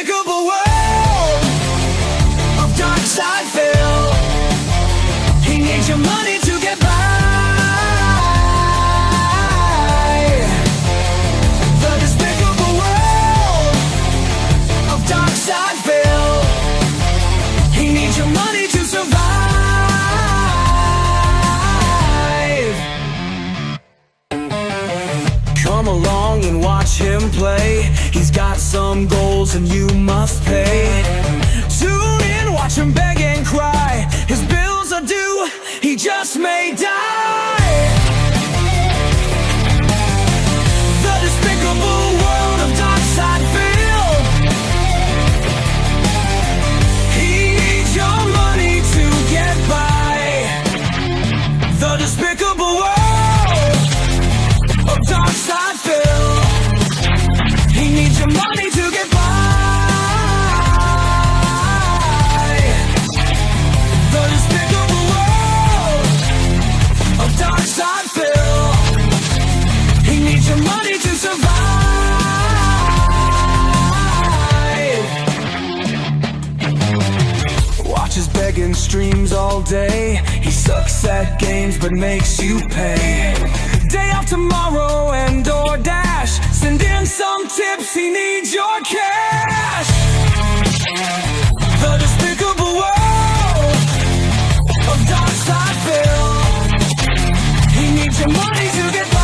despicable world of DARKSYDEPHIL. He needs your money to get by. The despicable world of DARKSYDEPHIL. He needs your money to survive. Come along and watch him play. He's got some goals and you must pay. Tune in, watch him beg and cry. His bills are due, he just may die. The despicable world of DARKSYDEPHIL. He needs your money to get by. The despicable world of DARKSYDEPHIL. He needs your money to get by. The despicable world of DARKSYDEPHIL. He needs your money to survive. Watches begging streams all day. He sucks at games but makes you pay. Day off tomorrow and DoorDash. Send in some tips, he needs your cash. The despicable world of DARKSYDEPHIL. He needs your money to get by.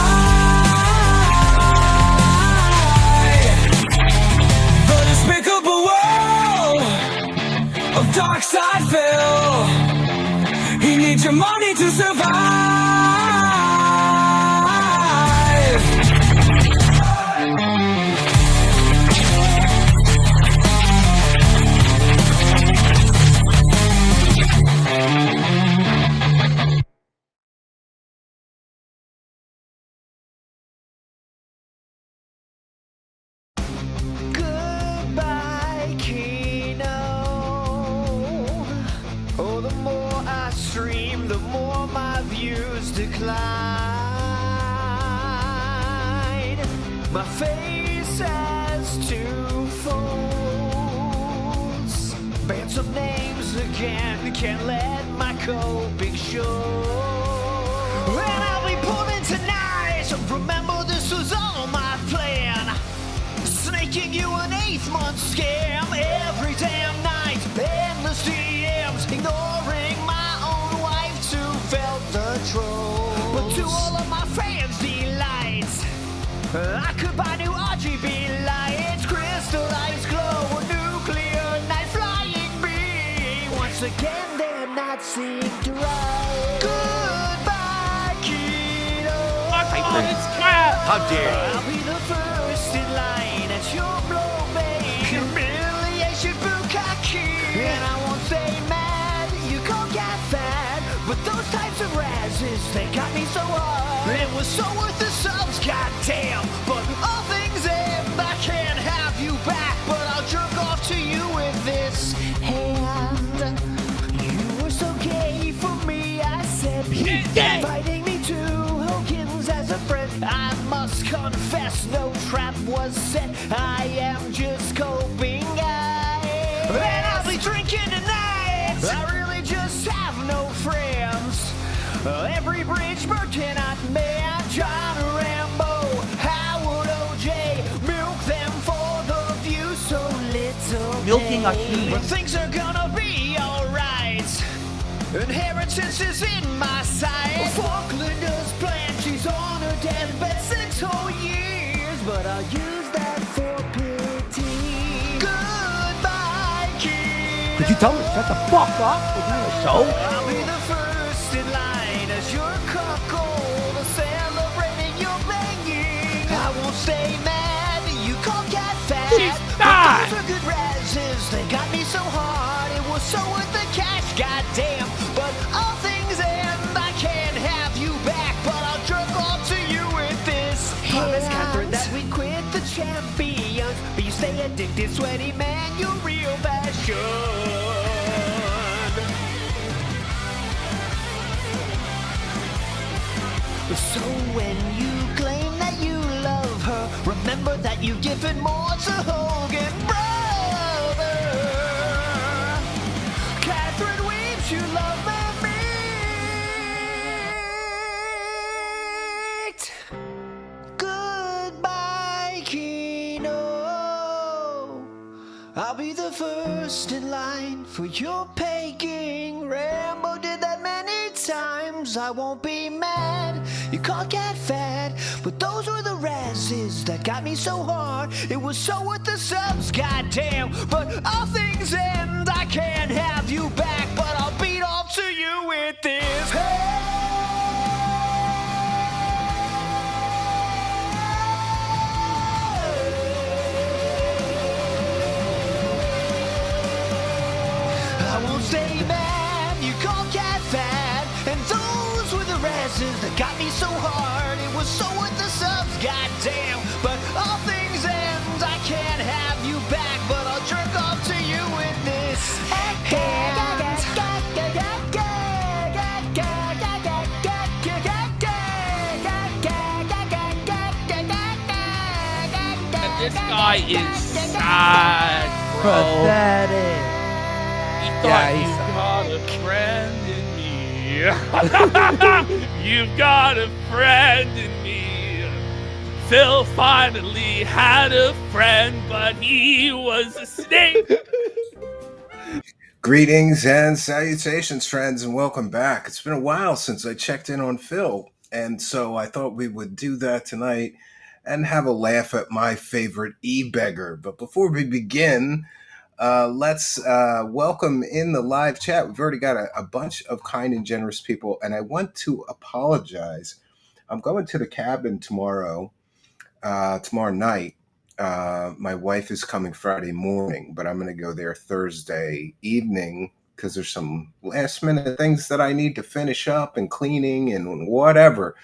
The despicable world of DARKSYDEPHIL. He needs your money to survive. Goodbye, Kino. Oh, the more I stream, the more my views decline. My face has two folds. Ban some names again, can't let my coping show. And I'll be pulling tonight, so remember this was all my plan. Snaking you an 8th month scam every damn night. Endless DMs, ignoring my own wife to felt the trolls. But to all of my fans' delights, I could buy new RGB lights, crystallized glow, a nuclear night flying bee. Once again, they're not seeing to right. Goodbye, Kino. How dare you? I'll be the first in line at your blow, babe. Humiliation, bukkake. And I won't say mad, you can't get fat. But those types of razzes, they got me so hard. It was so worth the subs, goddamn. But all things end, I can't have you back. But I'll jerk off to you with this hand. You were so gay for me, I said. Inviting me to Hogan's as a friend. I must confess, no trap was set. I am just coping, guys. And I'll be drinking tonight. I really just have no friends. Every bridge burnt cannot man. John Rambo, Howard OJ, milk them for the view so little. Milking a pay. human. But things are gonna be alright. Inheritance is in my sight. Falklander's plan, she's on her deathbed 6 whole years. But I'll use that for pity. Goodbye, kid. Could you tell me to shut the fuck up? We're doing a show. I'll be the first in line as your cuckold, celebrating your banging. I won't stay mad, you can't get fat. She's not. Those are good razzes, they got me so hard. It was so worth the cash, goddamn. But all things end, I can't have you back. But I'll jerk off to you with this. Promise, Catherine, that we quit the champions. But you stay addicted, sweaty man, you're real fashion. So when you claim that you love her, remember that you've given more to Hogan, bro. I'll be the first in line for your pegging. Rambo did that many times. I won't be mad. You can't get fat, but those were the razzes that got me so hard. It was so worth the subs, goddamn. But all things end. I can't have you back, but I'll beat off to you with this. Hey! I won't stay mad, you can't get fat. And those were the razzes that got me so hard. It was so worth the subs, goddamn. But all things end, I can't have you back, but I'll jerk off to you with this hand. This guy is sad, bro. Pathetic. He Yeah, thought you got a friend in me. You've got a friend in me. Phil finally had a friend, but he was a snake. Greetings and salutations, friends, and welcome back. It's been a while since I checked in on Phil, and so I thought we would do that tonight and have a laugh at my favorite e-beggar. But before we begin, let's welcome in the live chat. We've already got a bunch of kind and generous people, and I want to apologize. I'm going to the cabin tomorrow night. My wife is coming Friday morning, but I'm going to go there Thursday evening because there's some last minute things that I need to finish up and cleaning and whatever.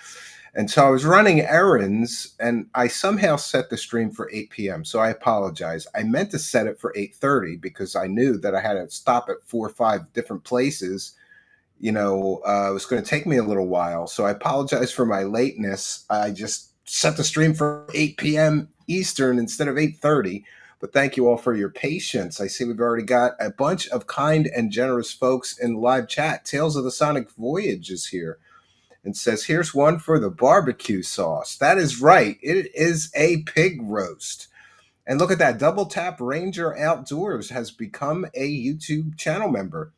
And so I was running errands and I somehow set the stream for 8 p.m. So I apologize. I meant to set it for 8:30 because I knew that I had to stop at 4 or 5 different places. It was going to take me a little while. So I apologize for my lateness. I just set the stream for 8 p.m. Eastern instead of 8:30. But thank you all for your patience. I see we've already got a bunch of kind and generous folks in the live chat. Tales of the Sonic Voyage is here and says, here's one for the barbecue sauce. That is right. It is a pig roast. And look at that. Double Tap Ranger Outdoors has become a YouTube channel member.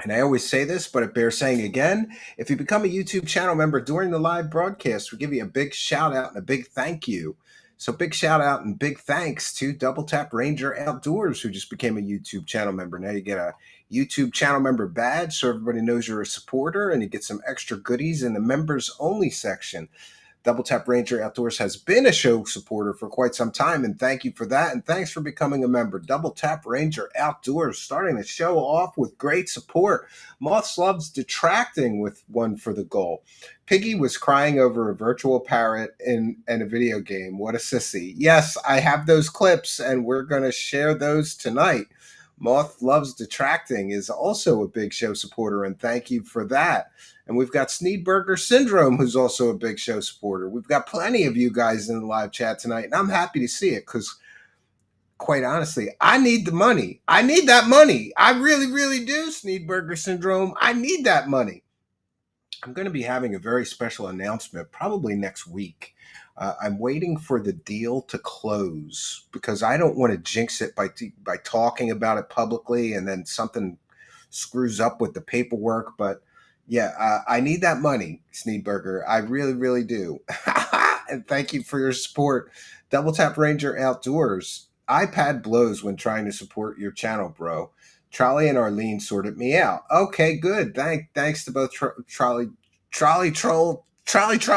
And I always say this, but it bears saying again. If you become a YouTube channel member during the live broadcast, we give you a big shout out and a big thank you. So big shout out and big thanks to Double Tap Ranger Outdoors, who just became a YouTube channel member. Now you get a YouTube channel member badge so everybody knows you're a supporter, and you get some extra goodies in the members only section. Double Tap Ranger Outdoors has been a show supporter for quite some time, and thank you for that, and thanks for becoming a member. Double Tap Ranger Outdoors starting the show off with great support. Moths loves detracting with one for the goal. Piggy was crying over a virtual parrot in a video game. What a sissy. Yes, I have those clips, and we're going to share those tonight. Moth Loves Detracting is also a big show supporter, and thank you for that. And we've got Sneedburger Syndrome, who's also a big show supporter. We've got plenty of you guys in the live chat tonight, and I'm happy to see it because, quite honestly, I need the money. I need that money. I really, really do, Sneedburger Syndrome. I need that money. I'm going to be having a very special announcement probably next week. I'm waiting for the deal to close because I don't want to jinx it by talking about it publicly and then something screws up with the paperwork. But yeah, I need that money, Sneedburger. I really, really do. And thank you for your support. Double Tap Ranger Outdoors. iPad blows when trying to support your channel, bro. Trolley and Arlene sorted me out. Okay, good. Thanks to both Trolley Troll. I don't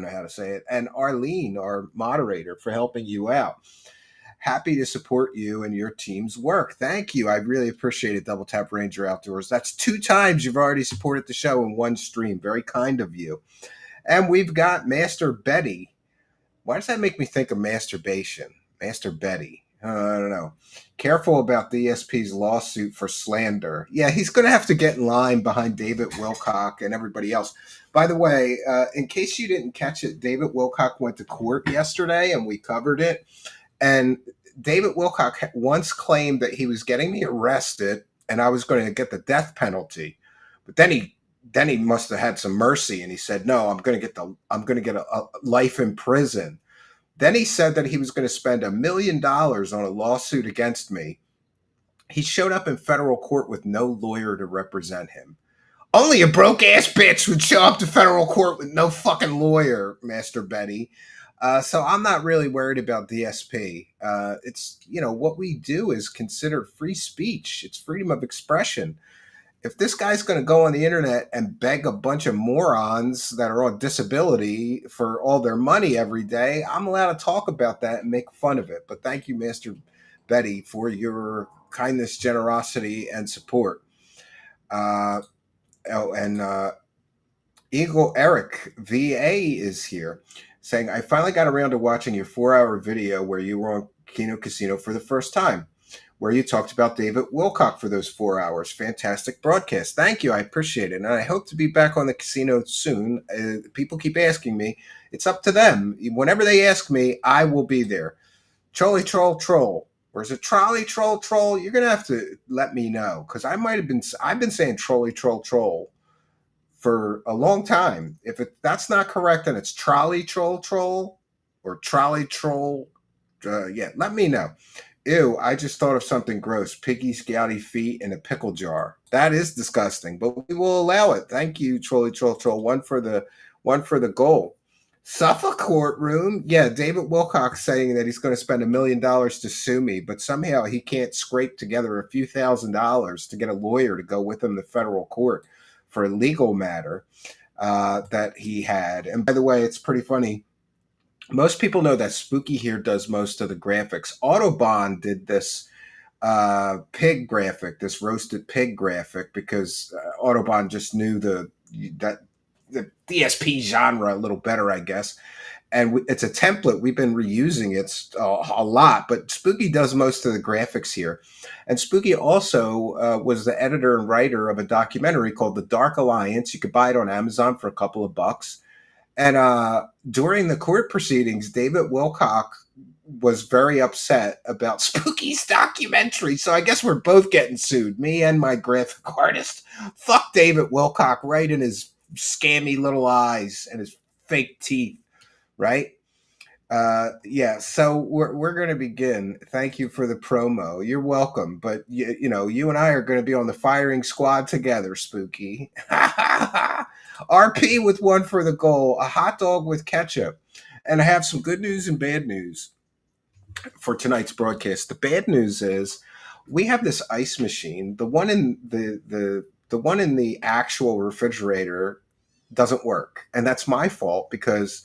know how to say it. And Arlene, our moderator, for helping you out. Happy to support you and your team's work. Thank you. I really appreciate it, Double Tap Ranger Outdoors. That's 2 times you've already supported the show in one stream. Very kind of you. And we've got Master Betty. Why does that make me think of masturbation? Master Betty. I don't know. Careful about the ESP's lawsuit for slander. Yeah, he's going to have to get in line behind David Wilcock and everybody else. By the way, in case you didn't catch it, David Wilcock went to court yesterday and we covered it. And David Wilcock once claimed that he was getting me arrested and I was going to get the death penalty. But then he must have had some mercy and he said, "No, I'm going to get a life in prison." Then he said that he was going to spend $1 million on a lawsuit against me. He showed up in federal court with no lawyer to represent him. Only a broke ass bitch would show up to federal court with no fucking lawyer, Master Betty. So I'm not really worried about DSP. It's, what we do is considered free speech. It's freedom of expression. If this guy's going to go on the internet and beg a bunch of morons that are on disability for all their money every day, I'm allowed to talk about that and make fun of it. But thank you, Master Betty, for your kindness, generosity, and support. Eagle Eric VA is here saying, I finally got around to watching your 4-hour video where you were on Kino Casino for the first time, where you talked about David Wilcock for those 4 hours. Fantastic broadcast. Thank you. I appreciate it. And I hope to be back on the casino soon. People keep asking me. It's up to them. Whenever they ask me, I will be there. Trolley Troll Troll. Or is it Trolley Troll Troll? You're going to have to let me know, because I've been saying Trolley Troll Troll for a long time. If that's not correct, then it's Trolley Troll Troll or Trolley Troll. Let me know. Ew, I just thought of something gross. Piggy scouty feet in a pickle jar. That is disgusting, but we will allow it. Thank you, Trolley Troll Troll. One for the goal. Suffolk courtroom. Yeah, David Wilcock saying that he's going to spend $1 million to sue me, but somehow he can't scrape together a few $1,000s to get a lawyer to go with him to federal court for a legal matter that he had. And by the way, it's pretty funny. Most people know that Spooky here does most of the graphics. Autobahn did this pig graphic, this roasted pig graphic, because Autobahn just knew the DSP genre a little better, I guess. And it's a template. We've been reusing it a lot, but Spooky does most of the graphics here. And Spooky also was the editor and writer of a documentary called The Dark Alliance. You could buy it on Amazon for a couple of bucks. And during the court proceedings, David Wilcock was very upset about Spooky's documentary. So I guess we're both getting sued, me and my graphic artist. Fuck David Wilcock right in his scammy little eyes and his fake teeth, right? So we're going to begin. Thank you for the promo. You're welcome. But you and I are going to be on the firing squad together, Spooky. RP with one for the goal, a hot dog with ketchup. And I have some good news and bad news for tonight's broadcast. The bad news is we have this ice machine. The one in the one in the actual refrigerator doesn't work. And that's my fault, because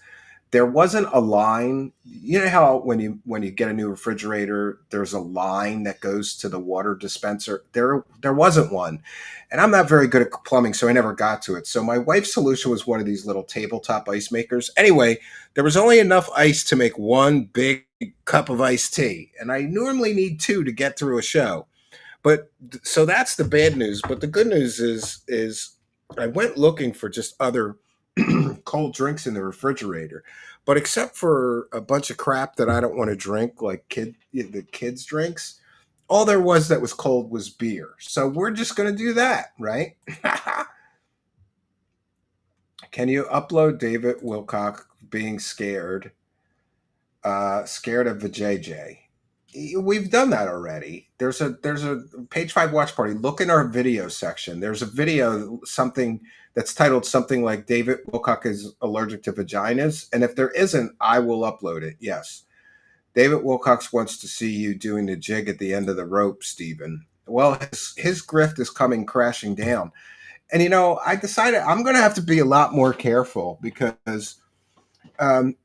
there wasn't a line. You know how when you get a new refrigerator, there's a line that goes to the water dispenser? There wasn't one. And I'm not very good at plumbing, so I never got to it. So my wife's solution was one of these little tabletop ice makers. Anyway, there was only enough ice to make one big cup of iced tea. And I normally need 2 to get through a show. But so that's the bad news. But the good news is I went looking for just other cold drinks in the refrigerator, but except for a bunch of crap that I don't want to drink, like the kids' drinks, all there was that was cold was beer. So we're just going to do that, right? Can you upload David Wilcock being scared of the JJ? We've done that already. There's a page 5 watch party. Look in our video section. There's a video, something that's titled something like David Wilcock is allergic to vaginas. And if there isn't, I will upload it. Yes. David Wilcox wants to see you doing the jig at the end of the rope, Stephen. Well, his grift is coming crashing down. And, I decided I'm going to have to be a lot more careful, because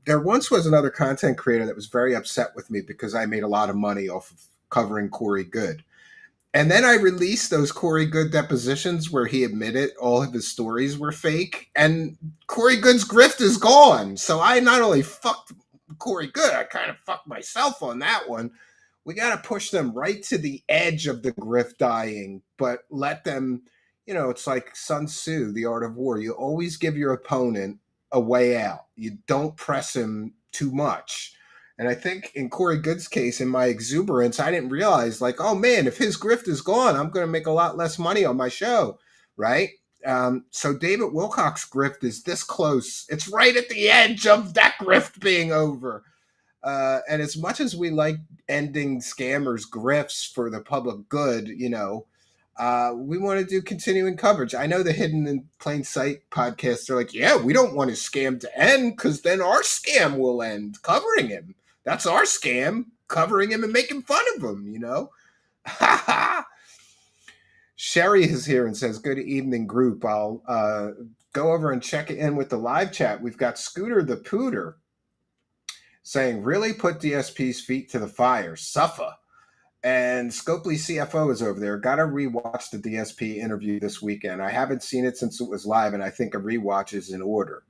there once was another content creator that was very upset with me because I made a lot of money off of covering Corey Good. And then I released those Corey Good depositions where he admitted all of his stories were fake, and Corey Good's grift is gone. So I not only fucked Corey Good, I kind of fucked myself on that one. We got to push them right to the edge of the grift dying, but let them, it's like Sun Tzu, The Art of War. You always give your opponent a way out. You don't press him too much. And I think in Corey Good's case, in my exuberance, I didn't realize, like, oh man, if his grift is gone, I'm going to make a lot less money on my show, right? So David Wilcock's grift is this close. It's right at the edge of that grift being over. And as much as we like ending scammers' grifts for the public good, we want to do continuing coverage. I know the Hidden in Plain Sight podcasts are like, yeah, we don't want his scam to end because then our scam will end covering him. That's our scam, covering him and making fun of him, Ha ha! Sherry is here and says, good evening, group. I'll go over and check in with the live chat. We've got Scooter the Pooter saying, really put DSP's feet to the fire. Suffer. And Scopely CFO is over there. Got to rewatch the DSP interview this weekend. I haven't seen it since it was live, and I think a rewatch is in order.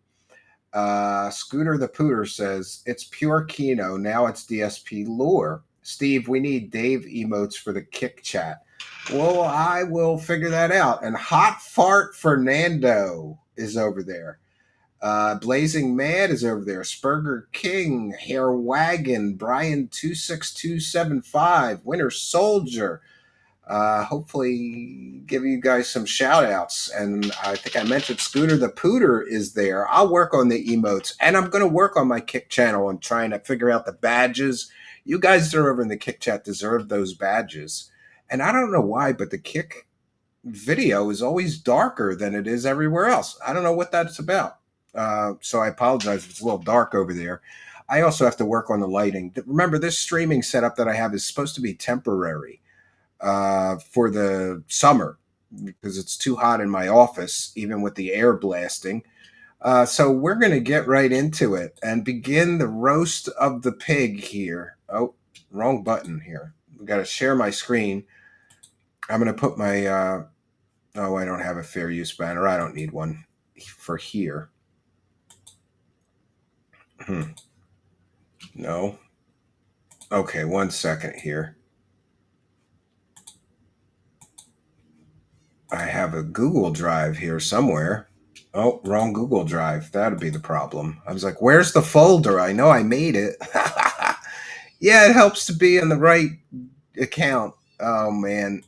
Scooter the Pooter says, it's pure Kino. Now it's DSP lore. Steve, we need Dave emotes for the kick chat. Well, I will figure that out. And Hot Fart Fernando is over there. Blazing Mad is over there. Spurger King, Hair Wagon, Brian 26275, Winter Soldier. Hopefully give you guys some shout outs. And I think I mentioned Scooter the Pooter is there. I'll work on the emotes, and I'm going to work on my Kick channel and trying to figure out the badges. You guys that are over in the Kick chat deserve those badges. And I don't know why, but the Kick video is always darker than it is everywhere else. I don't know what that's about. So I apologize if it's a little dark over there. I also have to work on the lighting. Remember, this streaming setup that I have is supposed to be temporary for the summer because it's too hot in my office, even with the air blasting. So we're going to get right into it and begin the roast of the pig here. Oh, wrong button here. We got to share my screen. I'm going to put my, I don't have a fair use banner. I don't need one for here. No. Okay, 1 second here. I have a Google Drive here somewhere. Oh, wrong Google Drive. That'd be the problem. I was like, where's the folder? I know I made it. Yeah, it helps to be in the right account. Oh, man.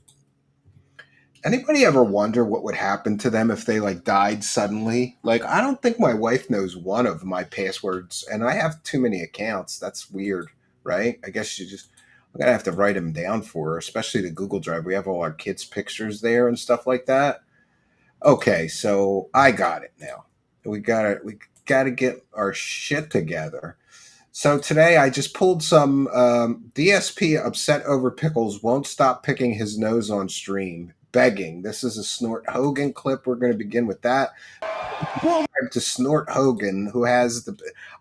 Anybody ever wonder what would happen to them if they died suddenly? I don't think my wife knows one of my passwords, and I have too many accounts. That's weird, right? I guess I'm going to have to write them down for her, especially the Google Drive. We have all our kids' pictures there and stuff like that. Okay, so I got it now. We got to get our shit together. So today I just pulled some DSP upset over pickles, won't stop picking his nose on stream. Begging. This is a Snort Hogan clip. We're going to begin with that. To Snort Hogan, who has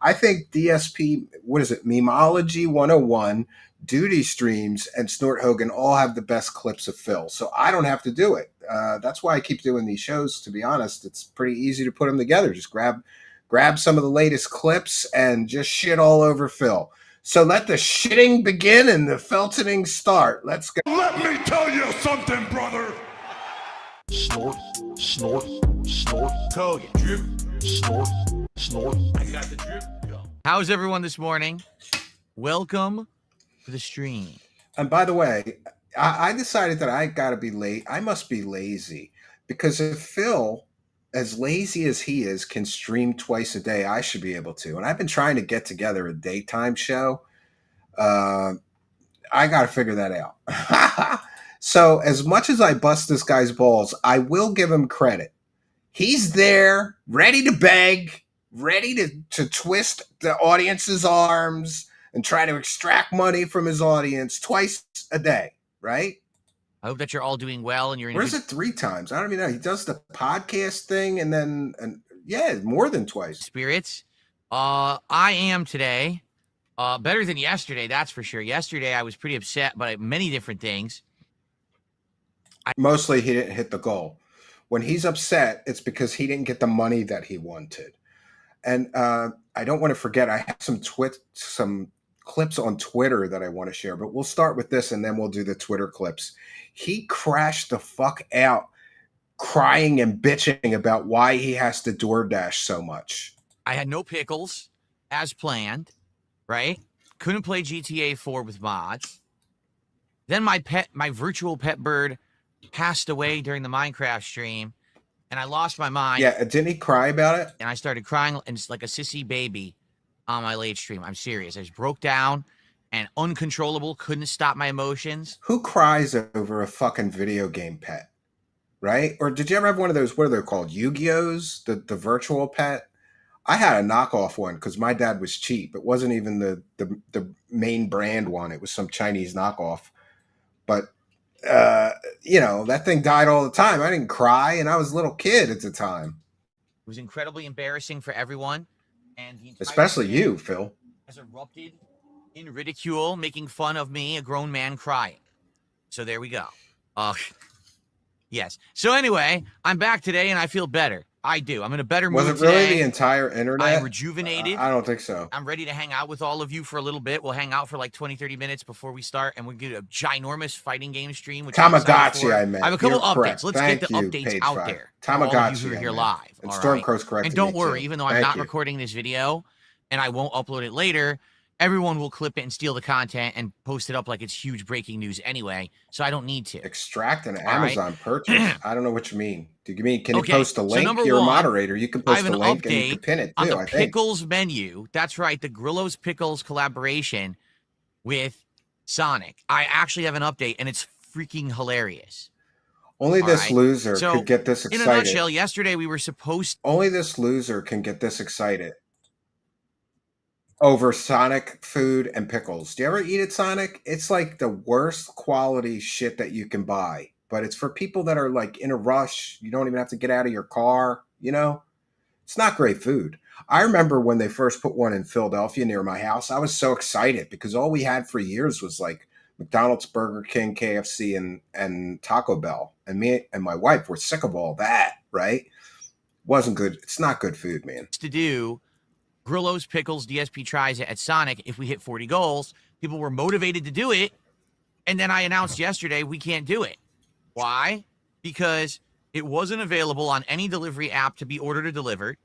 I think DSP, what is it? Memology 101, Duty Streams, and Snort Hogan all have the best clips of Phil. So I don't have to do it. That's why I keep doing these shows, to be honest. It's pretty easy to put them together. Just grab some of the latest clips and just shit all over Phil. So let the shitting begin and the feltoning start. Let's go. Let me tell you something, brother. Snort, snort, snort, Hogan. Drip, snort, snort. I got the drip. Go. How's everyone this morning? Welcome to the stream. And by the way, I decided that I got to be late. I must be lazy because if Phil, as lazy as he is, can stream twice a day, I should be able to. And I've been trying to get together a daytime show. I got to figure that out. So as much as I bust this guy's balls, I will give him credit. He's there, ready to beg, ready to twist the audience's arms and try to extract money from his audience twice a day, right? I hope that you're all doing well and you're in. Where's it 3 times? I don't even know. He does the podcast thing and then, more than twice. Spirits. I am today. Better than yesterday, that's for sure. Yesterday, I was pretty upset by many different things. Mostly, he didn't hit the goal. When he's upset, it's because he didn't get the money that he wanted. And I don't want to forget, I have some clips on Twitter that I want to share, but we'll start with this and then we'll do the Twitter clips. He crashed the fuck out, crying and bitching about why he has to DoorDash so much. I had no pickles, as planned, right? Couldn't play GTA 4 with mods. Then my virtual pet bird passed away during the Minecraft stream, and I lost my mind. Yeah, didn't he cry about it? And I started crying and just like a sissy baby. on my late stream. I'm serious. I just broke down and uncontrollable, couldn't stop my emotions. Who cries over a fucking video game pet? Right? Or did you ever have one of those, what are they called? Yu-Gi-Ohs? The virtual pet? I had a knockoff one because my dad was cheap. It wasn't even the main brand one. It was some Chinese knockoff. But, you know, that thing died all the time. I didn't cry, and I was a little kid at the time. It was incredibly embarrassing for everyone. And the entire Especially stream you, Phil. has erupted in ridicule, making fun of me, a grown man crying. So there we go. Yes. So anyway, I'm back today, and I feel better. I do. I'm in a better mood Was it really today. the entire internet? I'm rejuvenated. I don't think so. I'm ready to hang out with all of you for a little bit. We'll hang out for like 20, 30 minutes before we start, and we'll get a ginormous fighting game stream. Which Tamagotchi, I meant. I have a couple You're updates. correct. Let's Thank get the you, updates Page out Five. there. Tamagotchi, For all of you who are I here meant. live. And all Stormcrow's right? correcting And don't me, worry, too. even though I'm Thank not you. recording this video and I won't upload it later, everyone will clip it and steal the content and post it up like it's huge breaking news anyway, so I don't need to. Extract an right. Amazon purchase. I don't know what you mean. Do you mean, can you Okay, post a so link? number You're a one, moderator. You can I post have a an link and you can update pin it on too, the I think. Pickles menu. That's right, the Grillo's Pickles collaboration with Sonic. I actually have an update, and it's freaking hilarious. Only All this right. loser So, could get this in excited. a nutshell, yesterday we were supposed Only this loser can get this excited over Sonic food and pickles. Do you ever eat at Sonic? It's like the worst quality shit that you can buy. But it's for people that are like in a rush. You don't even have to get out of your car, you know? It's not great food. I remember when they first put one in Philadelphia near my house, I was so excited because all we had for years was like McDonald's, Burger King, KFC, and Taco Bell. And me and my wife were sick of all that, right? Wasn't good. It's not good food, man. to do Grillo's Pickles DSP tries it at Sonic if we hit 40 goals. People were motivated to do it. And then I announced yesterday we can't do it. Why? Because it wasn't available on any delivery app to be ordered or delivered.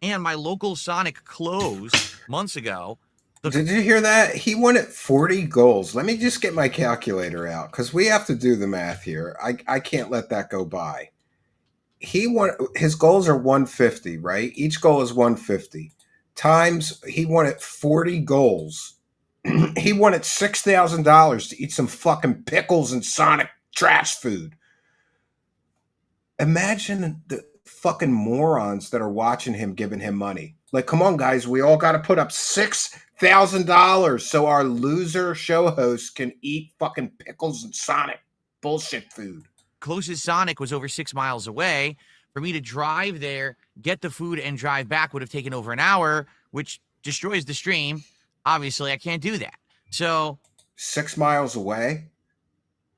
And my local Sonic closed months ago. Did you hear that? He won at 40 goals. Let me just get my calculator out because we have to do the math here. I can't let that go by. He won. His goals are 150, right? Each goal is 150. Times he won at 40 goals. He won at $6,000 to eat some fucking pickles and Sonic trash food. Imagine the fucking morons that are watching him giving him money. Like, come on, guys, we all got to put up $6,000 so our loser show host can eat fucking pickles and Sonic bullshit food. Closest Sonic was over 6 miles away. For me to drive there, get the food, and drive back would have taken over an hour, which destroys the stream. Obviously, I can't do that. So 6 miles away?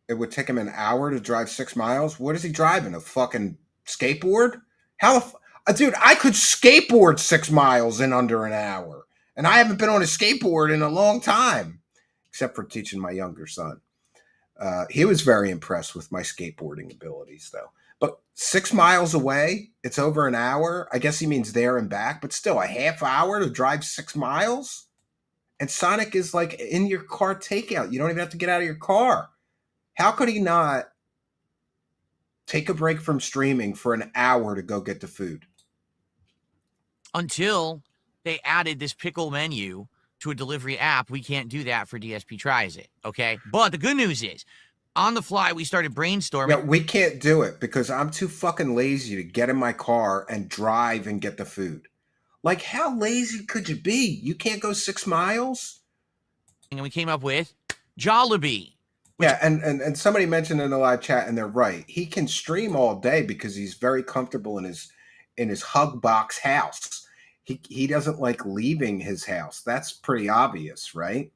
It would take him an hour to drive 6 miles? What is he driving? A fucking skateboard? Dude, I could skateboard 6 miles in under an hour. And I haven't been on a skateboard in a long time, except for teaching my younger son. He was very impressed with my skateboarding abilities, though. But 6 miles away, it's over an hour. I guess he means there and back, but still a half hour to drive 6 miles? And Sonic is like in your car takeout. You don't even have to get out of your car. How could he not take a break from streaming for an hour to go get the food? until they added this pickle menu to a delivery app, we can't do that for DSP Tries It, okay? But the good news is, on the fly, we started brainstorming. Yeah, we can't do it because I'm too fucking lazy to get in my car and drive and get the food. Like, how lazy could you be? You can't go 6 miles? And we came up with Jollibee. Yeah, and somebody mentioned in the live chat, and they're right. He can stream all day because he's very comfortable in his hug box house. He doesn't like leaving his house. That's pretty obvious, right?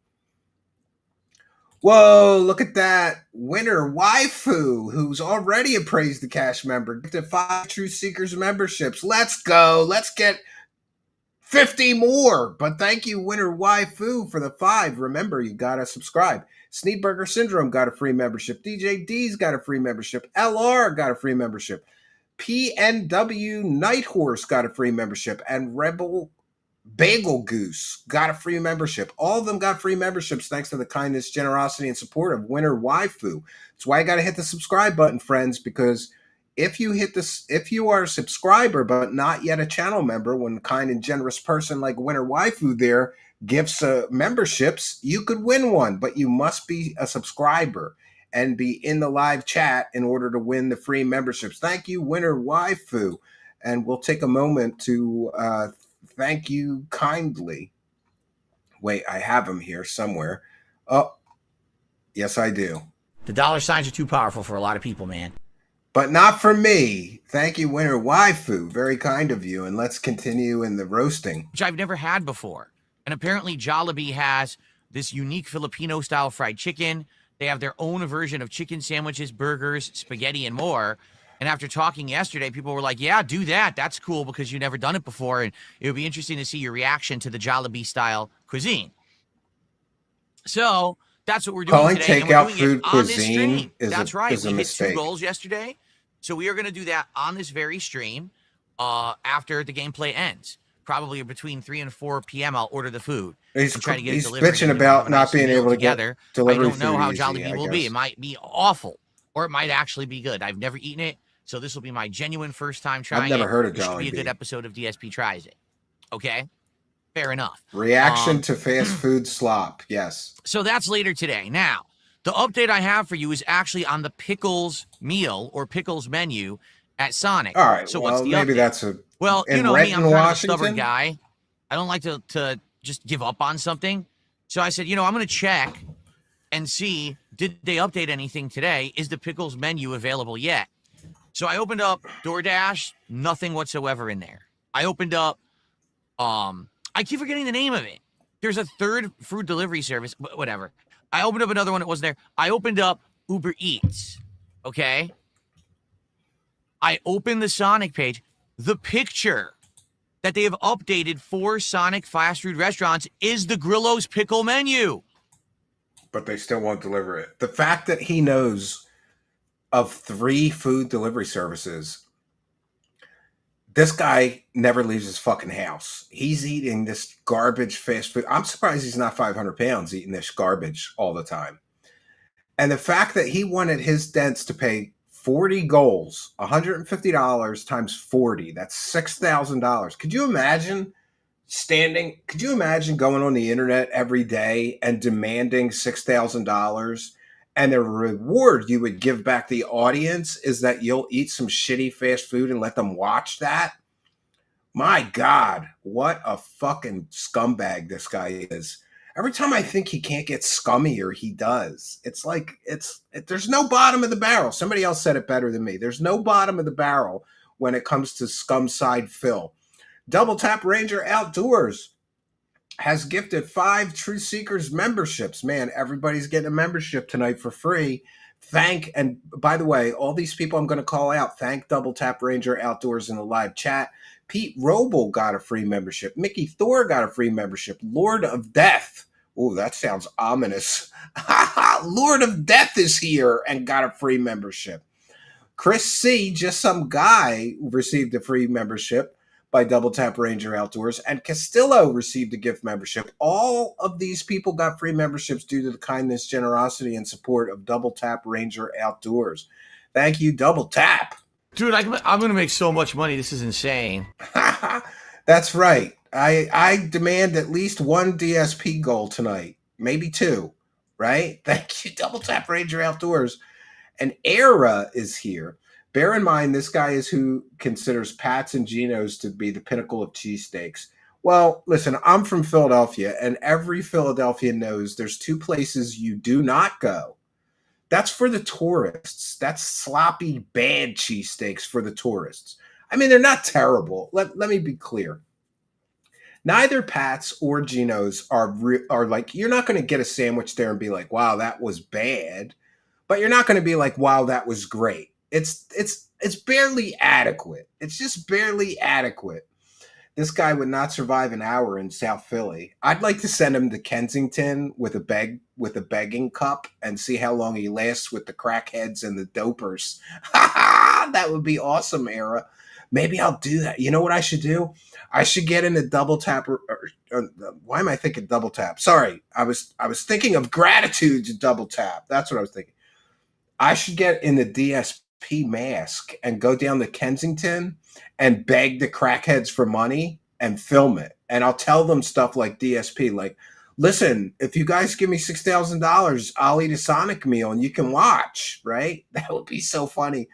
Whoa, look at that. Winner Waifu, who's already a Praise the Cash member, gifted 5 True Seekers memberships. Let's go. Let's get 50 more. But thank you, Winner Waifu, for the 5. Remember, you got to subscribe. Sneedburger Syndrome got a free membership. DJ D's got a free membership. LR got a free membership. PNW Nighthorse got a free membership. And Rebel Bagel Goose got a free membership. All of them got free memberships thanks to the kindness, generosity, and support of Winner Waifu. That's why you got to hit the subscribe button, friends, because if you hit this, if you are a subscriber but not yet a channel member, when a kind and generous person like Winter Waifu there gives memberships, you could win one, but you must be a subscriber and be in the live chat in order to win the free memberships. Thank you, Winter Waifu. And we'll take a moment to thank you kindly. Wait, I have him here somewhere. Oh, yes, I do. The dollar signs are too powerful for a lot of people, man. But not for me. Thank you, Winter Waifu. Very kind of you. And let's continue in the roasting. Which I've never had before. And apparently Jollibee has this unique Filipino-style fried chicken. They have their own version of chicken sandwiches, burgers, spaghetti, and more. And after talking yesterday, people were like, yeah, do that. That's cool because you've never done it before. And it would be interesting to see your reaction to the Jollibee-style cuisine. So that's what we're doing Calling today. takeout and we're doing food it on this cuisine stream. is That's a, right. is a We hit mistake. 2 goals yesterday. So we are going to do that on this very stream after the gameplay ends. Probably between 3 and 4 p.m. I'll order the food. He's and try to get it delivered. bitching about not being able to get I delivery don't know food how easy, Jollibee I will be. guess. It might be awful, or it might actually be good. I've never eaten it, so this will be my genuine first time trying it. I've never heard of This should be a Jollibee. good episode of DSP Tries It. Okay? Fair enough. Reaction to fast food slop. Yes. So that's later today. Now, the update I have for you is actually on the pickles meal or pickles menu at Sonic. All right. So well, what's the maybe update? that's a. Well, in you know me, I'm Renton, kind of a Washington? stubborn guy. I don't like to just give up on something. So I said, I'm going to check and see, did they update anything today? Is the pickles menu available yet? So I opened up DoorDash, nothing whatsoever in there. I opened up, I keep forgetting the name of it. There's a third food delivery service, whatever. I opened up another one that wasn't there. I opened up Uber Eats, okay? I opened the Sonic page. The picture that they have updated for Sonic fast food restaurants is the Grillo's pickle menu. But they still won't deliver it. The fact that he knows of 3 food delivery services, this guy never leaves his fucking house. He's eating this garbage fast food. I'm surprised he's not 500 pounds eating this garbage all the time. And the fact that he wanted his dents to pay 40 goals, $150 times 40, that's $6,000. Could you imagine could you imagine going on the internet every day and demanding $6,000? And the reward you would give back the audience is that you'll eat some shitty fast food and let them watch that? My God, what a fucking scumbag this guy is. Every time I think he can't get scummier, he does. It's like, there's no bottom of the barrel. Somebody else said it better than me. There's no bottom of the barrel when it comes to scum side Phil. Double Tap Ranger Outdoors has gifted 5 Truth Seekers memberships. Man, everybody's getting a membership tonight for free. And by the way, all these people I'm going to call out, thank Double Tap Ranger Outdoors in the live chat. Pete Roble got a free membership. Mickey Thor got a free membership. Lord of Death. Oh, that sounds ominous. Lord of Death is here and got a free membership. Chris C., just some guy, received a free membership by Double Tap Ranger Outdoors, and Castillo received a gift membership. All of these people got free memberships due to the kindness, generosity, and support of Double Tap Ranger Outdoors. Thank you, Double Tap. Dude, I'm going to make so much money. This is insane. That's right. I demand at least 1 DSP goal tonight, maybe 2, right? Thank you, Double Tap Ranger Outdoors. And Era is here. Bear in mind, this guy is who considers Pat's and Geno's to be the pinnacle of cheesesteaks. Well, listen, I'm from Philadelphia, and every Philadelphian knows there's 2 places you do not go. That's for the tourists. That's sloppy, bad cheesesteaks for the tourists. I mean, they're not terrible. Let me be clear. Neither Pat's or Geno's are like, you're not going to get a sandwich there and be like, wow, that was bad. But you're not going to be like, wow, that was great. It's barely adequate. It's just barely adequate. This guy would not survive an hour in South Philly. I'd like to send him to Kensington with a begging cup and see how long he lasts with the crackheads and the dopers. That would be awesome, Era. Maybe I'll do that. You know what I should do? I should get into Double Tap. Why am I thinking Double Tap? Sorry, I was thinking of Gratitude to Double Tap. That's what I was thinking. I should get in the DSP mask and go down to Kensington and beg the crackheads for money and film it. And I'll tell them stuff like DSP, like, listen, if you guys give me $6,000, I'll eat a Sonic meal and you can watch, right? That would be so funny.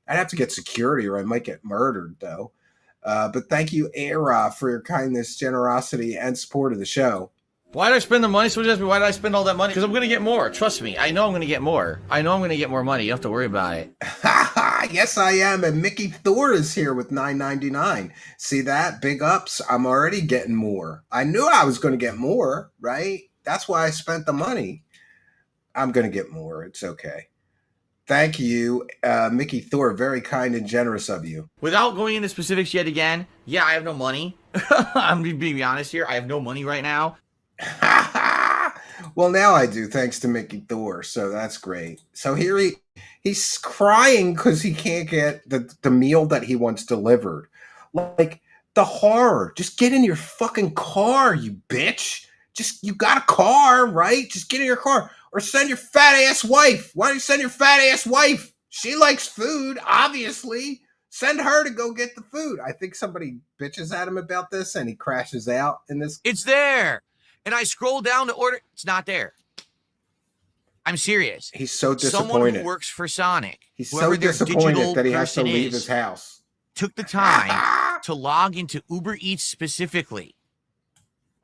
I'd have to get security or I might get murdered, though. But thank you, Era, for your kindness, generosity, and support of the show. Why did I spend the money? Someone asked me, why did I spend all that money? Because I'm going to get more. Trust me. I know I'm going to get more. I know I'm going to get more money. You don't have to worry about it. Yes, I am. And Mickey Thor is here with $9.99. See that? Big ups. I'm already getting more. I knew I was going to get more, right? That's why I spent the money. I'm going to get more. It's okay. Thank you, Mickey Thor. Very kind and generous of you. Without going into specifics yet again, yeah, I have no money. I'm being honest here. I have no money right now. Well, now I do, thanks to Mickey Thor. So that's great. So here he's crying because he can't get the meal that he wants delivered. Like, the horror. Just get in your fucking car, you bitch. You got a car, right? Just get in your car. Or send your fat ass wife. Why don't you send your fat ass wife? She likes food, obviously. Send her to go get the food. I think somebody bitches at him about this and he crashes out in this. It's there. And I scroll down to order. It's not there. I'm serious. He's so disappointed. Someone who works for Sonic. He's so disappointed that he has to leave his house. Took the time to log into Uber Eats specifically.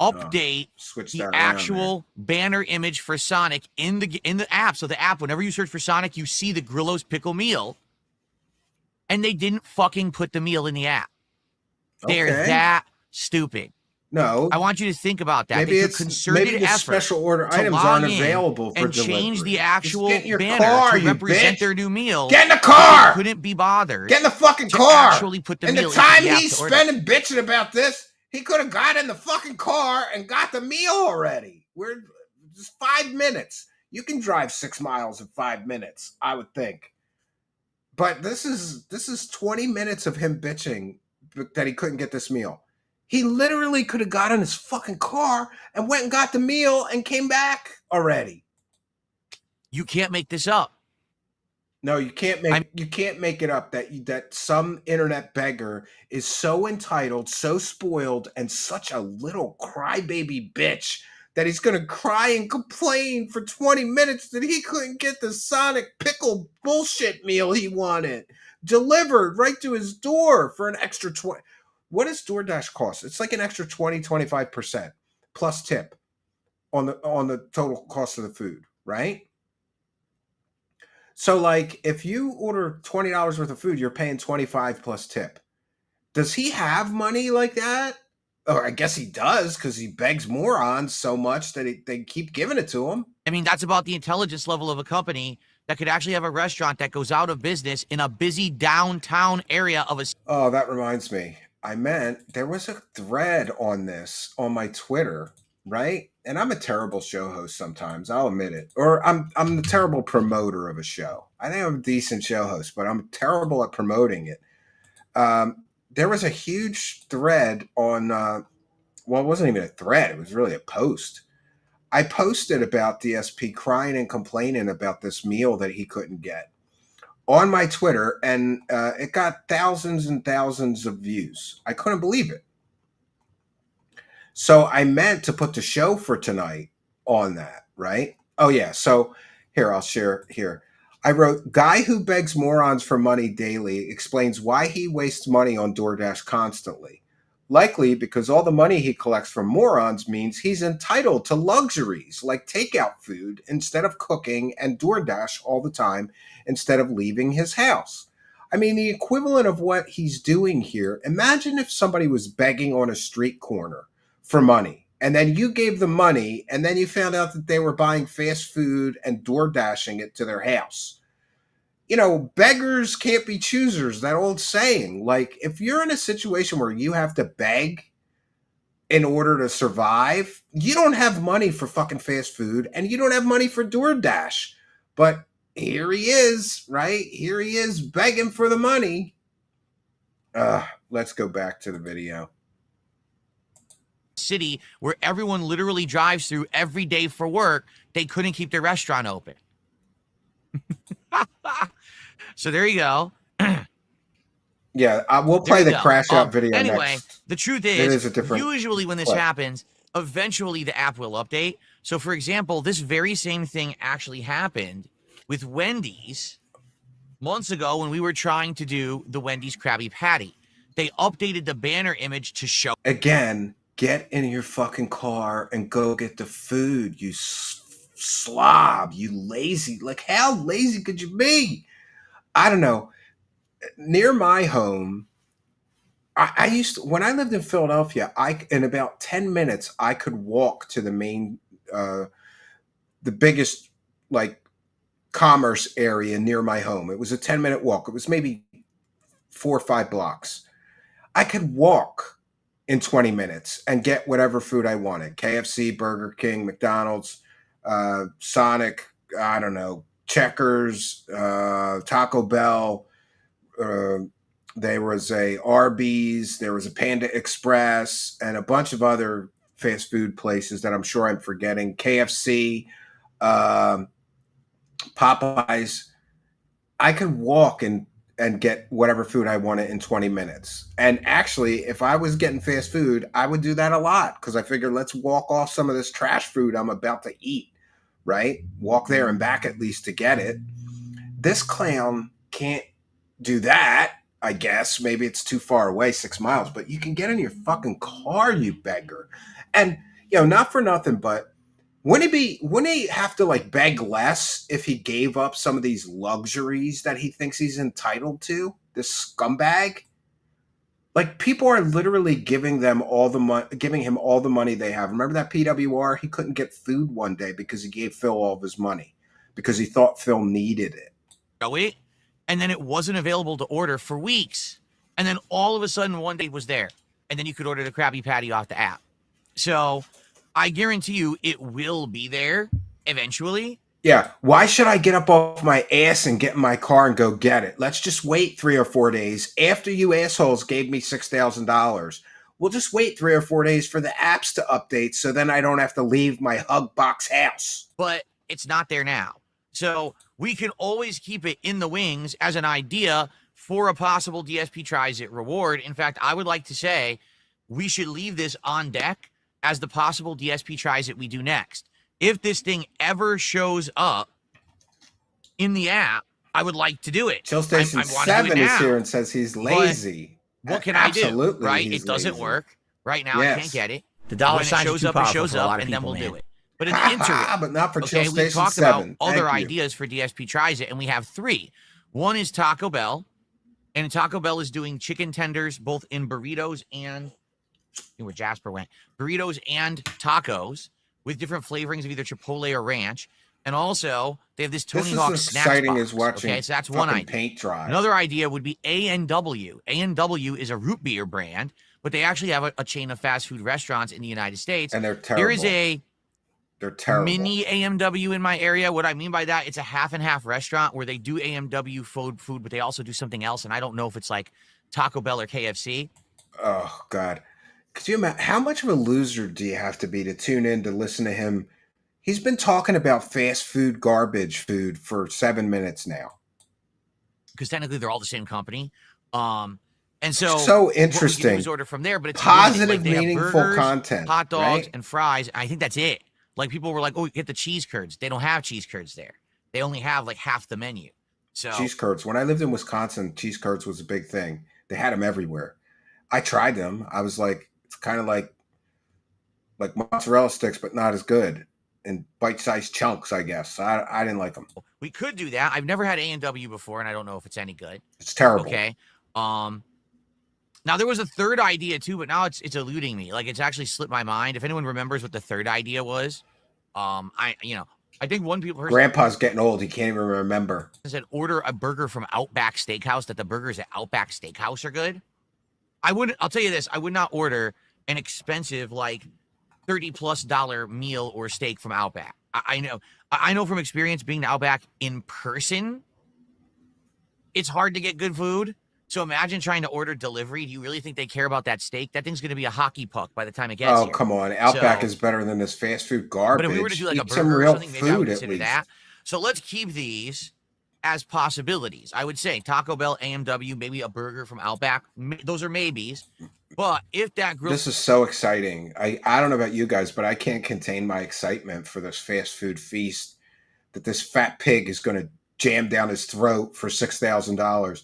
Update the actual banner image for Sonic in the app. So the app, whenever you search for Sonic, you see the Grillo's pickle meal. And they didn't fucking put the meal in the app. They're that stupid. No, I want you to think about that. Maybe it's concerted maybe the effort special order items aren't available for and delivery. Change the actual banner car, to represent their new meal. Get in the car. Couldn't be bothered. Get in the fucking car. Actually put the and meal the time into the app he's to order. spending bitching about this, he could have got in the fucking car and got the meal already. We're just 5 minutes. You can drive 6 miles in 5 minutes, I would think. But this is 20 minutes of him bitching that he couldn't get this meal. He literally could have got in his fucking car and went and got the meal and came back already. You can't make this up. No, you can't make it up that some internet beggar is so entitled, so spoiled, and such a little crybaby bitch that he's gonna cry and complain for 20 minutes that he couldn't get the Sonic pickle bullshit meal he wanted delivered right to his door for an extra 20. What does DoorDash cost? It's like an extra 20-25% plus tip on the total cost of the food, right? So, like, if you order $20 worth of food, you're paying $25 plus tip. Does he have money like that? Or I guess he does, because he begs morons so much that they keep giving it to him. I mean, that's about the intelligence level of a company that could actually have a restaurant that goes out of business in a busy downtown area of a... Oh, that reminds me. I meant there was a thread on this on my Twitter, right? And I'm a terrible show host sometimes, I'll admit it. Or I'm the terrible promoter of a show. I think I'm a decent show host, but I'm terrible at promoting it. There was a huge thread on, well, it wasn't even a thread. It was really a post. I posted about DSP crying and complaining about this meal that he couldn't get on my Twitter, and it got thousands and thousands of views. I couldn't believe it. So I meant to put the show for tonight on that, right? Oh, yeah. So here, I'll share here. I wrote, guy who begs morons for money daily explains why he wastes money on DoorDash constantly. Likely because all the money he collects from morons means he's entitled to luxuries like takeout food instead of cooking and DoorDash all the time instead of leaving his house. I mean, the equivalent of what he's doing here, imagine if somebody was begging on a street corner for money, and then you gave them money, and then you found out that they were buying fast food and DoorDashing it to their house. You know, beggars can't be choosers, that old saying. Like, if you're in a situation where you have to beg in order to survive, you don't have money for fucking fast food, and you don't have money for DoorDash. But here he is, right? Here he is begging for the money. Let's go back to the video. City where everyone literally drives through every day for work, they couldn't keep their restaurant open. So there you go. Yeah, we'll There play you the go. crash out video Anyway, next. the truth There is, is a different usually when this clip. happens, eventually the app will update. So, for example, this very same thing actually happened with Wendy's months ago when we were trying to do the Wendy's Krabby Patty. They updated the banner image to show. Again, get in your fucking car and go get the food, you slob, you lazy. Like, how lazy could you be? I don't know. Near my home, I used to, when I lived in Philadelphia, in about 10 minutes, I could walk to the main, the biggest, like, commerce area near my home. It was a 10-minute walk. It was maybe 4 or 5 blocks. I could walk in 20 minutes and get whatever food I wanted. KFC, Burger King, McDonald's, Sonic, I don't know, Checkers, Taco Bell. There was a Arby's, there was a Panda Express, and a bunch of other fast food places that I'm sure I'm forgetting. KFC, Popeyes. I could walk and get whatever food I wanted in 20 minutes. And actually, if I was getting fast food, I would do that a lot because I figured let's walk off some of this trash food I'm about to eat, right? Walk there and back at least to get it. This clown can't do that, I guess. Maybe it's too far away, 6 miles, but you can get in your fucking car, you beggar. And, you know, not for nothing, but wouldn't he have to like beg less if he gave up some of these luxuries that he thinks he's entitled to? This scumbag? Like, people are literally giving him all the money they have. Remember that PWR? He couldn't get food one day because he gave Phil all of his money because he thought Phil needed it. It, and then it wasn't available to order for weeks. And then all of a sudden one day it was there. And then you could order the Krabby Patty off the app. So I guarantee you it will be there eventually. Yeah. Why should I get up off my ass and get in my car and go get it? Let's just wait 3 or 4 days. After you assholes gave me $6,000, we'll just wait 3 or 4 days for the apps to update so then I don't have to leave my hug box house. But it's not there now. So we can always keep it in the wings as an idea for a possible DSP Tries It reward. In fact, I would like to say we should leave this on deck as the possible DSP Tries It we do next. If this thing ever shows up in the app, I would like to do it. Chill Station 7 is here and says he's lazy. But what can I do? Absolutely, right? It doesn't lazy. work. Right now, Yes. I can't get it. The dollar When it sign shows up, it shows up, and then we'll do it. But in the interim, but not for Chill okay, we Station talked 7. about other Thank you. ideas for DSP Tries It, and we have 3. One is Taco Bell, and Taco Bell is doing chicken tenders both in burritos and where Jasper went, burritos and tacos with different flavorings of either Chipotle or ranch. And also, they have this Tony This is Hawk as snacks exciting box. as watching Okay, so that's one fucking idea. paint dry. Another idea would be A&W. A&W is a root beer brand, but they actually have a chain of fast food restaurants in the United States. And they're terrible. There is They're terrible. mini AMW in my area. What I mean by that, it's a half and half restaurant where they do AMW food, but they also do something else. And I don't know if it's like Taco Bell or KFC. Oh, God. Could you imagine how much of a loser do you have to be to tune in to listen to him? He's been talking about fast food, garbage food for 7 minutes now. Because technically they're all the same company. And so So interesting. What we do is order from there, but it's Positive, limited. Like, they have meaningful burgers, content, hot dogs, right? and fries. I think that's it. Like, people were like, "Oh, get the cheese curds." They don't have cheese curds there. They only have like half the menu. So Cheese curds. When I lived in Wisconsin, cheese curds was a big thing. They had them everywhere. I tried them. I was like, it's kind of like mozzarella sticks, but not as good. In bite-sized chunks, I guess. I didn't like them. we could do that. I've never had A&W before, and I don't know if it's any good. It's terrible. Okay. Now there was a third idea too, but now it's eluding me. Like, it's actually slipped my mind. If anyone remembers what the third idea was, I think one person Grandpa's getting old. He can't even remember. said order a burger from Outback Steakhouse, that the burgers at Outback Steakhouse are good. I'll tell you this, I would not order an expensive like $30+ meal or steak from Outback. I know from experience being to Outback in person, it's hard to get good food. So imagine trying to order delivery. Do you really think they care about that steak? That thing's going to be a hockey puck by the time it gets Oh, here. come on. Outback So- is better than this fast food garbage. But if we were to do like a Eat some burger or real something, maybe I would food at consider least. that. So let's keep these. as possibilities. I would say Taco Bell, AMW, maybe a burger from Outback. Those are maybes. But if that grill... This is so exciting. I don't know about you guys, but I can't contain my excitement for this fast food feast that this fat pig is going to jam down his throat for $6,000.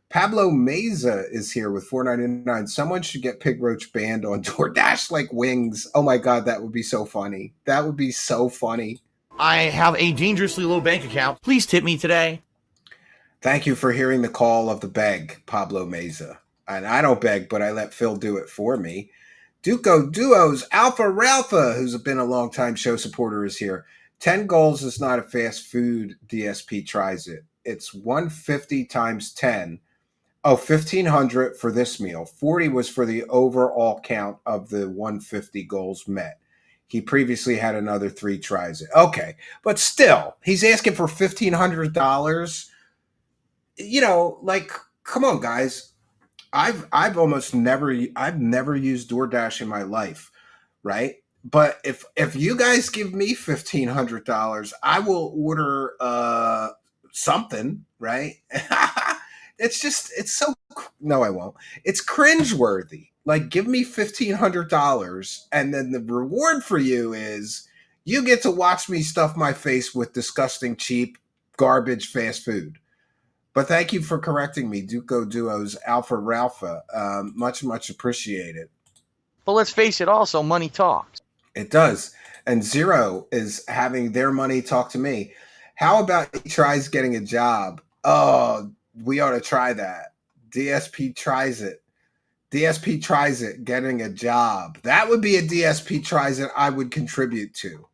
Pablo Meza is here with $4.99. Someone should get Pig Roach banned on DoorDash like wings. Oh my God, that would be so funny. That would be so funny. I have a dangerously low bank account. Please tip me today. Thank you for hearing the call of the beg, Pablo Meza. And I don't beg, but I let Phil do it for me. Duco Duos, Alpha Ralpha, who's been a long-time show supporter, is here. 10 goals is not a fast food. DSP tries it. It's 150 times 10. Oh, 1,500 for this meal. 40 was for the overall count of the 150 goals met. He previously had another 3 tries. Okay, but still, he's asking for $1,500. You know, like, come on, guys. I've never used DoorDash in my life, right? But if you guys give me $1,500, I will order something, right? It's so, no, I won't. It's cringeworthy. Like, give me $1,500, and then the reward for you is you get to watch me stuff my face with disgusting, cheap, garbage fast food. But thank you for correcting me, Duco Duos, Alpha Ralpha. Much, much appreciated. But let's face it, also, money talks. It does. And Zero is having their money talk to me. How about he tries getting a job? Oh, we ought to try that. DSP tries it. DSP tries it, getting a job. That would be a DSP tries it I would contribute to.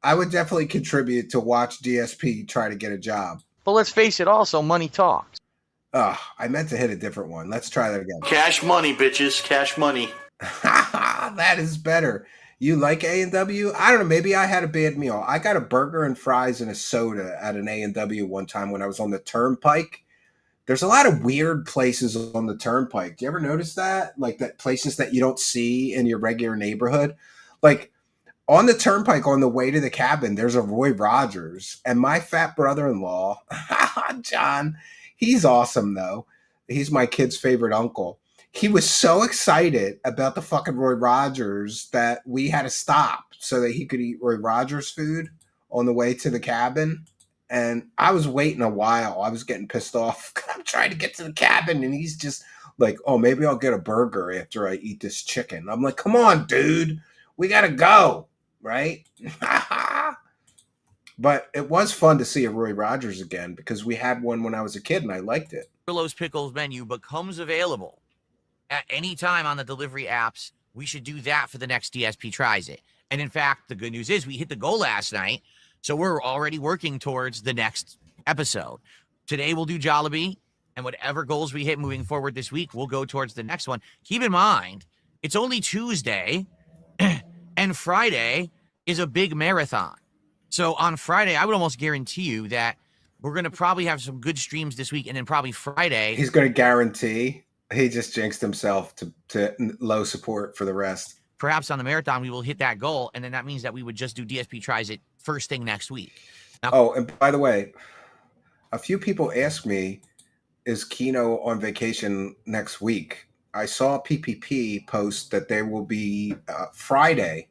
I would definitely contribute to watch DSP try to get a job. But let's face it, also, money talks. Oh, I meant to hit a different one. Let's try that again. Cash money, bitches. Cash money. That is better. You like A&W? I don't know. Maybe I had a bad meal. I got a burger and fries and a soda at an A&W one time when I was on the Turnpike. There's a lot of weird places on the Turnpike. Do you ever notice that? Like that places that you don't see in your regular neighborhood? Like on the Turnpike on the way to the cabin, there's a Roy Rogers. And my fat brother-in-law, John, he's awesome though. He's my kid's favorite uncle. He was so excited about the fucking Roy Rogers that we had to stop so that he could eat Roy Rogers food on the way to the cabin. And I was waiting a while. I was getting pissed off. I'm trying to get to the cabin, and he's just like, oh, maybe I'll get a burger after I eat this chicken. I'm like, come on, dude. We got to go, right? But it was fun to see a Roy Rogers again because we had one when I was a kid, and I liked it. Grillo's Pickles menu becomes available at any time on the delivery apps. We should do that for the next DSP Tries It. And in fact, the good news is we hit the goal last night. So we're already working towards the next episode. Today we'll do Jollibee, and whatever goals we hit moving forward this week, we'll go towards the next one. Keep in mind, it's only Tuesday, and Friday is a big marathon. So on Friday, I would almost guarantee you that we're going to probably have some good streams this week, and then probably Friday. He's going to guarantee. He just jinxed himself to low support for the rest. Perhaps on the marathon, we will hit that goal, and then that means that we would just do DSP Tries It first thing next week. Now, oh, and by the way, a few people asked me, is Kino on vacation next week? I saw PPP post that they will be Friday.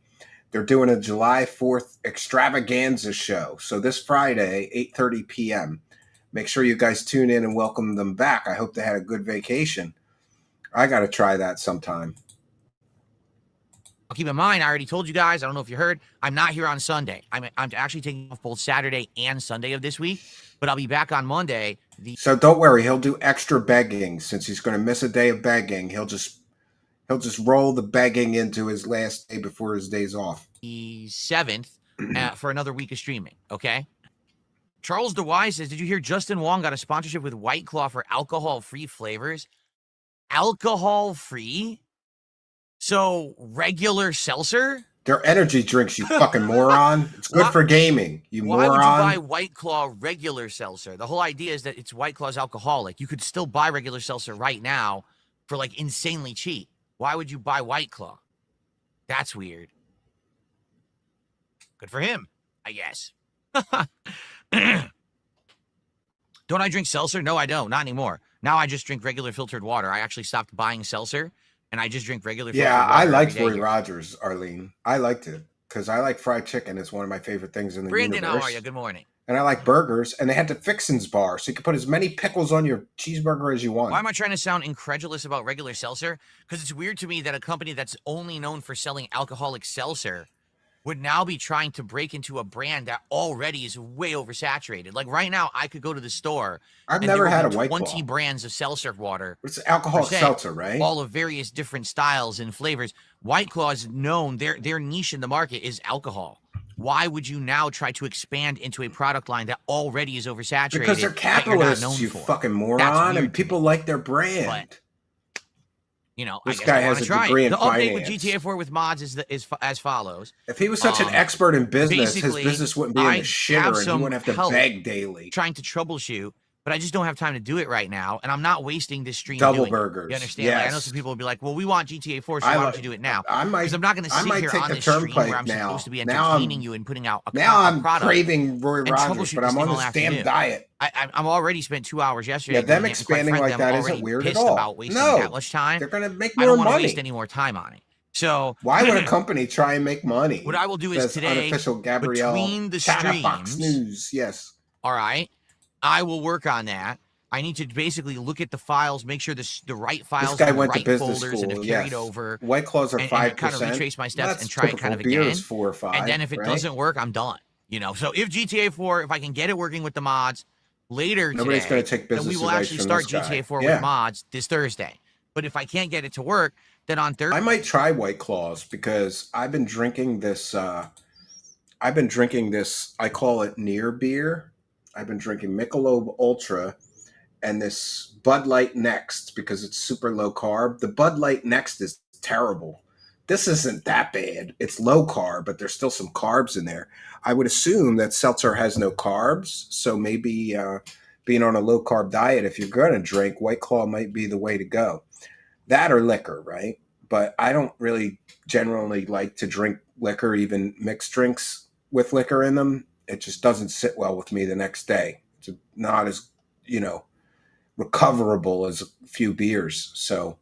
They're doing a July 4th extravaganza show. So this Friday, 8:30 p.m. Make sure you guys tune in and welcome them back. I hope they had a good vacation. I got to try that sometime. keep in mind, I already told you guys, I don't know if you heard, I'm not here on Sunday. I'm actually taking off both Saturday and Sunday of this week, but I'll be back on Monday. So don't worry, he'll do extra begging since he's going to miss a day of begging. He'll just roll the begging into his last day before his day's off. The 7th for another week of streaming, okay? Charles DeWise says, did you hear Justin Wong got a sponsorship with White Claw for alcohol-free flavors? Alcohol-free? So, regular seltzer? They're energy drinks, you fucking moron. It's good for gaming, you moron. Why would you buy White Claw regular seltzer? The whole idea is that it's White Claw's alcoholic. You could still buy regular seltzer right now for, like, insanely cheap. Why would you buy White Claw? That's weird. Good for him, I guess. Don't I drink seltzer? No, I don't. Not anymore. Now I just drink regular filtered water. I actually stopped buying seltzer, and I just drink regular filtered Yeah, water. I liked every day Roy here. Rogers, Arlene. I liked it because I like fried chicken. It's one of my favorite things in the Brandon, universe. how are you? Good morning. And I like burgers, and they had the Fixins bar, so you could put as many pickles on your cheeseburger as you want. Why am I trying to sound incredulous about regular seltzer? Because it's weird to me that a company that's only known for selling alcoholic seltzer would now be trying to break into a brand that already is way oversaturated. Like right now, I could go to the store. I've and never there had a will be White 20 Claw. brands of seltzer water. It's alcoholic per se, seltzer, right? All of various different styles and flavors. White Claw is known, their niche in the market is alcohol. Why would you now try to expand into a product line that already is oversaturated? Because they're that you're not known capitalists, you for? fucking That's moron, weird and to people me. like their brand. But, you know, This I guess guy I has wanna a try degree it. in The update with finance. GTA 4 with mods is as follows. If he was such an expert in business, his basically, business wouldn't be in I the shitter, have and he some wouldn't have to help beg daily. Trying to troubleshoot, but I just don't have time to do it right now, and I'm not wasting this stream Double doing it. burgers. You understand? Like, I know Yes. some people will be like, "Well, we want GTA 4, so I why like- don't you do it now?" I might. Because I'm not going to I sit might here take on the this stream turnpike where I'm now. supposed to be Now entertaining you and putting out a Now I'm product. craving Roy and Rogers, troubleshoot but this I'm on thing all this damn afternoon. diet. I'm already spent 2 hours yesterday. Yeah, them doing it, and quite expanding frankly, like that I'm isn't already weird at pissed all. about wasting No. that much time. They're gonna make I more don't want to money. waste any more time on it. So Why would a company try and make money? what I will do is Says today, unofficial Gabrielle between the Fox streams, News. Yes. all right, I will work on that. I need to basically look at the files, make sure the right files This guy are in the went to right business folders and school. have carried Yes. over. White Claws are And 5%. kind of retrace my steps That's and try it kind typical. of Beer again. is 4 or 5. And then if it right? doesn't work, I'm done. You know, so if GTA 4, if I can get it working with the mods later Nobody's today, gonna take then business we will advice actually from start this guy. GTA 4 Yeah. with mods this Thursday. But if I can't get it to work, then on Thursday, I might try White Claws because I've been drinking this. I call it near beer. I've been drinking Michelob Ultra and this Bud Light Next because it's super low carb. The Bud Light Next is terrible. This isn't that bad. It's low carb, but there's still some carbs in there. I would assume that seltzer has no carbs, so maybe being on a low carb diet, if you're going to drink, White Claw might be the way to go. That or liquor, right? But I don't really generally like to drink liquor, even mixed drinks with liquor in them. It just doesn't sit well with me the next day. It's not as, recoverable as a few beers. So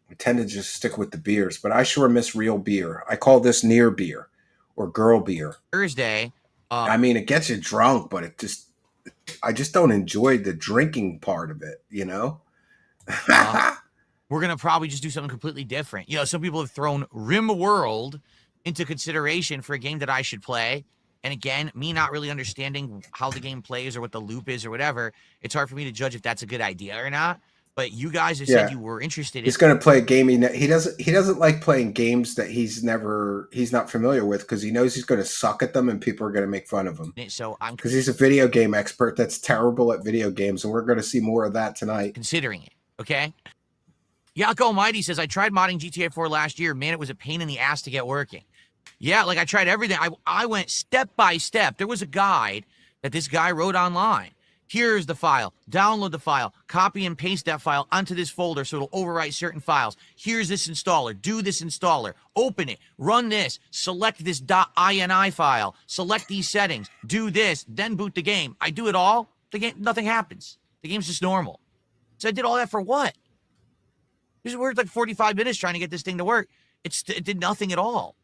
I tend to just stick with the beers, but I sure miss real beer. I call this near beer or girl beer. Thursday, I mean, it gets you drunk, but I just don't enjoy the drinking part of it, we're going to probably just do something completely different. You know, some people have thrown RimWorld into consideration for a game that I should play. And again, me not really understanding how the game plays or what the loop is or whatever, it's hard for me to judge if that's a good idea or not. But you guys have said you were interested He's in. going to play a game he doesn't like playing games that he's not familiar with because he knows he's going to suck at them and people are going to make fun of him. So I'm Because he's a video game expert that's terrible at video games, and we're going to see more of that tonight. considering it. Okay. Yak Almighty says, I tried modding GTA 4 last year. Man, it was a pain in the ass to get working. Yeah, like I tried everything. I went step by step. There was a guide that this guy wrote online. Here's the file. Download the file. Copy and paste that file onto this folder so it'll overwrite certain files. Here's this installer. Do this installer. Open it. Run this. Select this .ini file. Select these settings. Do this. Then boot the game. I do it all. The game, nothing happens. The game's just normal. So I did all that for what? This worked like 45 minutes trying to get this thing to work. It did nothing at all.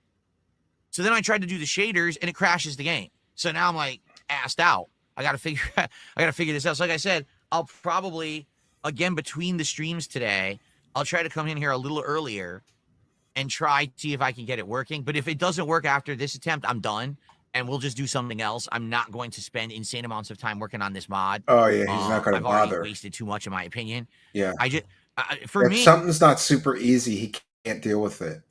So then I tried to do the shaders and it crashes the game. So now I'm like assed out. I gotta figure this out. So like I said, I'll probably, again, between the streams today, I'll try to come in here a little earlier and try to see if I can get it working. But if it doesn't work after this attempt, I'm done. And we'll just do something else. I'm not going to spend insane amounts of time working on this mod. Oh yeah, he's not going to I've bother. already wasted too much, in my opinion. Yeah. I just, for If me, something's not super easy, he can't deal with it.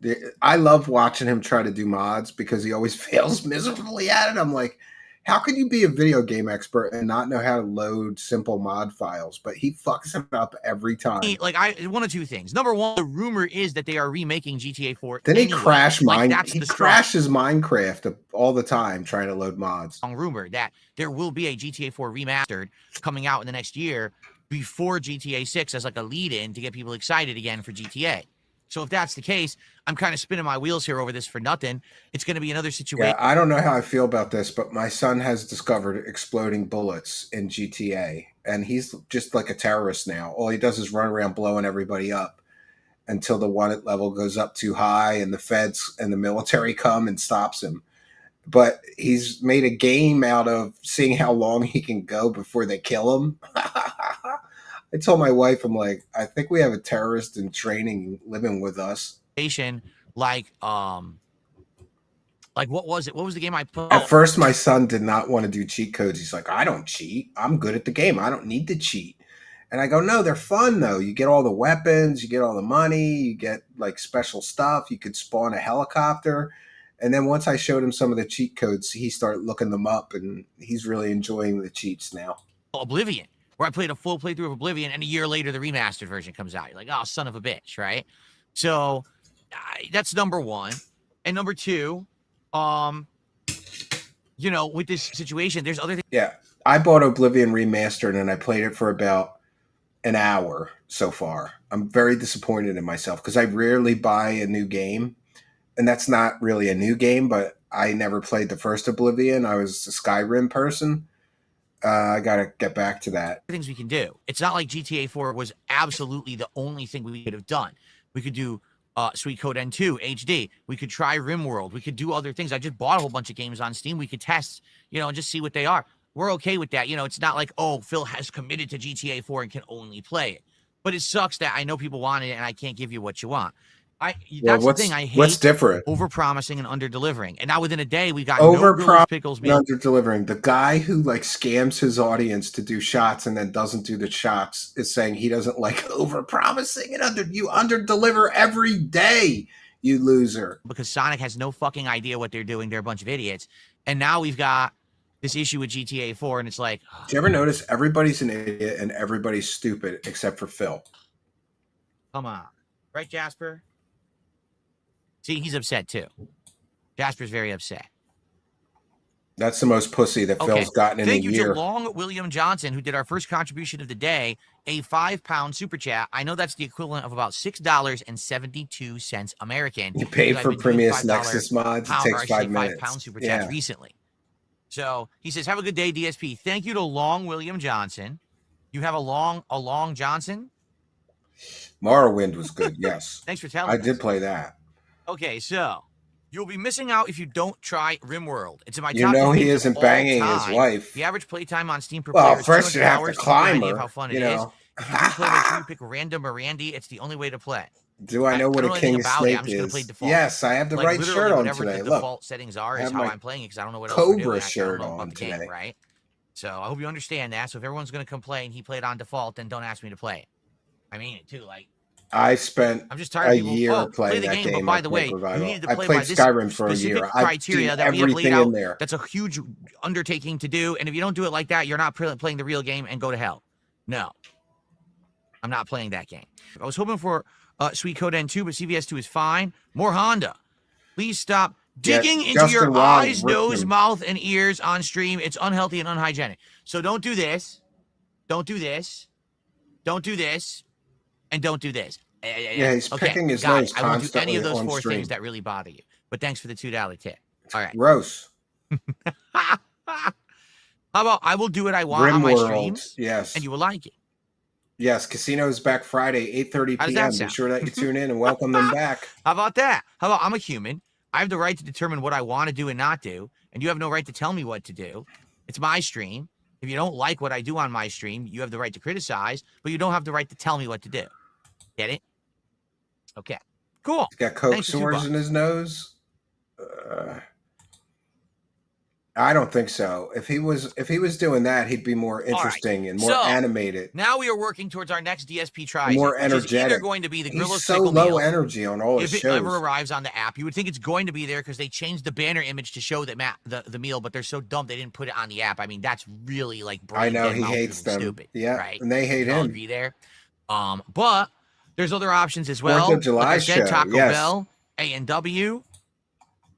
I love watching him try to do mods because he always fails miserably at it. I'm like, how can you be a video game expert and not know how to load simple mod files? But he fucks it up every time. like one of two things. Number one, the rumor is that they are remaking GTA 4. Then anyway. he crashed Like, mine. that's He the crashes Minecraft all the time trying to load mods. strong rumor that there will be a GTA 4 remastered coming out in the next year before GTA 6 as like a lead-in to get people excited again for GTA. So if that's the case, I'm kind of spinning my wheels here over this for nothing. It's going to be another situation. Yeah, I don't know how I feel about this, but my son has discovered exploding bullets in GTA, and he's just like a terrorist now. All he does is run around blowing everybody up until the wanted level goes up too high and the feds and the military come and stops him. But he's made a game out of seeing how long he can go before they kill him. I told my wife, I'm like, I think we have a terrorist in training living with us. Like what was it? What was the game I played? At first, my son did not want to do cheat codes. He's like, I don't cheat. I'm good at the game. I don't need to cheat. And I go, no, they're fun, though. You get all the weapons. You get all the money. You get, like, special stuff. You could spawn a helicopter. And then once I showed him some of the cheat codes, he started looking them up, and he's really enjoying the cheats now. Oblivion, where I played a full playthrough of Oblivion, and a year later, the remastered version comes out. You're like, oh, son of a bitch, right? So that's number one. And number two, you know, with this situation, there's other things. Yeah, I bought Oblivion Remastered, and I played it for about an hour so far. I'm very disappointed in myself because I rarely buy a new game, and that's not really a new game, but I never played the first Oblivion. I was a Skyrim person. I gotta get back to that. Things we can do. It's not like GTA 4 was absolutely the only thing we could have done. We could do Sweet Code N2 HD. We could try RimWorld. We could do other things. I just bought a whole bunch of games on Steam. We could test, you know, and just see what they are. We're okay with that. You know, it's not like, oh, Phil has committed to GTA 4 and can only play it. But it sucks that I know people want it and I can't give you what you want. That's the thing I hate. What's different? Over-promising and under-delivering. And now within a day, we got over-promising pickles and under-delivering. The guy who like scams his audience to do shots and then doesn't do the shots is saying he doesn't like over-promising and you under-deliver every day, you loser. Because Sonic has no fucking idea what they're doing. They're a bunch of idiots. And now we've got this issue with GTA 4, and it's like... Do you ever notice everybody's an idiot and everybody's stupid except for Phil? Come on. Right, Jasper? See, he's upset, too. Jasper's very upset. That's the most pussy that Phil's gotten in a year. Thank you to Long William Johnson, who did our first contribution of the day, a £5 super chat. I know that's the equivalent of about $6.72 American. You paid for Prometheus Nexus mods. It takes 5 minutes. £5 super chats recently. So he says, have a good day, DSP. Thank you to Long William Johnson. You have a long Johnson? Morrowind was good, yes. Thanks for telling us. I did play that. Okay, so you'll be missing out if you don't try RimWorld. It's in my top. You know he isn't banging his wife. The average playtime on Steam per player is 200 first you have to hours. climb her. How fun it is. If you do play like you pick random or Randy, it's the only way to play. Do I know what a king snake is? Yes, I have the right shirt on today. The Look, default settings are is how I'm playing it because I don't know what else Cobra shirt on today. Game, right? So I hope you understand that. So if everyone's going to complain he played on default, then don't ask me to play it. I mean it too. Like I spent I'm just tired a of people, year playing play the that game. game. But by the way, you need to play I played by this Skyrim for a specific year. criteria I've that we have laid everything out. in there. That's a huge undertaking to do. And if you don't do it like that, you're not playing the real game and go to hell. No, I'm not playing that game. I was hoping for Sweet Code N2, but CVS2 is fine. More Honda. Please stop digging into your eyes, nose, mouth, and ears on stream. It's unhealthy and unhygienic. So don't do this. Don't do this. Don't do this. And don't do this. Yeah, he's picking his nose constantly. I won't do any of those four stream. things that really bother you. But thanks for the $2 tip. All right. Gross. How about I will do what I want on my streams? Yes. And you will like it. Yes, Casino's back Friday, 8:30 p.m. Be sure that you tune in and welcome them back. How about that? How about I'm a human. I have the right to determine what I want to do and not do, and you have no right to tell me what to do. It's my stream. If you don't like what I do on my stream, you have the right to criticize, but you don't have the right to tell me what to do. Get it? Okay. Cool. He's got Coke sores in his nose. I don't think so. If he was doing that, he'd be more interesting and more animated. Now we are working towards our next DSP try. More energetic. Is either going to be the Grillo He's so low energy on all his shows. If it ever arrives on the app, you would think it's going to be there because they changed the banner image to show that the meal, but they're so dumb they didn't put it on the app. I mean, that's really like I know he hates them. Stupid, yeah, right? And they hate him. Agree there. But there's other options as well. 4th of July like I said, show. Taco Bell, A&W,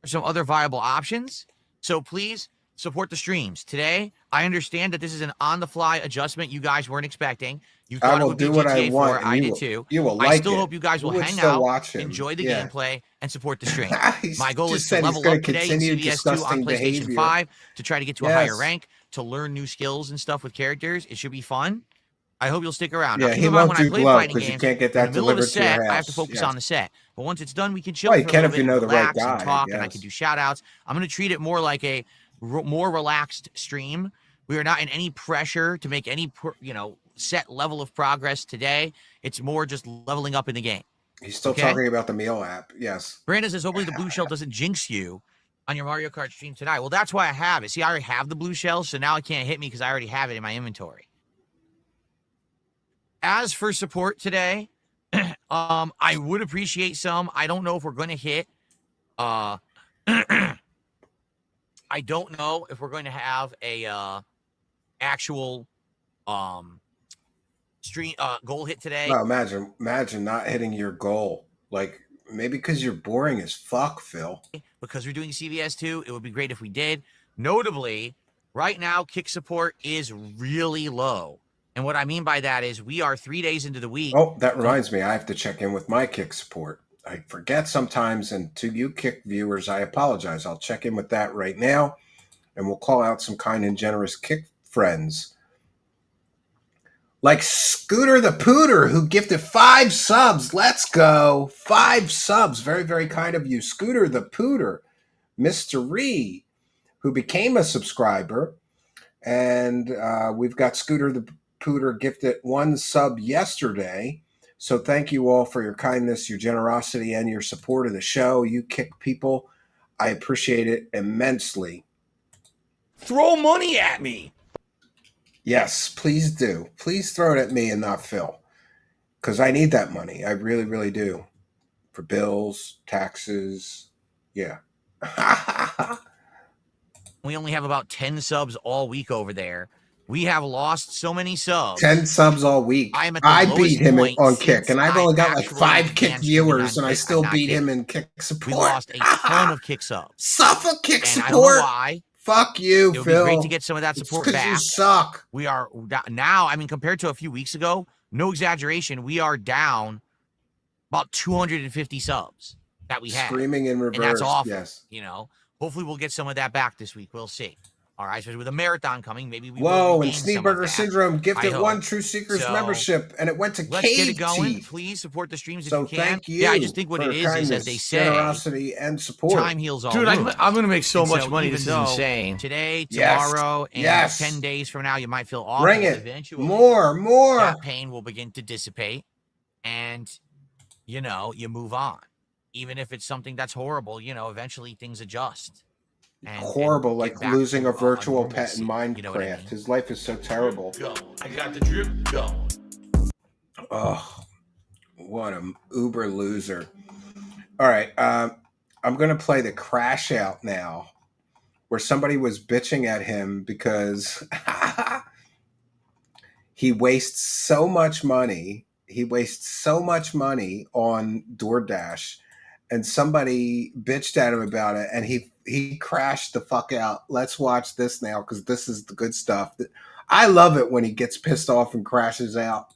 some other viable options. So please support the streams. Today, I understand that this is an on-the-fly adjustment you guys weren't expecting. You I thought it will would be do what I GTA 4. want, and I you did will- too. you will I like still it. hope you guys You will would hang still out, watch him. enjoy the Yeah. gameplay, and support the stream. He's My goal just is to said he's level gonna up today in continue CVS2 on disgusting PlayStation behavior. 5 to try to get to a higher Yes. rank, to learn new skills and stuff with characters. It should be fun. I hope you'll stick around. Yeah, now, keep he in mind, won't when I do play glow fighting 'cause you games, can't get in that the middle of the delivered to your set, I have house. to focus Yes. on the set. But once it's done, we can chill Well, for you a can little if bit you and know the right relax and guy, talk, and I yes. can do shout-outs. I'm going to treat it more like a more relaxed stream. We are not in any pressure to make any, set level of progress today. It's more just leveling up in the game. He's still Okay? talking about the meal app. Yes. Brandon says, hopefully the blue shell doesn't jinx you on your Mario Kart stream tonight. Well, that's why I have it. See, I already have the blue shell, so now it can't hit me because I already have it in my inventory. As for support today, I would appreciate some. I don't know if we're going to hit. I don't know if we're going to have a actual stream goal hit today. No, imagine not hitting your goal. Like, maybe because you're boring as fuck, Phil. Because we're doing CVS2, it would be great if we did. Notably, right now, kick support is really low. And what I mean by that is we are 3 days into the week. Oh, that reminds me. I have to check in with my kick support. I forget sometimes, and to you kick viewers, I apologize. I'll check in with that right now, and we'll call out some kind and generous kick friends. Like Scooter the Pooter, who gifted 5 subs. Let's go. 5 subs. Very, very kind of you. Scooter the Pooter. Mystery, who became a subscriber. And we've got Scooter the Pooter gifted 1 sub yesterday. So thank you all for your kindness, your generosity, and your support of the show. You kick people. I appreciate it immensely. Throw money at me. Yes, please do. Please throw it at me and not Phil. Because I need that money. I really, really do. For bills, taxes. Yeah. We only have about 10 subs all week over there. We have lost so many subs. 10 subs all week. I am at the I lowest beat him point on since kick, and I've I only got like actually 5 kick began streaming viewers, on and I Kick. still I'm not beat him kidding. in kick support. We lost a ton of kick subs. Suffer kick And support. I don't know why. Fuck you, It would Phil. be great to get some of that It's support 'cause back. you suck. We are now, I mean, compared to a few weeks ago, no exaggeration, we are down about 250 subs that we had. Screaming in reverse. And that's awful. Yes. Hopefully we'll get some of that back this week. We'll see. All right, especially with a marathon coming, maybe we will Whoa, and regain some of Sneeburger that. Syndrome gifted I 1 hope. True Seekers So, membership, and it went to Let's get it Cave going. Teeth. Please support the streams if So you can. thank you. Yeah, I just think what for it your is, as kindness, they say, generosity, and support. time heals all Dude, wounds. I'm going to make so And much money. even This is though insane. Today, Yes. tomorrow, and Yes. 10 days from now, you might feel awful. Bring but it. Eventually, More. that pain will begin to dissipate, and you move on. Even if it's something that's horrible, eventually things adjust. And Horrible, get like back losing to a virtual pet normalcy, in Minecraft. you know what I mean? His life is so terrible. Go. I got the drip. Go. Oh, what a uber loser. All right, I'm going to play the crash out now, where somebody was bitching at him because he wastes so much money. He wastes so much money on DoorDash, and somebody bitched at him about it, and he crashed the fuck out. Let's watch this now, because this is the good stuff. I love it when he gets pissed off and crashes out.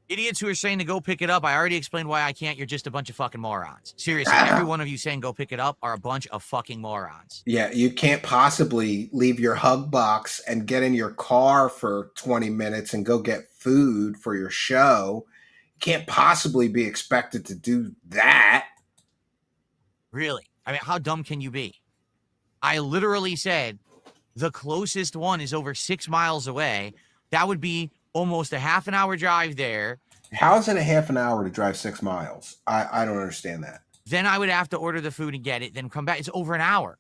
Idiots who are saying to go pick it up, I already explained why I can't. You're just a bunch of fucking morons. Seriously, every one of you saying go pick it up are a bunch of fucking morons. Yeah, you can't possibly leave your hug box and get in your car for 20 minutes and go get food for your show. You can't possibly be expected to do that. Really? I mean, how dumb can you be? I literally said the closest one is over 6 miles away. That would be almost a half an hour drive there. How is it a half an hour to drive 6 miles? I don't understand that. Then I would have to order the food and get it, then come back. It's over an hour.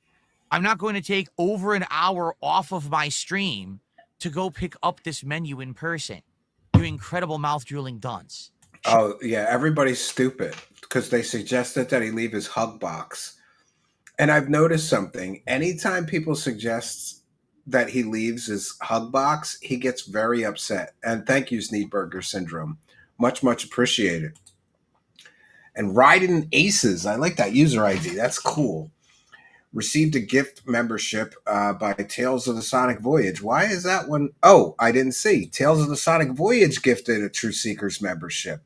I'm not going to take over an hour off of my stream to go pick up this menu in person. You incredible mouth-drooling dunce. Oh, yeah, everybody's stupid because they suggested that he leave his hug box. And I've noticed something. Anytime people suggest that he leaves his hug box, he gets very upset. And thank you, Sneedburger Syndrome. Much, much appreciated. And Riding Aces, I like that user ID. That's cool. received a gift membership by Tales of the Sonic Voyage. Why is that one? Oh, I didn't see. Tales of the Sonic Voyage gifted a True Seekers membership.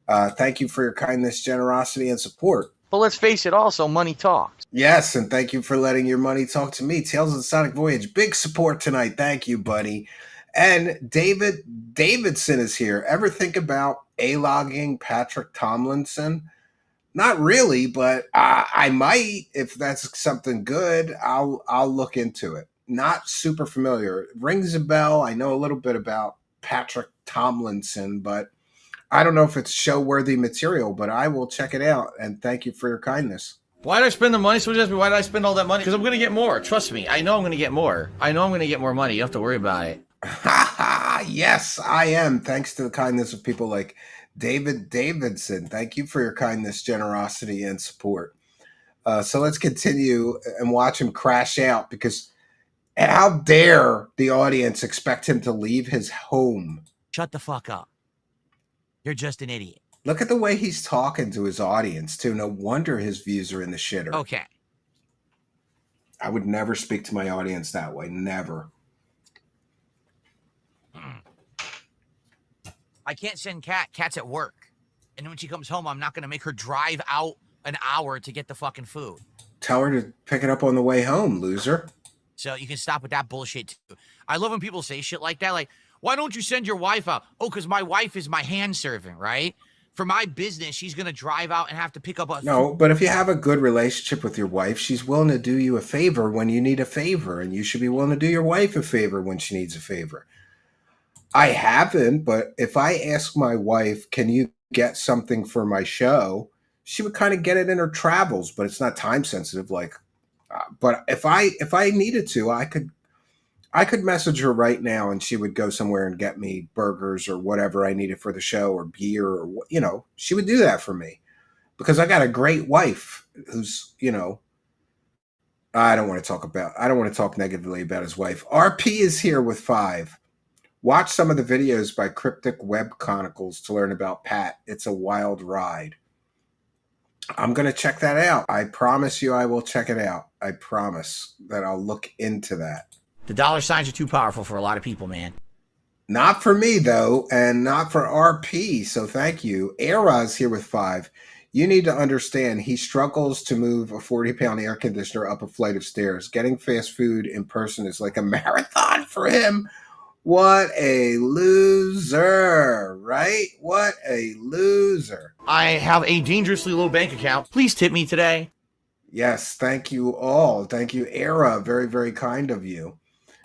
Thank you for your kindness, generosity, and support. But let's face it, also, money talks. Yes, and thank you for letting your money talk to me. Tales of the Sonic Voyage, big support tonight. Thank you, buddy. And Davidson is here. Ever think about A-logging Patrick Tomlinson? Not really, but I might. If that's something good, I'll look into it. Not super familiar. It rings a bell. I know a little bit about Patrick Tomlinson, but I don't know if it's show-worthy material, but I will check it out. And thank you for your kindness. Why did I spend the money? So just why did I spend all that money? Because I'm going to get more. Trust me. I know I'm going to get more. I know I'm going to get more money. You don't have to worry about it. Yes, I am. Thanks to the kindness of people like David Davidson. Thank you for your kindness, generosity, and support. So let's continue and watch him crash out, because how dare the audience expect him to leave his home? Shut the fuck up. You're just an idiot. Look at the way he's talking to his audience, too. No wonder his views are in the shitter. Okay. I would never speak to my audience that way. Never. I can't send Cat's at work. And then when she comes home, I'm not going to make her drive out an hour to get the fucking food. Tell her to pick it up on the way home, loser. So you can stop with that bullshit, too. I love when people say shit like that. Like, why don't you send your wife out? Oh, because my wife is my hand servant, right? For my business, she's going to drive out and have to pick up a... No, but if you have a good relationship with your wife, she's willing to do you a favor when you need a favor, and you should be willing to do your wife a favor when she needs a favor. I haven't, but if I ask my wife, can you get something for my show, she would kind of get it in her travels, but it's not time sensitive. But if I needed to, I could message her right now, and she would go somewhere and get me burgers or whatever I needed for the show, or beer, or she would do that for me, because I got a great wife who's I don't want to talk negatively about his wife. RP is here with 5. Watch some of the videos by Cryptic Web Chronicles to learn about Pat. It's a wild ride. I'm going to check that out. I promise you I will check it out. I promise that I'll look into that. The dollar signs are too powerful for a lot of people, man. Not for me, though, and not for RP, so thank you. Era's here with 5. You need to understand he struggles to move a 40-pound air conditioner up a flight of stairs. Getting fast food in person is like a marathon for him. What a loser, right? What a loser. I have a dangerously low bank account. Please tip me today. Yes, thank you all. Thank you, Era. Very, very kind of you.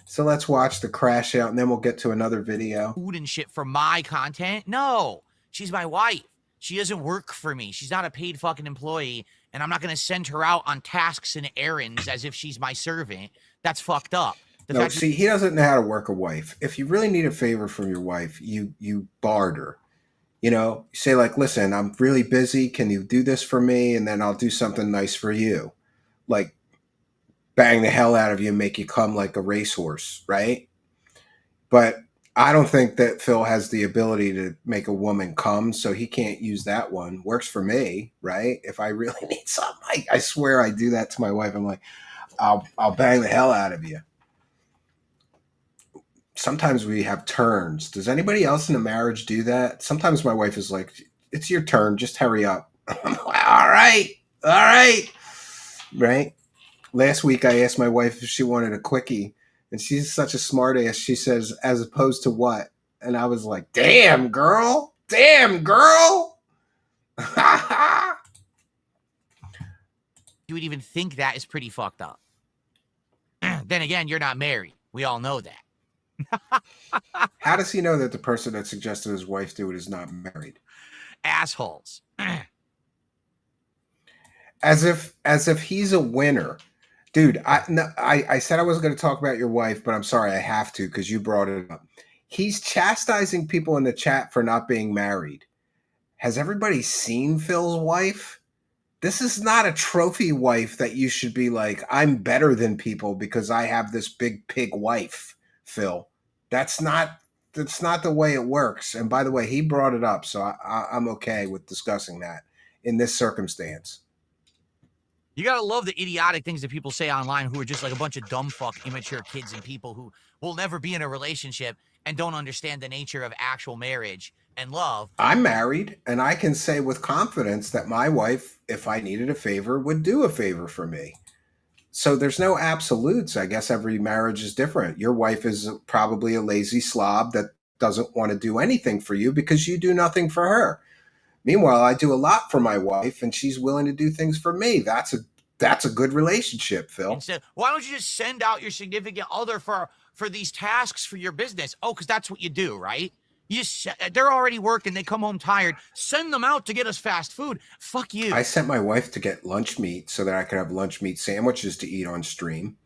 So let's watch the crash out, and then we'll get to another video. Food and shit for my content? No. She's my wife. She doesn't work for me. She's not a paid fucking employee, and I'm not going to send her out on tasks and errands as if she's my servant. That's fucked up. No, see, he doesn't know how to work a wife. If you really need a favor from your wife, you barter. You say like, listen, I'm really busy. Can you do this for me? And then I'll do something nice for you. Like bang the hell out of you and make you come like a racehorse, right? But I don't think that Phil has the ability to make a woman come, so he can't use that one. Works for me, right? If I really need something, I swear I do that to my wife. I'm like, I'll bang the hell out of you. Sometimes we have turns. Does anybody else in a marriage do that? Sometimes my wife is like, it's your turn. Just hurry up. I'm like, all right. Right? Last week, I asked my wife if she wanted a quickie, and she's such a smart ass. She says, as opposed to what? And I was like, damn, girl. You would even think that is pretty fucked up. Then again, you're not married. We all know that. How does he know that the person that suggested his wife do it is not married? Assholes. As if he's a winner. Dude, I said I wasn't going to talk about your wife, but I'm sorry, I have to because you brought it up. He's chastising people in the chat for not being married. Has everybody seen Phil's wife? This is not a trophy wife that you should be like, I'm better than people because I have this big pig wife, Phil. That's not the way it works. And by the way, he brought it up, so I'm okay with discussing that in this circumstance. You gotta love the idiotic things that people say online who are just like a bunch of dumb fuck, immature kids and people who will never be in a relationship and don't understand the nature of actual marriage and love. I'm married, and I can say with confidence that my wife, if I needed a favor, would do a favor for me. So there's no absolutes. I guess every marriage is different. Your wife is probably a lazy slob that doesn't want to do anything for you because you do nothing for her. Meanwhile, I do a lot for my wife, and she's willing to do things for me. That's a good relationship, Phil. Instead, why don't you just send out your significant other for these tasks for your business? Oh, because that's what you do, right? You just, they're already working. They come home tired. Send them out to get us fast food. Fuck you. I sent my wife to get lunch meat so that I could have lunch meat sandwiches to eat on stream.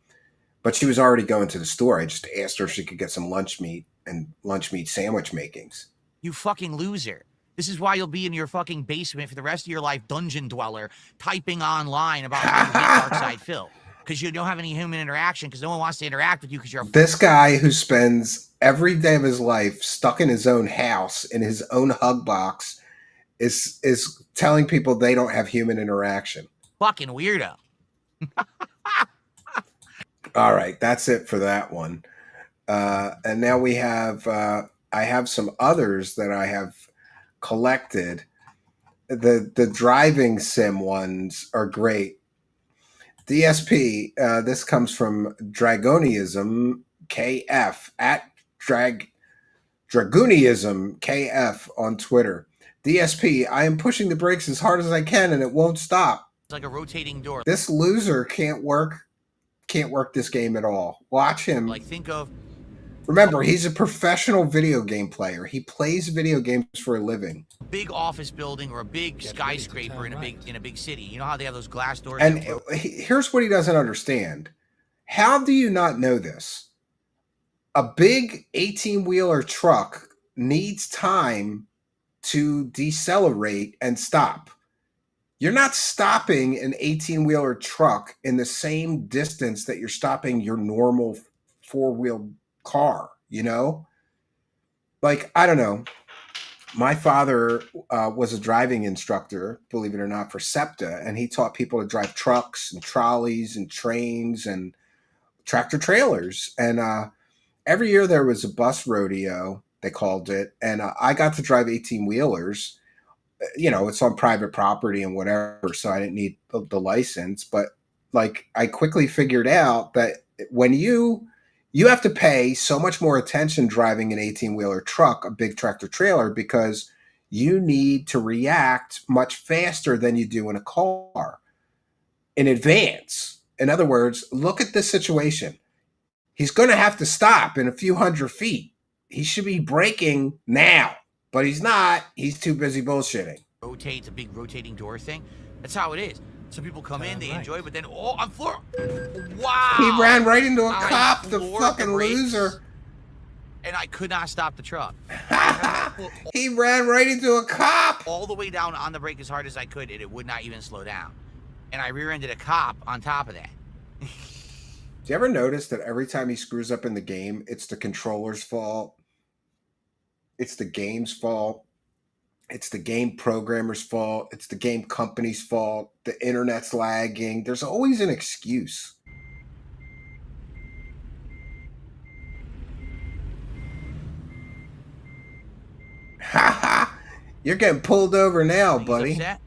But she was already going to the store. I just asked her if she could get some lunch meat and lunch meat sandwich makings. You fucking loser. This is why you'll be in your fucking basement for the rest of your life, dungeon dweller, typing online about how to hit DARKSYDEPHIL. Because you don't have any human interaction, because no one wants to interact with you because you're a... This guy who spends every day of his life stuck in his own house, in his own hug box, is telling people they don't have human interaction. fucking weirdo. All right, that's it for that one. And now we have, I have some others that I have collected. The driving sim ones are great. DSP, this comes from Dragoniism KF at Dragoniism KF on Twitter. DSP, I am pushing the brakes as hard as I can and it won't stop. It's like a rotating door. This loser can't work this game at all. Watch him. Like, think of... Remember, he's a professional video game player. He plays video games for a living. a big office building or a big skyscraper in a big city. You know how they have those glass doors? And here's what he doesn't understand. How do you not know this? A big 18-wheeler truck needs time to decelerate and stop. You're not stopping an 18-wheeler truck in the same distance that you're stopping your normal four-wheel car, you know? Like, I don't know. My father was a driving instructor, believe it or not, for SEPTA, and he taught people to drive trucks and trolleys and trains and tractor trailers. And every year there was a bus rodeo, they called it, and I got to drive 18-wheelers. You know, it's on private property and whatever, so I didn't need the license. But, like, I quickly figured out that when you have to pay so much more attention driving an 18-wheeler truck, a big tractor trailer, because you need to react much faster than you do in a car in advance. In other words, look at this situation. He's going to have to stop in a few hundred feet. He should be braking now, but he's not. He's too busy bullshitting. Rotates, a big rotating door thing. That's how it is. Some people come in, they enjoy it, but then, oh, I'm floored. Wow. He ran right into a cop, the floored fucking the brakes, loser. And I could not stop the truck. He ran right into a cop. All the way down on the brake as hard as I could, and it would not even slow down. And I rear-ended a cop on top of that. Do you ever notice that every time he screws up in the game, it's the controller's fault? It's the game's fault. It's the game programmer's fault. It's the game company's fault. The internet's lagging. There's always an excuse. You're getting pulled over now, buddy. He's upset?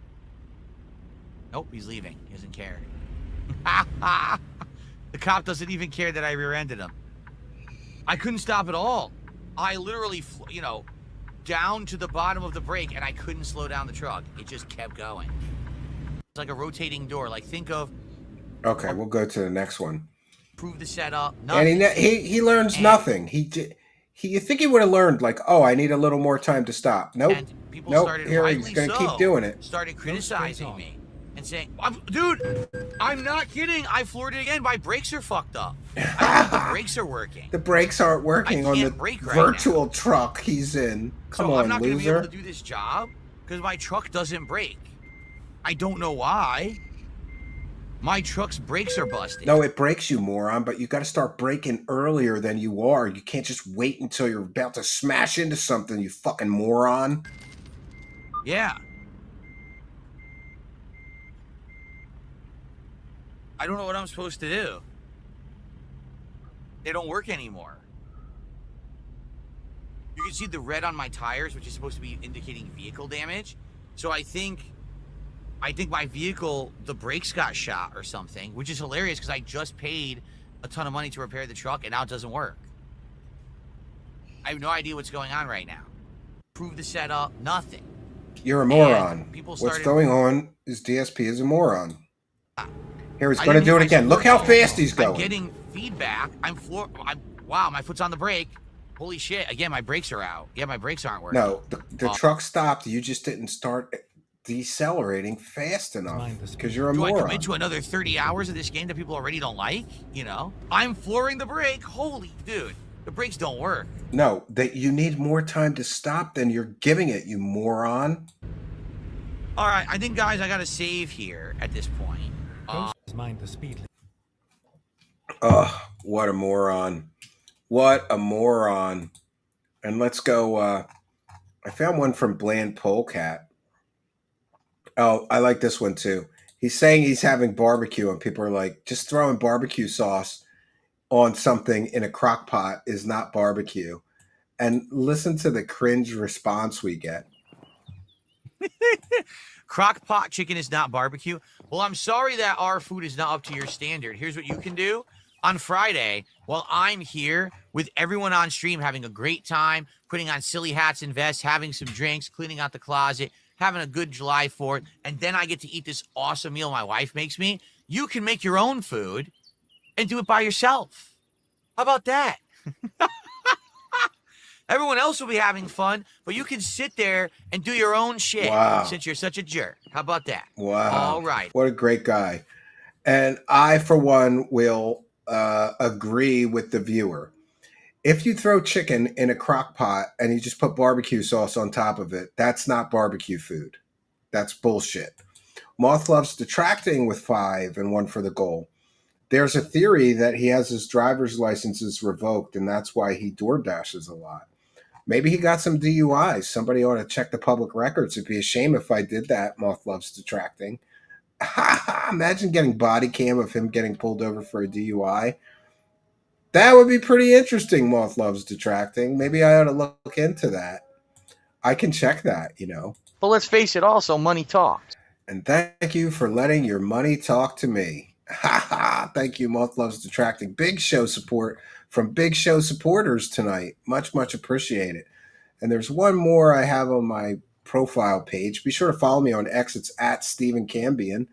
Nope, he's leaving. He doesn't care. The cop doesn't even care that I rear-ended him. I couldn't stop at all. I literally, you know, down to the bottom of the brake, and I couldn't slow down the truck. It just kept going. It's like a rotating door. Like, think of... Okay, we'll go to the next one. Prove the setup. Nothing. And he learns nothing. You think he would have learned, like, oh, I need a little more time to stop. Nope. And people nope. started, Here he's going to keep doing it. Started criticizing me and saying, dude, I'm not kidding. I floored it again. My brakes are fucked up. I don't think the brakes are working. The brakes aren't working on the virtual truck he's in. Come on, I'm not going to be loser. able to do this job because my truck doesn't brake. I don't know why. My truck's brakes are busted. No, it breaks, you moron, but you got to start braking earlier than you are. You can't just wait until you're about to smash into something, you fucking moron. Yeah. I don't know what I'm supposed to do. They don't work anymore. You can see the red on my tires, which is supposed to be indicating vehicle damage. So I think my vehicle, the brakes got shot or something, which is hilarious because I just paid a ton of money to repair the truck and now it doesn't work. I have no idea what's going on right now. Prove the setup, nothing. You're a moron. People What's started- going on is DSP is a moron. Here, he's I going to didn't do it use my again. Look how support. fast he's going. I'm getting feedback. Wow, my foot's on the brake. Holy shit. Again, my brakes are out. Yeah, my brakes aren't working. No, the truck stopped. You just didn't start decelerating fast enough because you're a Do I moron. commit to another 30 hours of this game that people already don't like? You know? I'm flooring the brake. Holy dude. The brakes don't work. No, that you need more time to stop than you're giving it, you moron. All right, I think, guys, I got to save here at this point. Mind the speed limit. Ugh, what a moron. What a moron. And let's go. I found one from Bland Polecat. Oh, I like this one too. He's saying he's having barbecue, and people are like, just throwing barbecue sauce on something in a crock pot is not barbecue. And listen to the cringe response we get. Crock pot chicken is not barbecue. Well, I'm sorry that our food is not up to your standard. Here's what you can do. On Friday, while I'm here with everyone on stream having a great time, putting on silly hats and vests, having some drinks, cleaning out the closet, having a good July 4th, and then I get to eat this awesome meal my wife makes me, you can make your own food and do it by yourself. How about that? Everyone else will be having fun, but you can sit there and do your own shit since you're such a jerk. How about that? Wow. All right. What a great guy. And I, for one, will agree with the viewer. If you throw chicken in a crock pot and you just put barbecue sauce on top of it, that's not barbecue food. That's bullshit. Moth loves detracting with 5 and 1 for the goal. There's a theory that he has his driver's licenses revoked, and that's why he door dashes a lot. Maybe he got some DUIs. Somebody ought to check the public records. It'd be a shame if I did that. Moth loves detracting. Imagine getting body cam of him getting pulled over for a DUI. That would be pretty interesting. Moth loves detracting. Maybe I ought to look into that. I can check that, you know. But let's face it also, money talks. And thank you for letting your money talk to me. Thank you, Moth loves detracting. Big show support from big show supporters tonight. Much, much appreciated. And there's one more I have on my profile page. Be sure to follow me on X. It's at Stephen Cambion.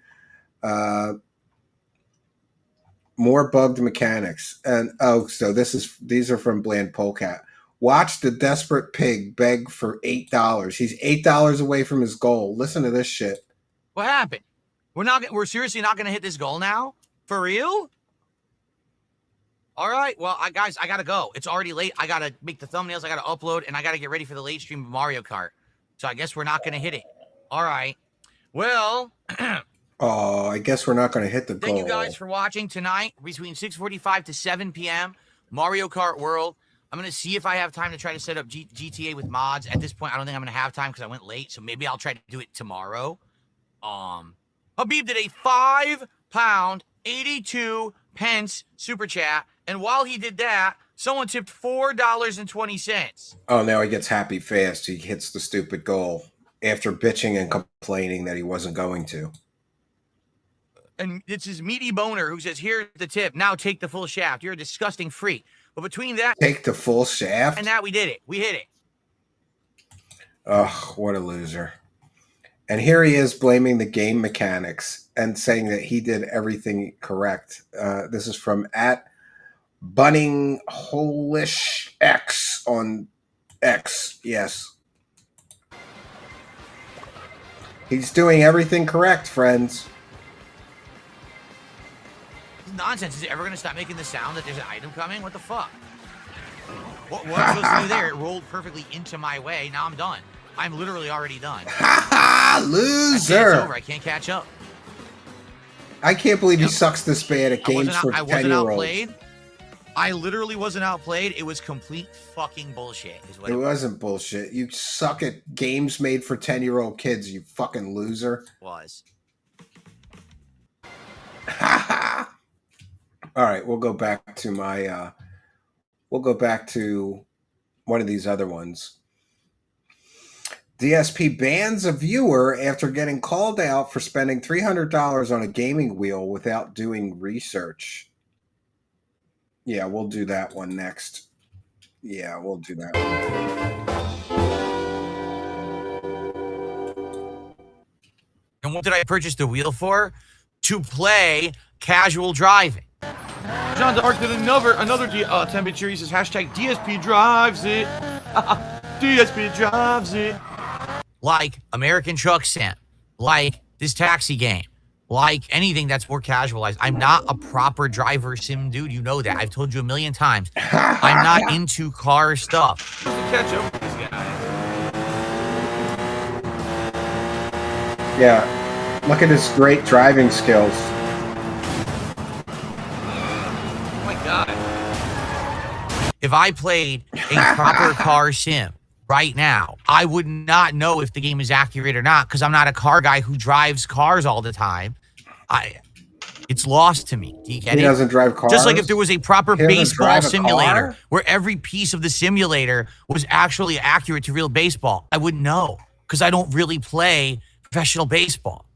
More bugged mechanics. And so these are from Bland Polecat. Watch the desperate pig beg for $8. He's $8 away from his goal. Listen to this shit. What happened? We're seriously not going to hit this goal now? For real? All right. Well, guys, I got to go. It's already late. I got to make the thumbnails. I got to upload, and I got to get ready for the late stream of Mario Kart. So I guess we're not going to hit it. All right. Well. Oh, I guess we're not going to hit the goal. Thank you guys for watching tonight between 6:45 to 7 p.m. Mario Kart World. I'm going to see if I have time to try to set up GTA with mods. At this point, I don't think I'm going to have time because I went late. So maybe I'll try to do it tomorrow. Habib did a £5, 82 pence super chat. And while he did that, someone tipped $4.20. Oh, now he gets happy fast. He hits the stupid goal after bitching and complaining that he wasn't going to. And it's his meaty boner who says, here's the tip. Now take the full shaft. You're a disgusting freak. But between that... Take the full shaft? And that, we did it. We hit it. Ugh, what a loser. And here he is blaming the game mechanics and saying that he did everything correct. This is from at Bunning Holish X on X. Yes. He's doing everything correct, friends. This is nonsense. Is it ever going to stop making the sound that there's an item coming? What the fuck? What am I supposed to do there? It rolled perfectly into my way. Now I'm done. I'm literally already done. Loser. It's over. I can't catch up. I can't believe he sucks this bad at games for 10-year-olds. I wasn't outplayed. I literally wasn't outplayed. It was complete fucking bullshit. Is what it wasn't bullshit. You suck at games made for 10-year-old kids, you fucking loser. Was. All right, we'll go back to my. We'll go back to one of these other ones. DSP bans a viewer after getting called out for spending $300 on a gaming wheel without doing research. Yeah, we'll do that one next. Yeah, we'll do that one. And what did I purchase the wheel for? To play casual driving. John Dark did another 10-bit cheer. He says hashtag DSP drives it. DSP drives it. Like American Truck Sim, like this taxi game, like anything that's more casualized. I'm not a proper driver sim dude. You know that. I've told you a million times. I'm not into car stuff. Catch up with these guys. Yeah, look at his great driving skills. Oh my god. If I played a proper car sim right now, I would not know if the game is accurate or not because I'm not a car guy who drives cars all the time. It's lost to me. Do you get it? He doesn't drive cars? Just like if there was a proper baseball simulator car? where every piece of the simulator was actually accurate to real baseball, I wouldn't know because I don't really play professional baseball.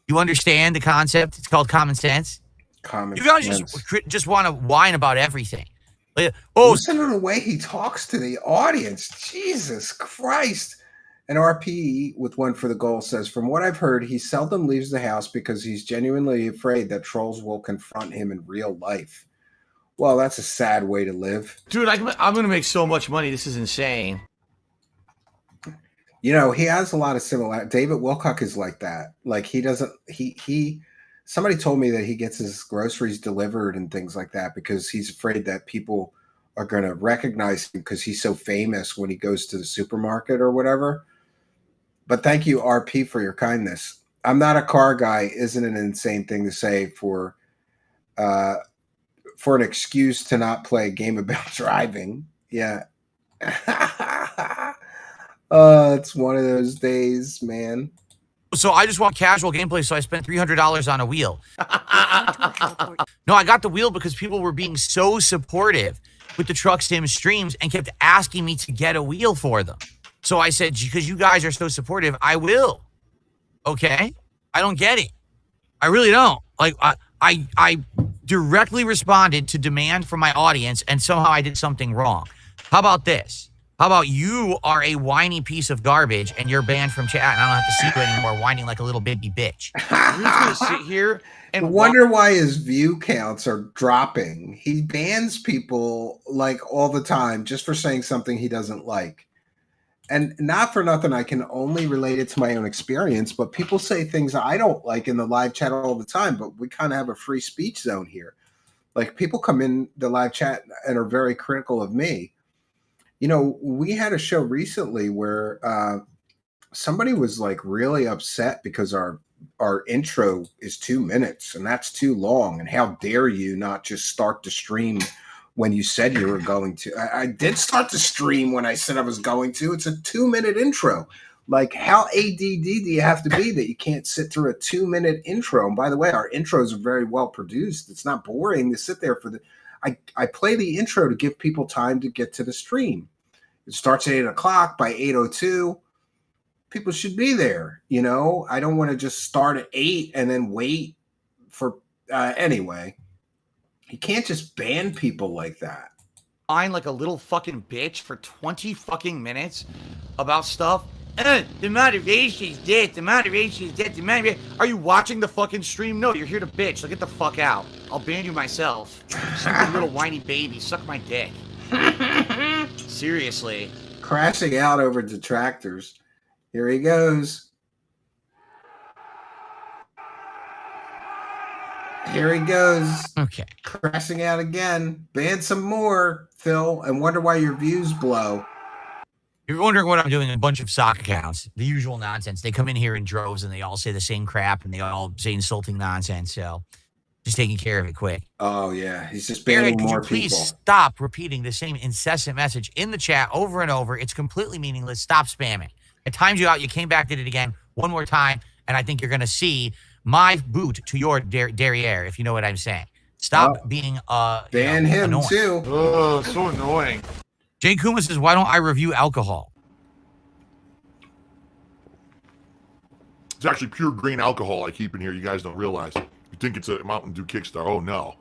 You understand the concept? It's called common sense. You guys just want to whine about everything. Listen to the way he talks to the audience. Jesus Christ. An RP with one for the goal says, from what I've heard, he seldom leaves the house because he's genuinely afraid that trolls will confront him in real life. Well, that's a sad way to live. Dude, I'm going to make so much money. This is insane. You know, he has a lot of similar. David Wilcock is like that. Like somebody told me that he gets his groceries delivered and things like that because he's afraid that people are going to recognize him because he's so famous when he goes to the supermarket or whatever. But thank you, RP, for your kindness. I'm not a car guy isn't an insane thing to say for an excuse to not play a game about driving. Yeah. It's one of those days, man. So I just want casual gameplay, so I spent $300 on a wheel. No, I got the wheel because people were being so supportive with the Truck Sim streams and kept asking me to get a wheel for them. So I said, because you guys are so supportive, I will. Okay? I don't get it. I really don't. Like, I directly responded to demand from my audience, and somehow I did something wrong. How about this? How about you are a whiny piece of garbage and you're banned from chat and I don't have to see you anymore whining like a little baby bitch. You're just going to sit here and wonder why his view counts are dropping. He bans people like all the time just for saying something he doesn't like. And not for nothing, I can only relate it to my own experience, but people say things I don't like in the live chat all the time, but we kind of have a free speech zone here. Like people come in the live chat and are very critical of me. You know, we had a show recently where somebody was like really upset because our intro is 2 minutes and that's too long. And how dare you not just start the stream when you said you were going to? I did start the stream when I said I was going to. It's a 2-minute intro. Like how ADD do you have to be that you can't sit through a 2-minute intro? And by the way, our intros are very well produced. It's not boring to sit there for the. I play the intro to give people time to get to the stream. It starts at 8 o'clock. By 8:02, people should be there. You know, I don't want to just start at 8 and then wait for anyway. You can't just ban people like that. Whine like a little fucking bitch for 20 fucking minutes about stuff. The moderation's dead. The moderation's dead. The moderation. Are you watching the fucking stream? No, you're here to bitch. So get the fuck out. I'll ban you myself. Suck a little whiny baby. Suck my dick. Seriously. Crashing out over detractors. Here he goes. Here he goes. Okay. Crashing out again. Ban some more, Phil, and wonder why your views blow. You're wondering what I'm doing in a bunch of sock accounts. The usual nonsense. They come in here in droves and they all say the same crap and they all say insulting nonsense. So just taking care of it quick. Oh, yeah. He's just banning more people. Please stop repeating the same incessant message in the chat over and over. It's completely meaningless. Stop spamming. I timed you out. You came back, did it again one more time, and I think you're going to see my boot to your derriere, if you know what I'm saying. Stop Oh. being Ban him annoying. too. Oh, so annoying. Jay Kuma says, "Why don't I review alcohol?" It's actually pure green alcohol I keep in here. You guys don't realize. You think it's a Mountain Dew Kickstar. Oh, no.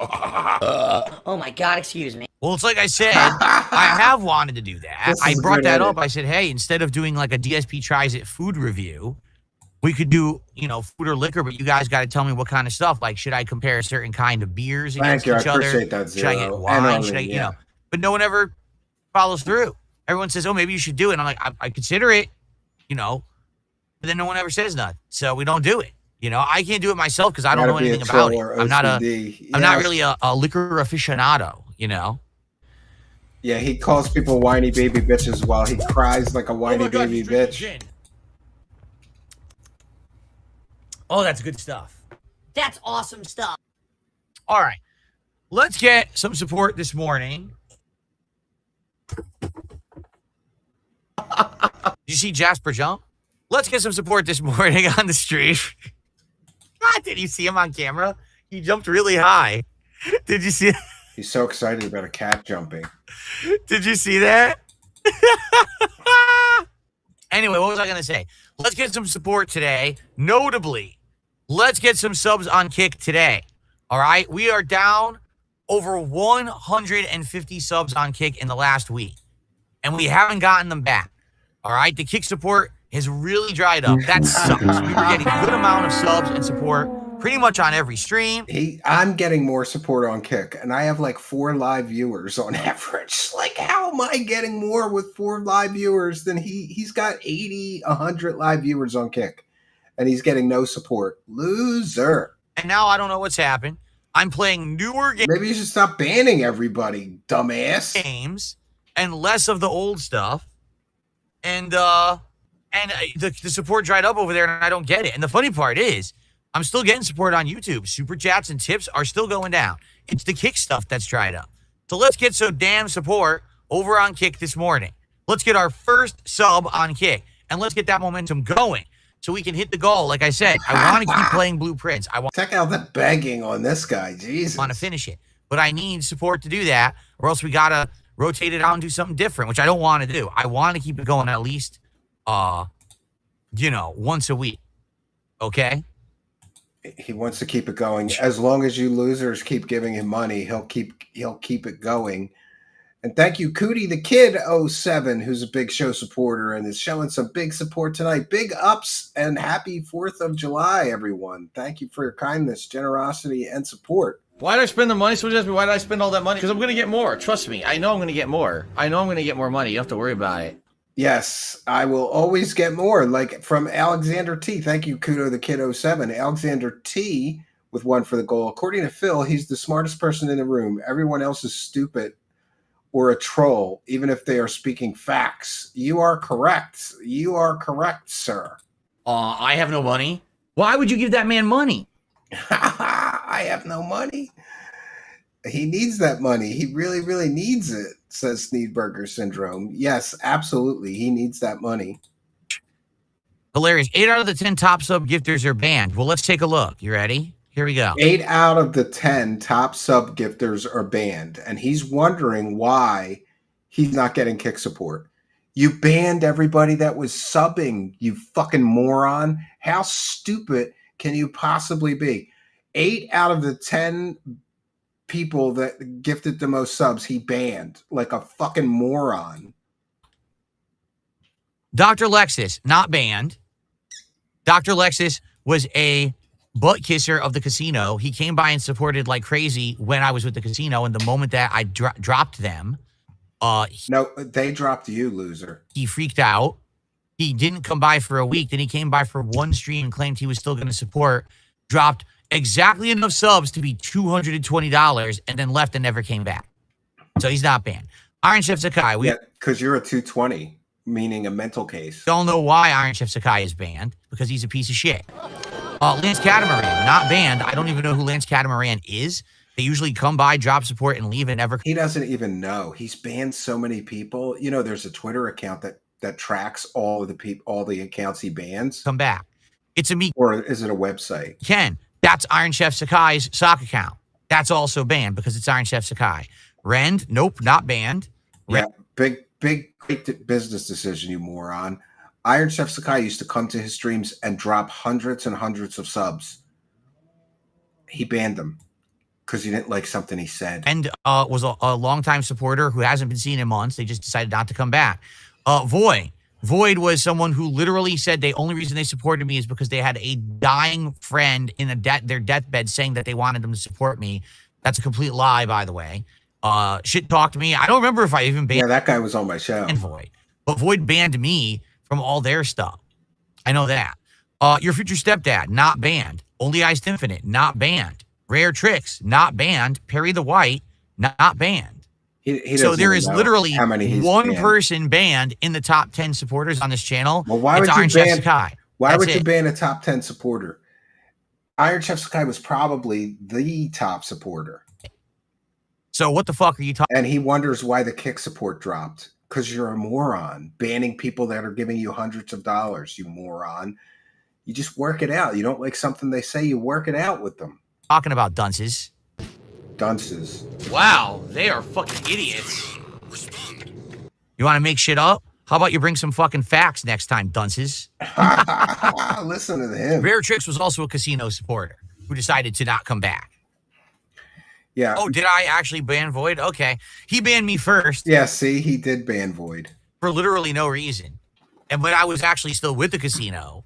Oh my god, excuse me. Well, it's like I said, I have wanted to do that. This I is a brought good that edit. up. I said, hey, instead of doing like a DSP Tries It food review, we could do, food or liquor, but you guys got to tell me what kind of stuff. Like, should I compare a certain kind of beers against Thank you. each I other? appreciate that, Should I get Zero. wine? And Should I, Arlene, yeah. But no one ever follows through. Everyone says, oh, maybe you should do it. And I'm like, I consider it, but then no one ever says nothing. So we don't do it. I can't do it myself because I don't know Gotta be a anything about it. troll or I'm not OCD. I'm not Yes. really a liquor aficionado, Yeah, he calls people whiny baby bitches while he cries like a whiny baby bitch. Oh, that's good stuff. That's awesome stuff. All right. Let's get some support this morning. Did you see Jasper jump? Let's get some support this morning on the stream. God, did you see him on camera? He jumped really high. Did you see? He's so excited about a cat jumping. Did you see that? Anyway, what was I going to say? Let's get some support today. Notably, let's get some subs on Kick today. All right? We are down over 150 subs on Kick in the last week, and we haven't gotten them back. All right? The Kick support has really dried up. That sucks. We were getting a good amount of subs and support pretty much on every stream. I'm getting more support on Kick, and I have like 4 live viewers on average. Like, how am I getting more with 4 live viewers than he's got 80, 100 live viewers on Kick, and he's getting no support. Loser. And now I don't know what's happened. I'm playing newer Maybe you should stop banning everybody, dumbass. games and less of the old stuff. And the support dried up over there, and I don't get it. And the funny part is, I'm still getting support on YouTube. Super chats and tips are still going down. It's the Kick stuff that's dried up. So let's get some damn support over on Kick this morning. Let's get our first sub on Kick, and let's get that momentum going so we can hit the goal. Like I said, I want to keep playing Blueprints. I want Check out the begging on this guy. Jesus. to finish it, but I need support to do that, or else we gotta rotate it out and do something different, which I don't want to do. I want to keep it going at least, once a week. Okay. He wants to keep it going. As long as you losers keep giving him money, he'll keep it going. And thank you, Cootie the Kid 07, who's a big show supporter and is showing some big support tonight. Big ups and happy 4th of July, everyone. Thank you for your kindness, generosity, and support. Why did I spend the money? So just why did I spend all that money? Because I'm going to get more. Trust me. I know I'm going to get more. I know I'm going to get more money. You don't have to worry about it. Yes, I will always get more. Like from Alexander T. Thank you, Kudo the Kid 07. Alexander T with 1 for the goal. According to Phil, he's the smartest person in the room. Everyone else is stupid or a troll, even if they are speaking facts. You are correct. You are correct, sir. I have no money. Why would you give that man money? I have no money. He needs that money. He really, really needs it, says Sneedburger Syndrome. Yes, absolutely. He needs that money. Hilarious. 8 out of the 10 top sub gifters are banned. Well, let's take a look. You ready? Here we go. 8 out of the 10 top sub gifters are banned, and he's wondering why he's not getting Kick support. You banned everybody that was subbing, you fucking moron. How stupid can you possibly be? 8 out of the 10 people that gifted the most subs, he banned like a fucking moron. Dr. Lexus, not banned. Dr. Lexus was a butt kisser of the casino. He came by and supported like crazy when I was with the casino. And the moment that I dropped them, No, they dropped you, loser. he freaked out. He didn't come by for a week. Then he came by for one stream and claimed he was still going to support, dropped exactly enough subs to be $220, and then left and never came back. So he's not banned. Iron Chef Sakai, we because you're a 220, meaning a mental case. don't know why Iron Chef Sakai is banned, because he's a piece of shit. Lance Catamaran, not banned. I don't even know who Lance Catamaran is. They usually come by, drop support, and leave and never. He doesn't even know. He's banned so many people. You know, there's a Twitter account that tracks all of the people, all the accounts he bans. Come back. It's a me. Or is it a website? Ken, that's Iron Chef Sakai's sock account. That's also banned because it's Iron Chef Sakai. Rend, nope, not banned. Yeah, big great business decision, you moron. Iron Chef Sakai used to come to his streams and drop hundreds and hundreds of subs. He banned them because he didn't like something he said. And was a longtime supporter who hasn't been seen in months. They just decided not to come back. Void was someone who literally said the only reason they supported me is because they had a dying friend in their deathbed saying that they wanted them to support me. That's a complete lie, by the way. Shit talked to me. I don't remember if I even banned. Yeah, that guy was on my show. Void, but Void banned me from all their stuff. I know that. Your future stepdad, not banned. Only Iced Infinite, not banned. Rare Tricks, not banned. Perry the White, not banned. He so there is literally one banned. Person banned in the top 10 supporters on this channel. Well, why it's would Iron you Chef ban? Sakai. Why That's would you it. ban a top 10 supporter? Iron Chef Sakai was probably the top supporter. So what the fuck are you talking? And he wonders why the kick support dropped. Because you're a moron. Banning people that are giving you hundreds of dollars, you moron. You just work it out. You don't like something they say, you work it out with them. Talking about dunces. Dunces. Wow, they are fucking idiots. You want to make shit up? How about you bring some fucking facts next time, dunces? Listen to him. Rare Tricks was also a casino supporter who decided to not come back. Yeah. Oh, did I actually ban Void? Okay. He banned me first. Yeah, see, he did ban Void. For literally no reason. And when I was actually still with the casino,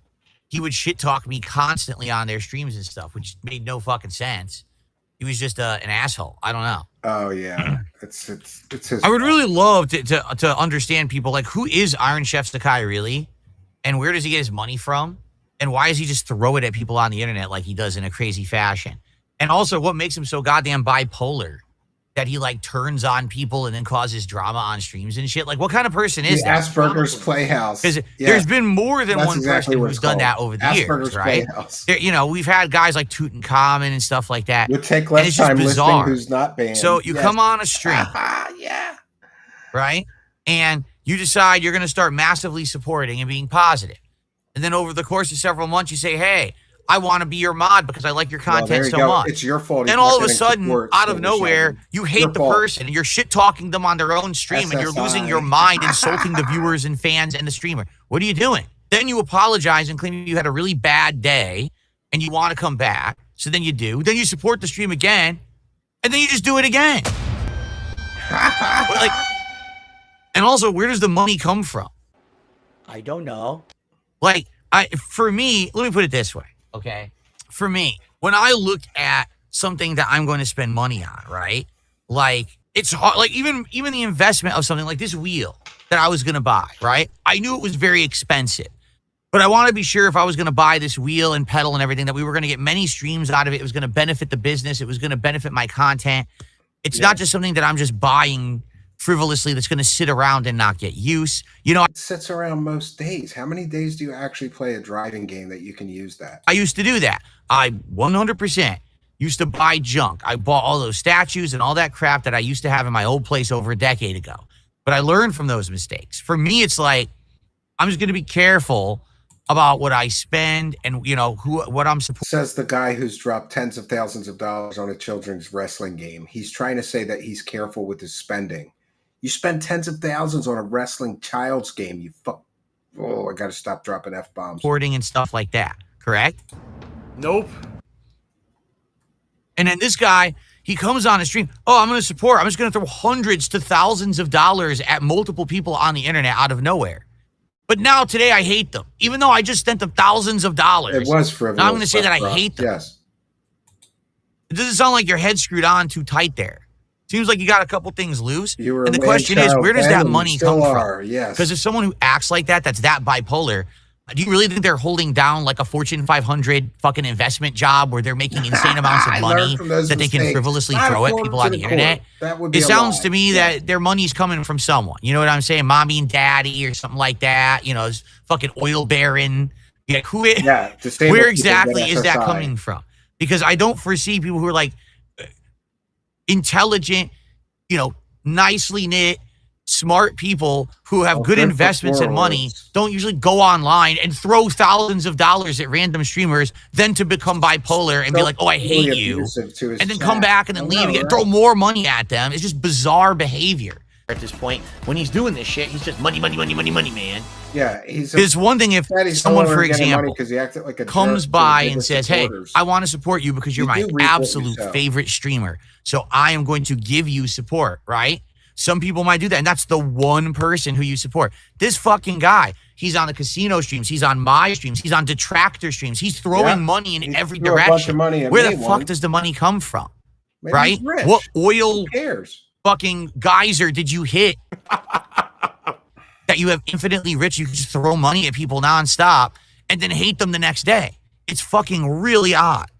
he would shit talk me constantly on their streams and stuff, which made no fucking sense. He was just an asshole. I don't know. Oh yeah, it's his. I would really love to understand people like who is Iron Chef Sakai really, and where does he get his money from, and why does he just throw it at people on the internet like he does in a crazy fashion, and also what makes him so goddamn bipolar that he like turns on people and then causes drama on streams and shit. Like what kind of person is that? Asperger's Playhouse. Because there's been more than That's one exactly person who's done that over the Asperger's years, right? Playhouse. There, you know, we've had guys like Tutankhamun and stuff like that. Would take and less it's just time listening bizarre. who's not banned. So you come on a stream, yeah, right? And you decide you're going to start massively supporting and being positive. And then over the course of several months, you say, hey, I want to be your mod because I like your content so much. It's your fault. And all of a sudden, out of nowhere, you hate the person and you're shit talking them on their own stream and you're losing your mind, insulting the viewers and fans and the streamer. What are you doing? Then you apologize and claim you had a really bad day and you want to come back. So then you do. Then you support the stream again and then you just do it again. Like, and also, where does the money come from? I don't know. Like, for me, let me put it this way. Okay. For me, when I look at something that I'm going to spend money on, right? Like it's hard, like even the investment of something like this wheel that I was going to buy, right? I knew it was very expensive, but I want to be sure if I was going to buy this wheel and pedal and everything that we were going to get many streams out of it. It was going to benefit the business. It was going to benefit my content. It's not just something that I'm just buying frivolously that's going to sit around and not get use. You know, It sits around most days. How many days do you actually play a driving game that you can use that? I used to do that. I 100% used to buy junk. I bought all those statues and all that crap that I used to have in my old place over a decade ago. But I learned from those mistakes. For me, it's like, I'm just going to be careful about what I spend and, you know, what I'm supporting. Says the guy who's dropped tens of thousands of dollars on a children's wrestling game. He's trying to say that he's careful with his spending. You spend tens of thousands on a wrestling child's game. You fuck. Oh, I got to stop dropping F-bombs. And stuff like that, correct? Nope. And then this guy, he comes on a stream. Oh, I'm going to support. I'm just going to throw hundreds to thousands of dollars at multiple people on the internet out of nowhere. But now today I hate them, even though I just spent them thousands of dollars. It was frivolous. Now I'm going to say that I hate them. Yes. It doesn't sound like your head's screwed on too tight there. Seems like you got a couple things loose. And the question is, where does that money come from? Yes. Because if someone who acts like that, that's that bipolar, do you really think they're holding down like a Fortune 500 fucking investment job where they're making insane amounts of money that they can frivolously throw at people on the internet? It sounds to me that their money's coming from someone. You know what I'm saying? Mommy and daddy or something like that. You know, fucking oil baron. Like who? Where exactly is that coming from? Because I don't foresee people who are like intelligent, you know, nicely knit, smart people who have Oh, good good for investments and money forwards. don't usually go online and throw thousands of dollars at random streamers, then to become bipolar and be like, oh, I hate Totally you, abusive to his and then chat. come back and then I leave know, again, right? throw more money at them. It's just bizarre behavior. At this point, when he's doing this shit, he's just money, money, money, money, money, man. Yeah, he's It's one thing if someone, for example, because he acted like a comes jerk to by his and says, hey, supporters. I want to support you because you're You my do reap what you absolute sow. favorite streamer. So I am going to give you support, right? Some people might do that, and that's the one person who you support. This fucking guy, he's on the casino streams, he's on my streams, he's on detractor streams, he's throwing Yeah. money in He every threw a bunch of direction. money at Where the me fuck once. does the money come from? Maybe Right? he's rich. What oil Who cares? fucking geyser did you hit that you have infinitely rich? You can just throw money at people nonstop and then hate them the next day. It's fucking really odd.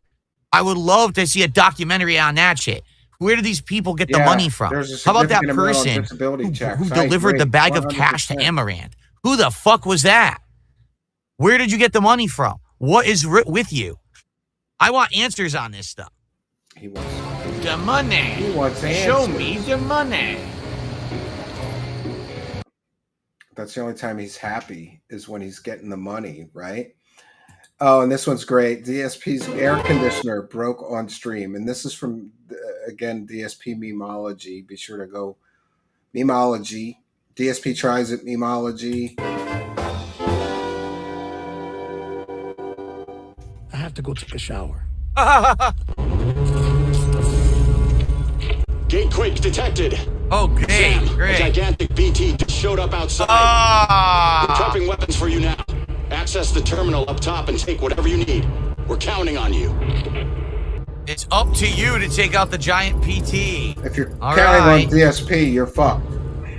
I would love to see a documentary on that shit. Where do these people get the Yeah, money from? there's a How about that significant amount on person disability who checks. I delivered agree, the bag of cash to 100%. Amaranth? Who the fuck was that? Where did you get the money from? What is with you? I want answers on this stuff. He wants. The money. He wants Show answers. me the money. That's the only time he's happy is when he's getting the money, right? Oh, and this one's great. DSP's air conditioner broke on stream. And this is from, again, DSP Memology. Be sure to go Memology. DSP tries it, Memology. I have to go take a shower. Gate quake detected. Okay, Sam, a great. gigantic BT just showed up outside. We're Ah! dropping weapons for you now. Access the terminal up top and take whatever you need. We're counting on you. It's up to you to take out the giant PT. If you're All counting right. on DSP, you're fucked.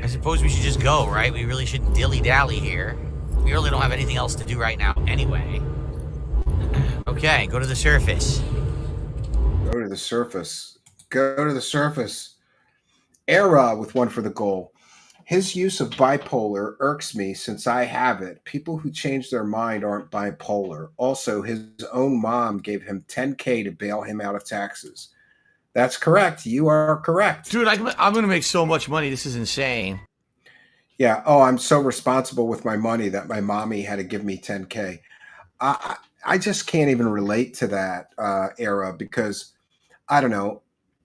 I suppose we should just go, right? We really shouldn't dilly-dally here. We really don't have anything else to do right now anyway. Okay, go to the surface. Go to the surface. Go to the surface. Era with one for the goal. His use of bipolar irks me since I have it. People who change their mind aren't bipolar. Also, his own mom gave him $10K to bail him out of taxes. That's correct. You are correct. Dude, I'm going to make so much money. This is insane. Yeah. Oh, I'm so responsible with my money that my mommy had to give me $10K. I just can't even relate to that era because, I don't know,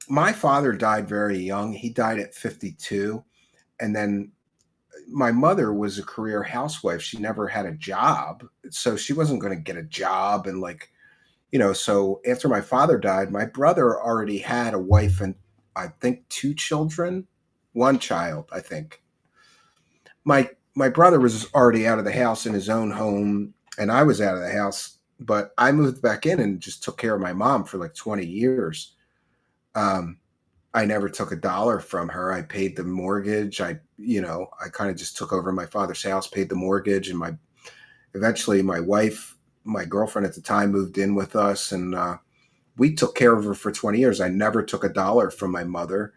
my father died very young. He died at 52. And then my mother was a career housewife. She never had a job. So she wasn't going to get a job. And so after my father died, my brother already had a wife and I think 2 children, 1 child, I think. My brother was already out of the house in his own home and I was out of the house, but I moved back in and just took care of my mom for like 20 years. I never took a dollar from her. I paid the mortgage. I kind of just took over my father's house, paid the mortgage, and eventually my wife, my girlfriend at the time, moved in with us, and we took care of her for 20 years. I never took a dollar from my mother,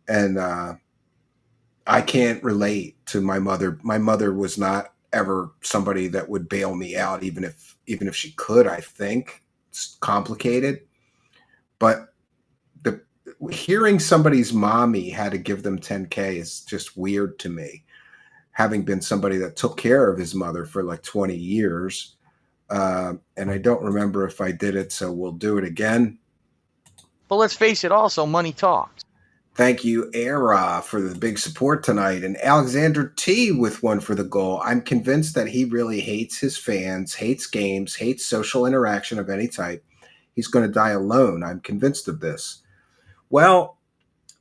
and I can't relate to my mother. My mother was not ever somebody that would bail me out, even if she could. I think it's complicated, but hearing somebody's mommy had to give them $10K is just weird to me, having been somebody that took care of his mother for like 20 years. And I don't remember if I did it, so we'll do it again. But let's face it also, money talks. Thank you, Era, for the big support tonight. And Alexander T with one for the goal. I'm convinced that he really hates his fans, hates games, hates social interaction of any type. He's going to die alone. I'm convinced of this. Well,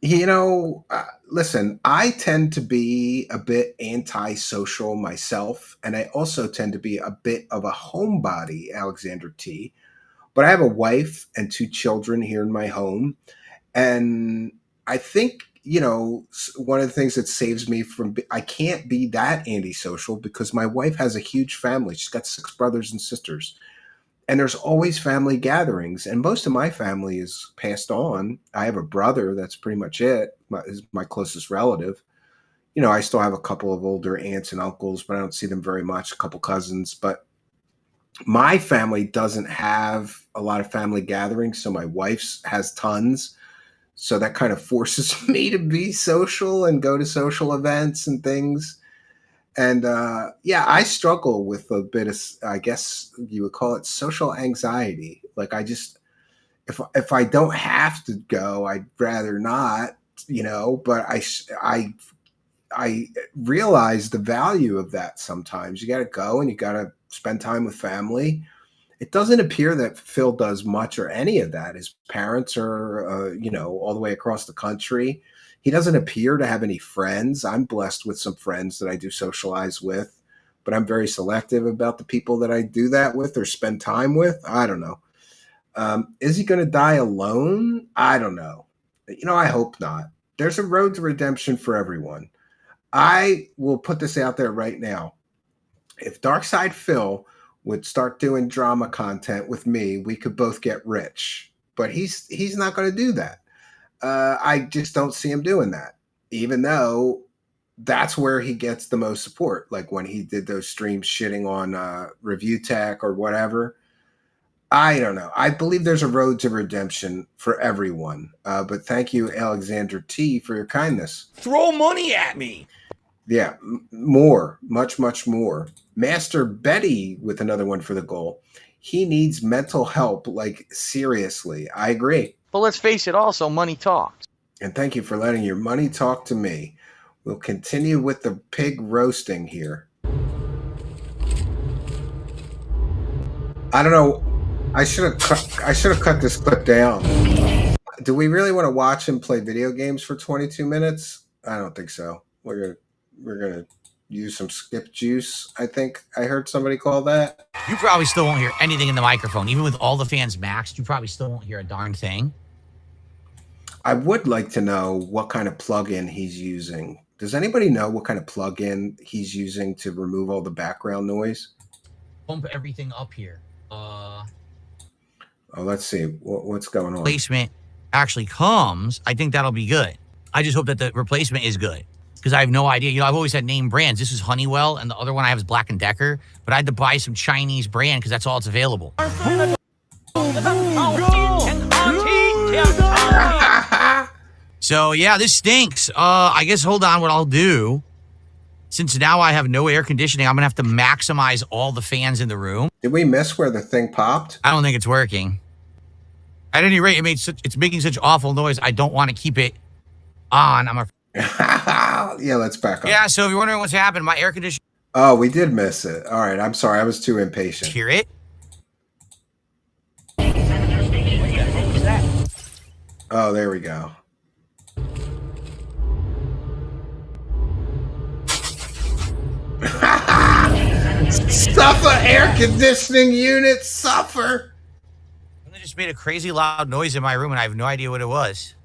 listen, I tend to be a bit antisocial myself, and I also tend to be a bit of a homebody, Alexander T. But I have a wife and 2 children here in my home, and I think, one of the things that saves me from I can't be that antisocial because my wife has a huge family. She's got 6 brothers and sisters. And there's always family gatherings, and most of my family is passed on. I have a brother. That's pretty much it. Is my closest relative. I still have a couple of older aunts and uncles, but I don't see them very much, a couple cousins. But my family doesn't have a lot of family gatherings, so my wife's has tons. So that kind of forces me to be social and go to social events and things. And yeah, I struggle with a bit of, I guess you would call it social anxiety. Like I just, if I don't have to go, I'd rather not, you know, but I realize the value of that sometimes. You got to go and you got to spend time with family. It doesn't appear that Phil does much or any of that. His parents are, you know, all the way across the country. He doesn't appear to have any friends. I'm blessed with some friends that I do socialize with, but I'm very selective about the people that I do that with or spend time with. I don't know. Is he going to die alone? I don't know. You know, I hope not. There's a road to redemption for everyone. I will put this out there right now. If Darkside Phil would start doing drama content with me, we could both get rich. But he's not going to do that. I just don't see him doing that, even though that's where he gets the most support. Like when he did those streams shitting on review tech or whatever. I don't know. I believe there's a road to redemption for everyone. But thank you, Alexander T, for your kindness. Throw money at me. Yeah, more, much more. Master Betty with another one for the goal. He needs mental help, like seriously. I agree. But let's face it, also, money talks. And thank you for letting your money talk to me. We'll continue with the pig roasting here. I don't know. I should have cut this clip down. Do we really want to watch him play video games for 22 minutes? I don't think so. We're gonna use some skip juice. I think I heard somebody call that. You probably still won't hear anything in the microphone. Even with all the fans maxed, you probably still won't hear a darn thing. I would like to know what kind of plugin he's using. Does anybody know what kind of plugin he's using to remove all the background noise? Pump everything up here. Oh, let's see. What's going on? Replacement actually comes. I think that'll be good. I just hope that the replacement is good. Because I have no idea. You know, I've always had name brands. This is Honeywell, and the other one I have is Black & Decker. But I had to buy some Chinese brand because that's all that's available. So, yeah, this stinks. I guess, hold on, what I'll do, since now I have no air conditioning, I'm going to have to maximize all the fans in the room. Did we miss where the thing popped? I don't think it's working. At any rate, it's making such awful noise, I don't want to keep it on. Yeah, let's back up. Yeah, so if you're wondering what's happened, my air conditioner... Oh, we did miss it. All right, I'm sorry. I was too impatient. Hear it? Oh, there we go. Suffer, air conditioning unit, suffer. And they just made a crazy loud noise in my room, and I have no idea what it was.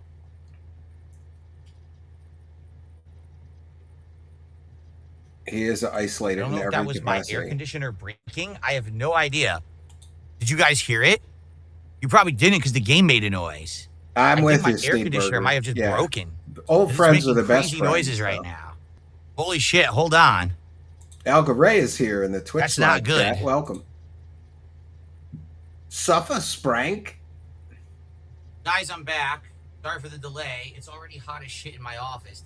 He is isolated. I don't know in if that every was capacity. my air conditioner breaking. I have no idea. Did you guys hear it? You probably didn't because the game made a noise. I'm with you, my air conditioner might have just broken. Old friends are the best crazy friends. Noises right now. Holy shit! Hold on. Alga Ray is here in the Twitch. That's not good. Chat. Welcome. Suffa Sprank. Guys, I'm back. Sorry for the delay. It's already hot as shit in my office.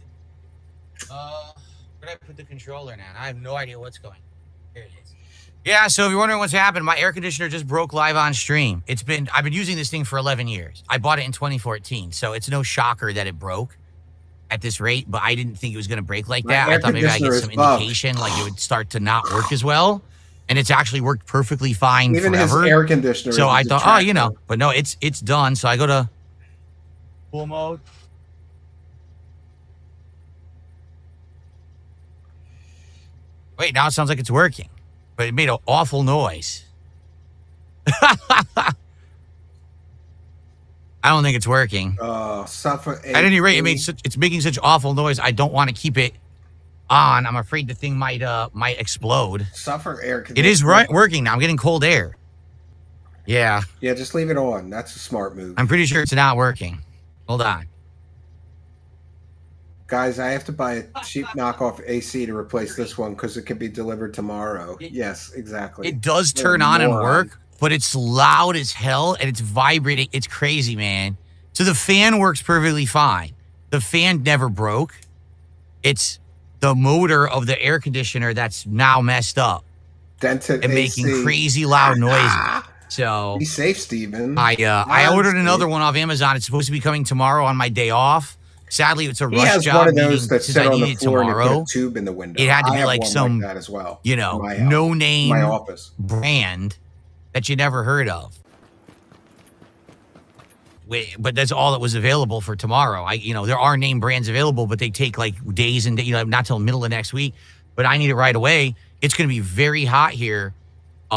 Where did I put the controller now? I have no idea what's going on. Here it is. Yeah, so if you're wondering what's happened, my air conditioner just broke live on stream. I've been using this thing for 11 years. I bought it in 2014, so it's no shocker that it broke at this rate, but I didn't think it was going to break like that. I thought maybe I'd get some indication, like it would start to not work as well, and it's actually worked perfectly fine Even forever. his air conditioner. So I thought, oh, you know, but no, it's done. So I go to full mode. Wait, now it sounds like it's working, but it made an awful noise. I don't think it's working. Suffer. At any rate, it's making such awful noise. I don't want to keep it on. I'm afraid the thing might explode. Suffer air conditioner. It is working now. I'm getting cold air. Yeah. Yeah, just leave it on. That's a smart move. I'm pretty sure it's not working. Hold on. Guys, I have to buy a cheap knockoff AC to replace this one because it can be delivered tomorrow. Yes, exactly. It does turn on and work, but it's loud as hell and it's vibrating. It's crazy, man. So the fan works perfectly fine. The fan never broke. It's the motor of the air conditioner that's now messed up Dented and AC. making crazy loud noises. So Be safe, Steven. I ordered another one off Amazon. It's supposed to be coming tomorrow on my day off. Sadly, it's a He rush has job. one of those meaning that since sit I on need the it floor and they tomorrow, put a tube in the window. it had to I be have like one some, that as well. you in know, my house, no name my office. brand that you never heard of. Wait, but that's all that was available for tomorrow. There are name brands available, but they take like days and not till middle of next week. But I need it right away. It's going to be very hot here,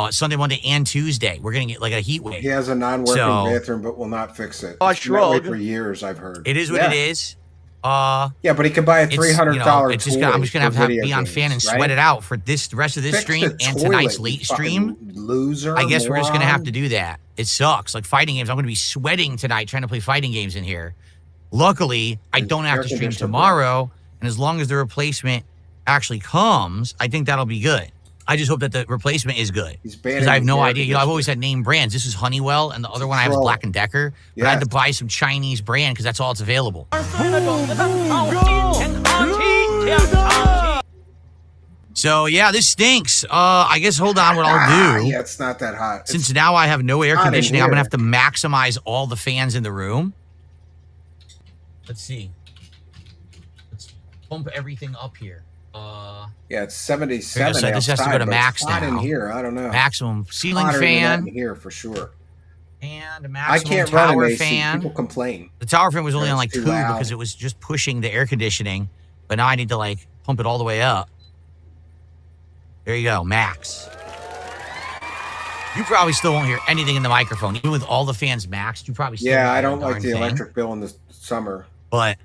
Sunday, Monday, and Tuesday. We're going to get like a heat wave. He has a non-working bathroom, but will not fix it. Oh, It's been that way shrug. for years, I've heard. It is what it is. Yeah, but he could buy a $300 It's just gonna, I'm just gonna have to be on fan and sweat it out for the rest of this Fix stream the and toilet, tonight's you late fucking stream. Loser. I guess we're just gonna moron. have to do that. It sucks. Like fighting games, I'm gonna be sweating tonight trying to play fighting games in here. Luckily, I don't have to stream tomorrow, and as long as the replacement actually comes, I think that'll be good. I just hope that the replacement is good because I have no idea. I've always had name brands. This is Honeywell, and the other one I have is Black & Decker. But I had to buy some Chinese brand because that's all it's available. So yeah, this stinks. I guess hold on. What I'll do? Yeah, it's not that hot. Since now I have no air hot in conditioning, I'm gonna here. have to maximize all the fans in the room. Let's see. Let's pump everything up here. Yeah, it's 77 So this has to go outside, to but max it's hot now. in here. I don't know. Maximum ceiling Hotter than that fan in here for sure. and a I maximum can't run tower an AC. fan. People complain. The tower fan was only That's on like too 2 loud. because it was just pushing the air conditioning, but now I need to like pump it all the way up. There you go, max. You probably still won't hear anything in the microphone, even with all the fans maxed. You probably still Yeah, won't I hear don't a like darn the thing. electric bill in the summer. But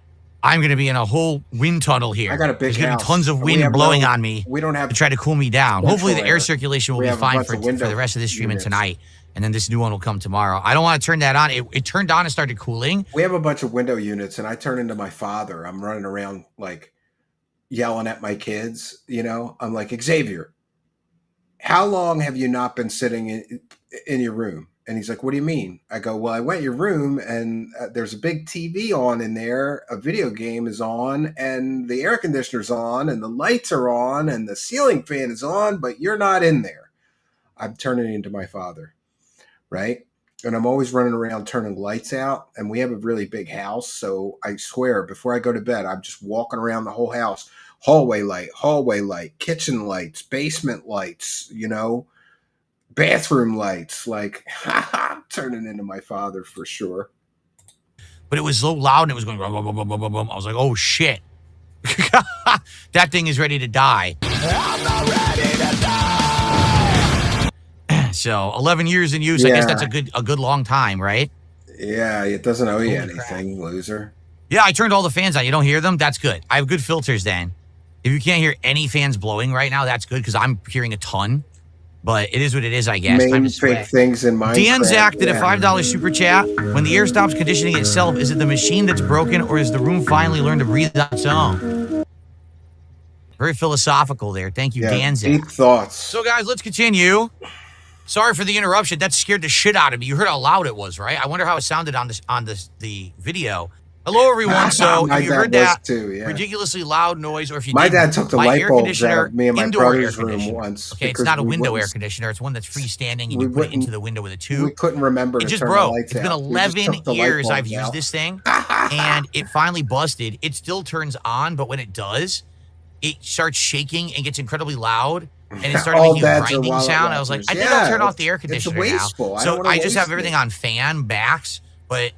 I'm going to be in a whole wind tunnel here. I got a big There's going to house. be tons of We wind have blowing no- on me We don't have to try to cool me down. central Hopefully, the air air. circulation will We be have a fine bunch for of window the rest of this stream and units. tonight. And then this new one will come tomorrow. I don't want to turn that on. It turned on and started cooling. We have a bunch of window units, and I turn into my father. I'm running around like yelling at my kids. I'm like, Xavier, how long have you not been sitting in your room? And he's like, what do you mean? I go, well, I went in your room and there's a big TV on in there. A video game is on and the air conditioner's on and the lights are on and the ceiling fan is on, but you're not in there. I'm turning into my father, right? And I'm always running around turning lights out. And we have a really big house. So I swear, before I go to bed, I'm just walking around the whole house. Hallway light, kitchen lights, basement lights, bathroom lights. Like, I'm turning into my father for sure. But it was so loud and it was going bum, bum, bum, bum, bum, bum. I was like, oh shit. That thing is ready to die. I'm not ready to die. So 11 years in use. I guess that's a good long time, right? Yeah, it doesn't owe you Holy anything, loser. Yeah, I turned all the fans on. You don't hear them? That's good. I have good filters then. If you can't hear any fans blowing right now, that's good because I'm hearing a ton. But it is what it is, I guess. Time Main to fake sweat. things in Minecraft. Dan Zach did a yeah. $5 super chat. When the air stops conditioning itself, is it the machine that's broken or is the room finally learned to breathe on its own? Very philosophical there. Thank you, Yeah, Dan Zach. deep thoughts. So, guys, let's continue. Sorry for the interruption. That scared the shit out of me. You heard how loud it was, right? I wonder how it sounded on the video. Hello, everyone. So, My if you dad heard was that too, yeah. ridiculously loud noise, or if you My didn't, dad took the my light air bulbs conditioner, out of me and my indoor air brother's room conditioner. once. Okay, it's because not a we window air wouldn't- conditioner. It's one that's freestanding and we you put it into wouldn't- the window with a We tube. couldn't remember It to just turn broke. the lights It's been out. We just 11 took the light years I've bulbs used out. this thing, and it finally busted. It still turns on, but when it does, it starts shaking and gets incredibly loud, and it started All making a dads are grinding wallet sound. I was like, watchers. I think I'll Yeah, turn off the it's- air it's conditioner wasteful. now. I So don't wanna I just have waste everything it. on fan backs, but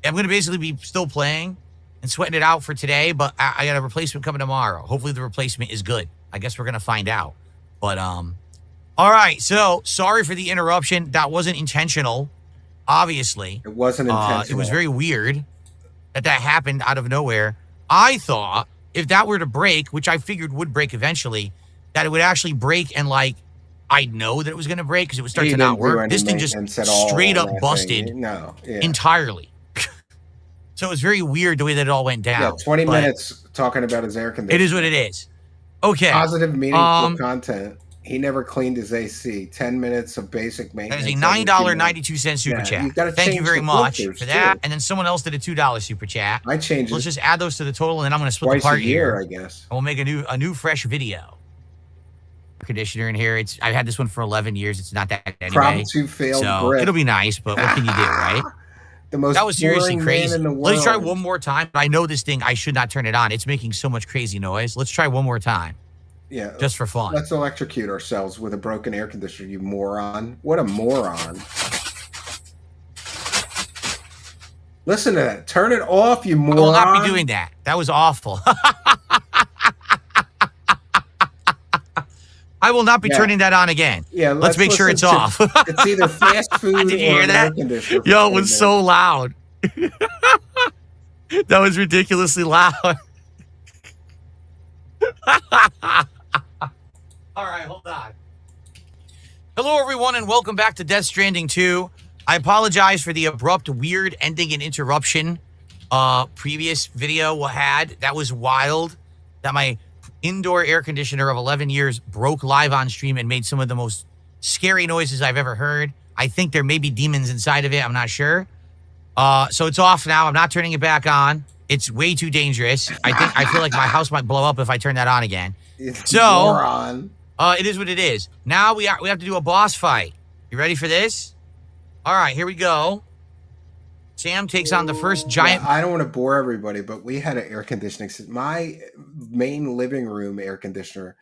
I'm going to basically be still playing and sweating it out for today, but I got a replacement coming tomorrow. Hopefully the replacement is good. I guess we're going to find out. But, all right. So sorry for the interruption. That wasn't intentional, obviously. It wasn't intentional. It was very weird that happened out of nowhere. I thought if that were to break, which I figured would break eventually, that it would actually break and like, I'd know that it was going to break because it would start He to didn't not do work. any This thing just maintenance at all straight on up that busted thing. No, yeah. entirely. So it was very weird the way that it all went down. Yeah, 20 but minutes talking about his air conditioner. It is what it is. Okay. Positive, meaningful content. He never cleaned his AC. 10 minutes of basic That maintenance. is a every 2 months. $9.92 super Yeah, chat. you gotta Thank you change very the much filters, for that. too. And then someone else did a $2 super chat. I changed Let's it just add those to the total, and then I'm going to split twice the part a year, here. I guess. And we'll make a new fresh video. Air conditioner in here. I've had this one for 11 years. It's not that anyway. Promptu failed So grip. it'll be nice, but what can you do, right? The most That was seriously boring crazy. man in the world. Let's try one more time. I know this thing, I should not turn it on. It's making so much crazy noise. Let's try one more time. Yeah. Just for fun. Let's electrocute ourselves with a broken air conditioner, you moron. What a moron. Listen to that. Turn it off, you moron. I will not be doing that. That was awful. I will not be turning that on again. Yeah, let's make sure it's off. It's either fast food Did you or hear an that? air conditioner. Yo, it was so loud. That was ridiculously loud. All right, hold on. Hello, everyone, and welcome back to Death Stranding 2. I apologize for the abrupt, weird ending and interruption previous video had. That was wild. That my indoor air conditioner of 11 years broke live on stream and made some of the most scary noises I've ever heard. I think there may be demons inside of it. I'm not sure. So it's off now. I'm not turning it back on. It's way too dangerous. I feel like my house might blow up if I turn that on again. Moron. It is what it is. Now we have to do a boss fight. You ready for this? All right, here we go. Sam takes on the first giant. Yeah, I don't want to bore everybody, but we had an air conditioning. My main living room air conditioner,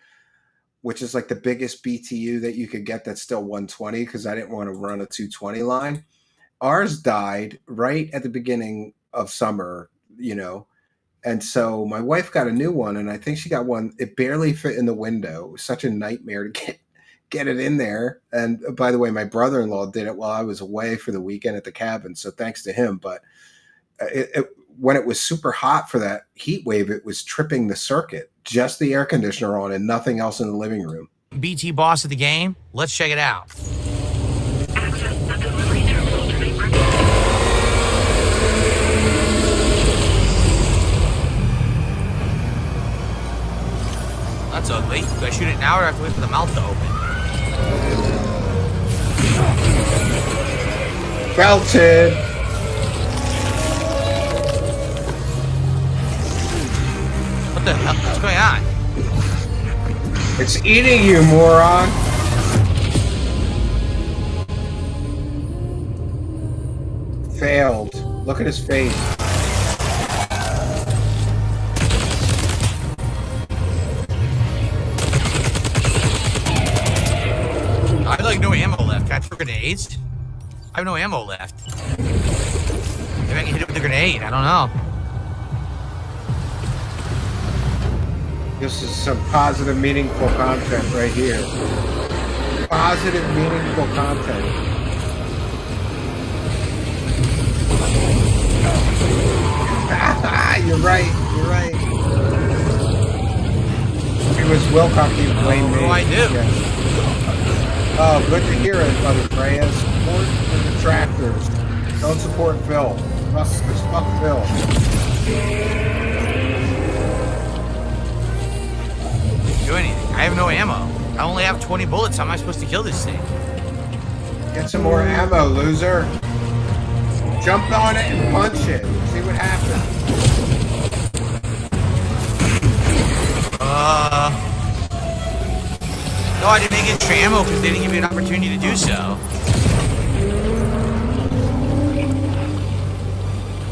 which is like the biggest BTU that you could get, that's still 120 because I didn't want to run a 220 line. Ours died right at the beginning of summer, you know. And so my wife got a new one, and I think she got one. It barely fit in the window. It was such a nightmare to get it in there. And by the way, my brother-in-law did it while I was away for the weekend at the cabin. So thanks to him. But when it was super hot for that heat wave, it was tripping the circuit, just the air conditioner on and nothing else in the living room. BT boss of the game. Let's check it out. That's ugly. Do I shoot it now or do I have to wait for the mouth to open? Belted. What the hell? What's going on? It's eating you, moron. Failed. Look at his face. I have like no ammo left. Can I throw grenades? I have no ammo left. Maybe I can hit it with a grenade. I don't know. This is some positive, meaningful content right here. Positive, meaningful content. You're right. You're right. It was Wilcock you blamed me. What do I do? Yeah. Oh, good to hear it, Brother Freya. Support the detractors. Don't support Phil. Fuck Phil. Do anything. I have no ammo. I only have 20 bullets. How am I supposed to kill this thing? Get some more ammo, loser. Jump on it and punch it. See what happens. No, I didn't make extra ammo because they didn't give me an opportunity to do so.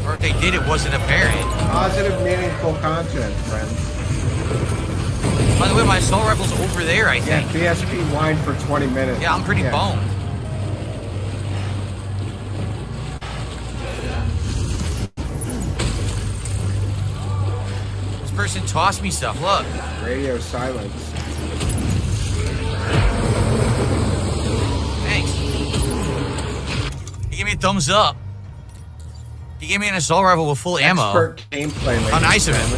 Or if they did, it wasn't apparent. Positive, meaningful content, friends. By the way, my assault rifle's over there, I think. Yeah, BSP whined for 20 minutes. Yeah, I'm pretty boned. This person tossed me stuff, look. Radio silence. Thanks. He gave me a thumbs up. He gave me an assault rifle with full ammo. Expert gameplay. How nice of him.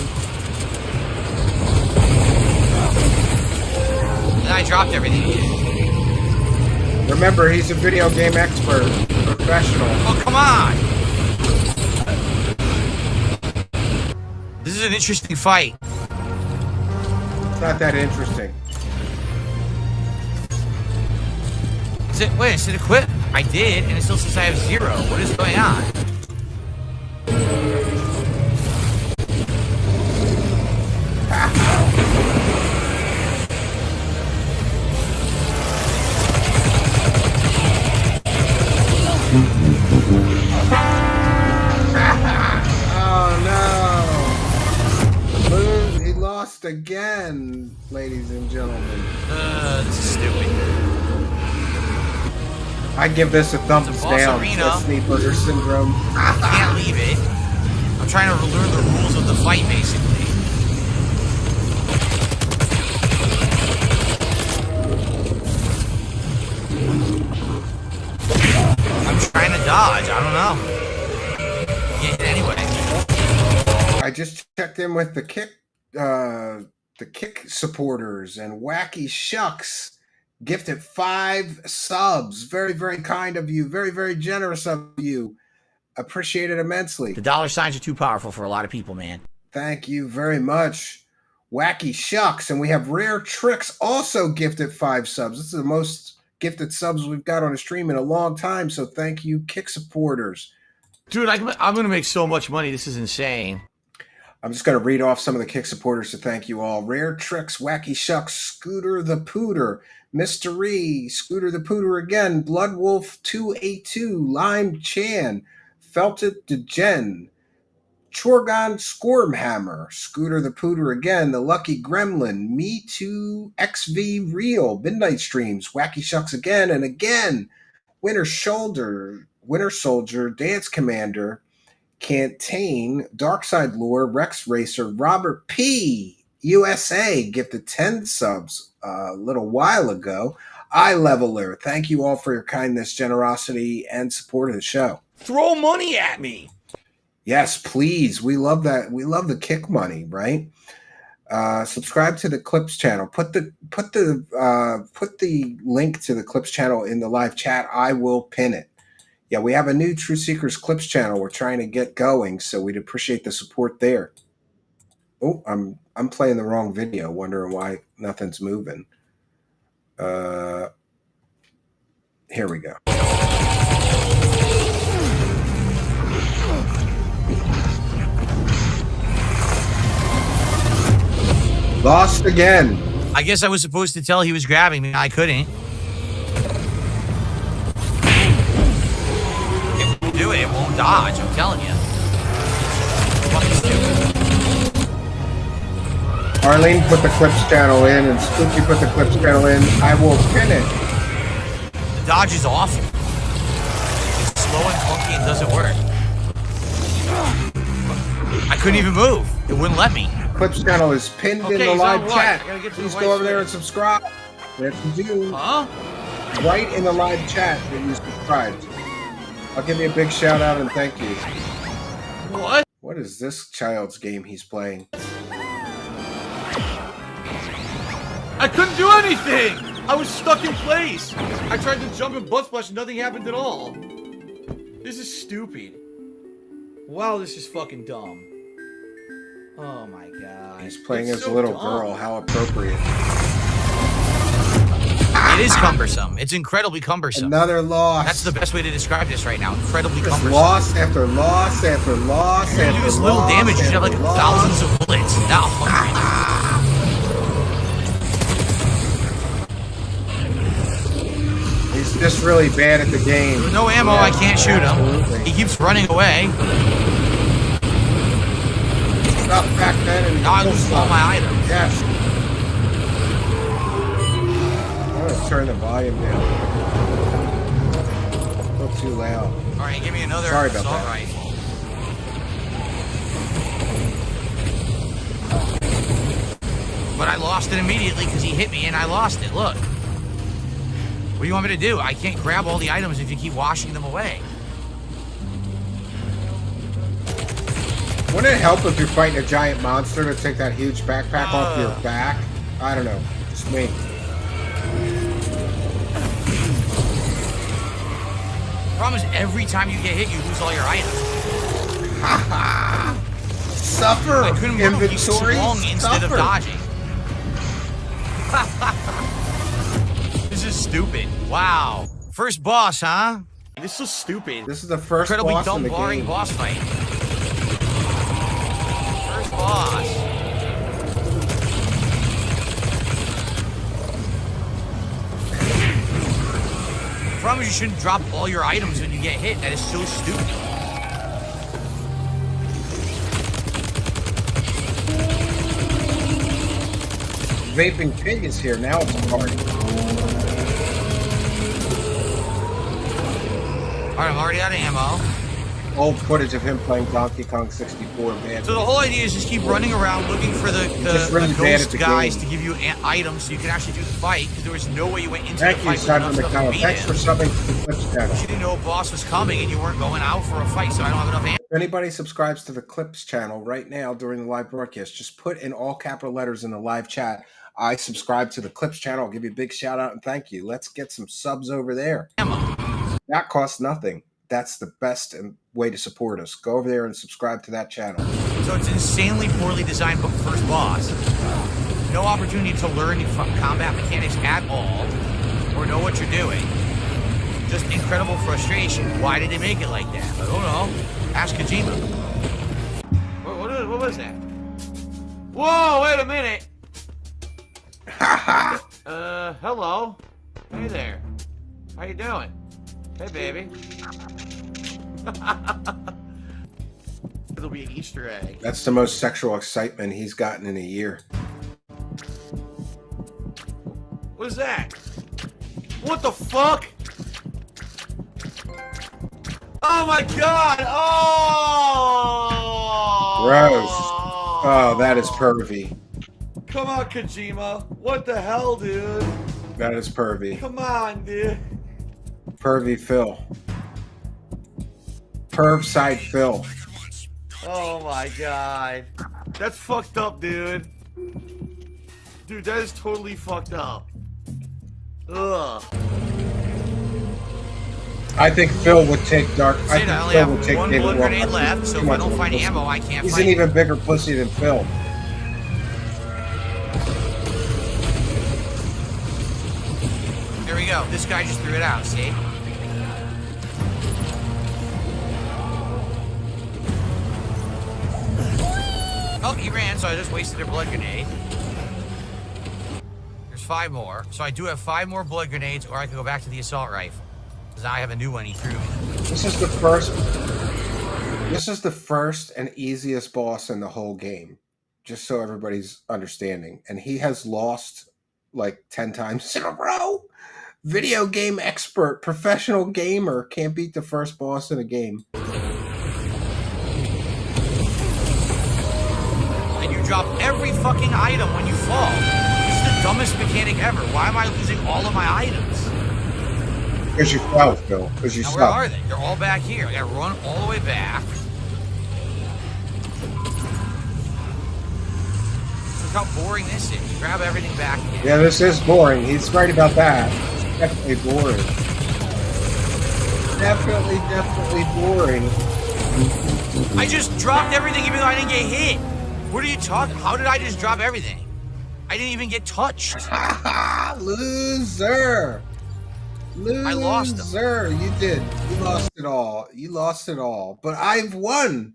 And then I dropped everything. Remember, he's a video game expert, professional. Oh, come on! This is an interesting fight. It's not that interesting. Does it, wait, does it equip? I did, and it still says I have 0. What is going on? He lost again, ladies and gentlemen. This is stupid. I give this a thumbs It's a boss down. arena. That's Sneeburger syndrome. Can't leave it. I'm trying to learn the rules of the fight, basically. I'm trying to dodge. I don't know. Get hit anyway. I just checked in with the kick supporters, and Wacky Shucks gifted 5 subs. Very, very kind of you. Very, very generous of you. Appreciate it immensely. The dollar signs are too powerful for a lot of people, man. Thank you very much, Wacky Shucks. And we have Rare Tricks also gifted 5 subs. This is the most gifted subs we've got on a stream in a long time. So thank you, kick supporters. Dude, I'm going to make so much money. This is insane. I'm just going to read off some of the kick supporters to thank you all. Rare Tricks, Wacky Shucks, Scooter the Pooter, Mystery, Scooter the Pooter again, Blood Wolf 282, Lime Chan, Felted Degen, Chorgon Squirmhammer, Scooter the Pooter again, The Lucky Gremlin, Me Too, XV Real, Midnight Streams, Wacky Shucks again and again, Winter Soldier, Dance Commander, Cantain, Darkside Lore, Rex Racer, Robert P. USA gifted 10 subs a little while ago. iLeveler, thank you all for your kindness, generosity, and support of the show. Throw money at me. Yes, please. We love that. We love the kick money, right? Subscribe to the Clips channel. Put the link to the Clips channel in the live chat. I will pin it. Yeah, we have a new True Seekers Clips channel we're trying to get going, so we'd appreciate the support there. Oh, I'm playing the wrong video, wondering why nothing's moving. Here we go. Lost again. I guess I was supposed to tell he was grabbing me. I couldn't. It won't do it. It won't dodge. I'm telling you. Fucking stupid. Arlene put the Clips channel in, and Spooky put the Clips channel in. I will pin it. The dodge is awful. It's slow and funky and doesn't work. I couldn't even move. It wouldn't let me. Clips channel is pinned in the he's live on what? chat. I gotta get to Please the go right over there and switch. subscribe. If you do, Huh? right in the live chat that you subscribed. I'll give you a big shout out and thank you. What? What is this child's game he's playing? I couldn't do anything. I was stuck in place. I tried to jump and butt splash and nothing happened at all. This is stupid. Wow, this is fucking dumb. Oh my god. He's playing It's as so a little dumb. girl. How appropriate. It is cumbersome. It's incredibly cumbersome. Another loss. That's the best way to describe this right now. Incredibly Just cumbersome. loss after loss after loss You after use loss. little damage. You should have like after loss. thousands of bullets. Now, He's just really bad at the game. with no ammo, I can't shoot him. Absolutely. He keeps running away. Stop back then and Now I lose all my items. Yes. I'm gonna turn the volume down. A little too loud. All right, give me another Sorry about assault that. rifle. But I lost it immediately because he hit me and I lost it. Look. What do you want me to do? I can't grab all the items if you keep washing them away. Wouldn't it help if you're fighting a giant monster to take that huge backpack off your back? I don't know. Just me. Problem is, every time you get hit, you lose all your items. Suffer. I couldn't move. He Inventory. swung instead of Suffer. dodging. This is stupid. Wow. First boss, huh? This is so stupid. This is the first Incredibly boss in dumb, the boring game. boss fight. First boss. The problem is you shouldn't drop all your items when you get hit. That is so stupid. Vaping Pig is here. Now it's a party. Alright, I'm already out of ammo. Old footage of him playing Donkey Kong 64 band. So the whole idea is just keep running around looking for the really bad at ghost the guys game. to give you items so you can actually do the fight, because there was no way you went into Thank the you, fight with Simon enough stuff to McDonald. beat Thanks him. for subbing to the Clips channel. You didn't know a boss was coming and you weren't going out for a fight, so I don't have enough ammo. If anybody subscribes to the Clips channel right now during the live broadcast, just put in all capital letters in the live chat, I subscribe to the Clips channel. I'll give you a big shout out and thank you. Let's get some subs over there. That costs nothing. That's the best way to support us. Go over there and subscribe to that channel. So it's insanely poorly designed first boss. No opportunity to learn the combat mechanics at all, or know what you're doing. Just incredible frustration. Why did they make it like that? I don't know. Ask Kojima. What was that? Whoa, wait a minute. Hello. Hey there. How you doing? Hey, baby. It'll be an Easter egg. That's the most sexual excitement he's gotten in a year. What is that? What the fuck? Oh my god! Oh! Gross. Oh, that is pervy. Come on, Kojima. What the hell, dude? That is pervy. Come on, dude. Pervy Phil. Pervside Phil. Oh my god. That's fucked up, dude. Dude, that is totally fucked up. Ugh. I think Phil would take Dark. I think I only Phil would have take one David blood Walker. grenade left, so Too if I much don't of a find pussy. ammo, I can't He's fight. an even bigger pussy than Phil. There we go. This guy just threw it out, see? Oh, he ran, so I just wasted a blood grenade. There's 5 more. So I do have 5 more blood grenades, or I can go back to the assault rifle. Because now I have a new one he threw me. This is the first. This is the first and easiest boss in the whole game. Just so everybody's understanding. And he has lost like 10 times in a row. Video game expert, professional gamer, can't beat the first boss in a game. And you drop every fucking item when you fall. This is the dumbest mechanic ever. Why am I losing all of my items? Because you fell, Phil. Because you Now, suck. where are they? They're all back here. I gotta run all the way back. Look how boring this is. Grab everything back again. Yeah, this is boring. He's right about that. It's definitely boring. Definitely boring. I just dropped everything even though I didn't get hit. What are you talking? How did I just drop everything? I didn't even get touched. Loser. Loser. I lost them. You did. You lost it all. You lost it all. But I've won.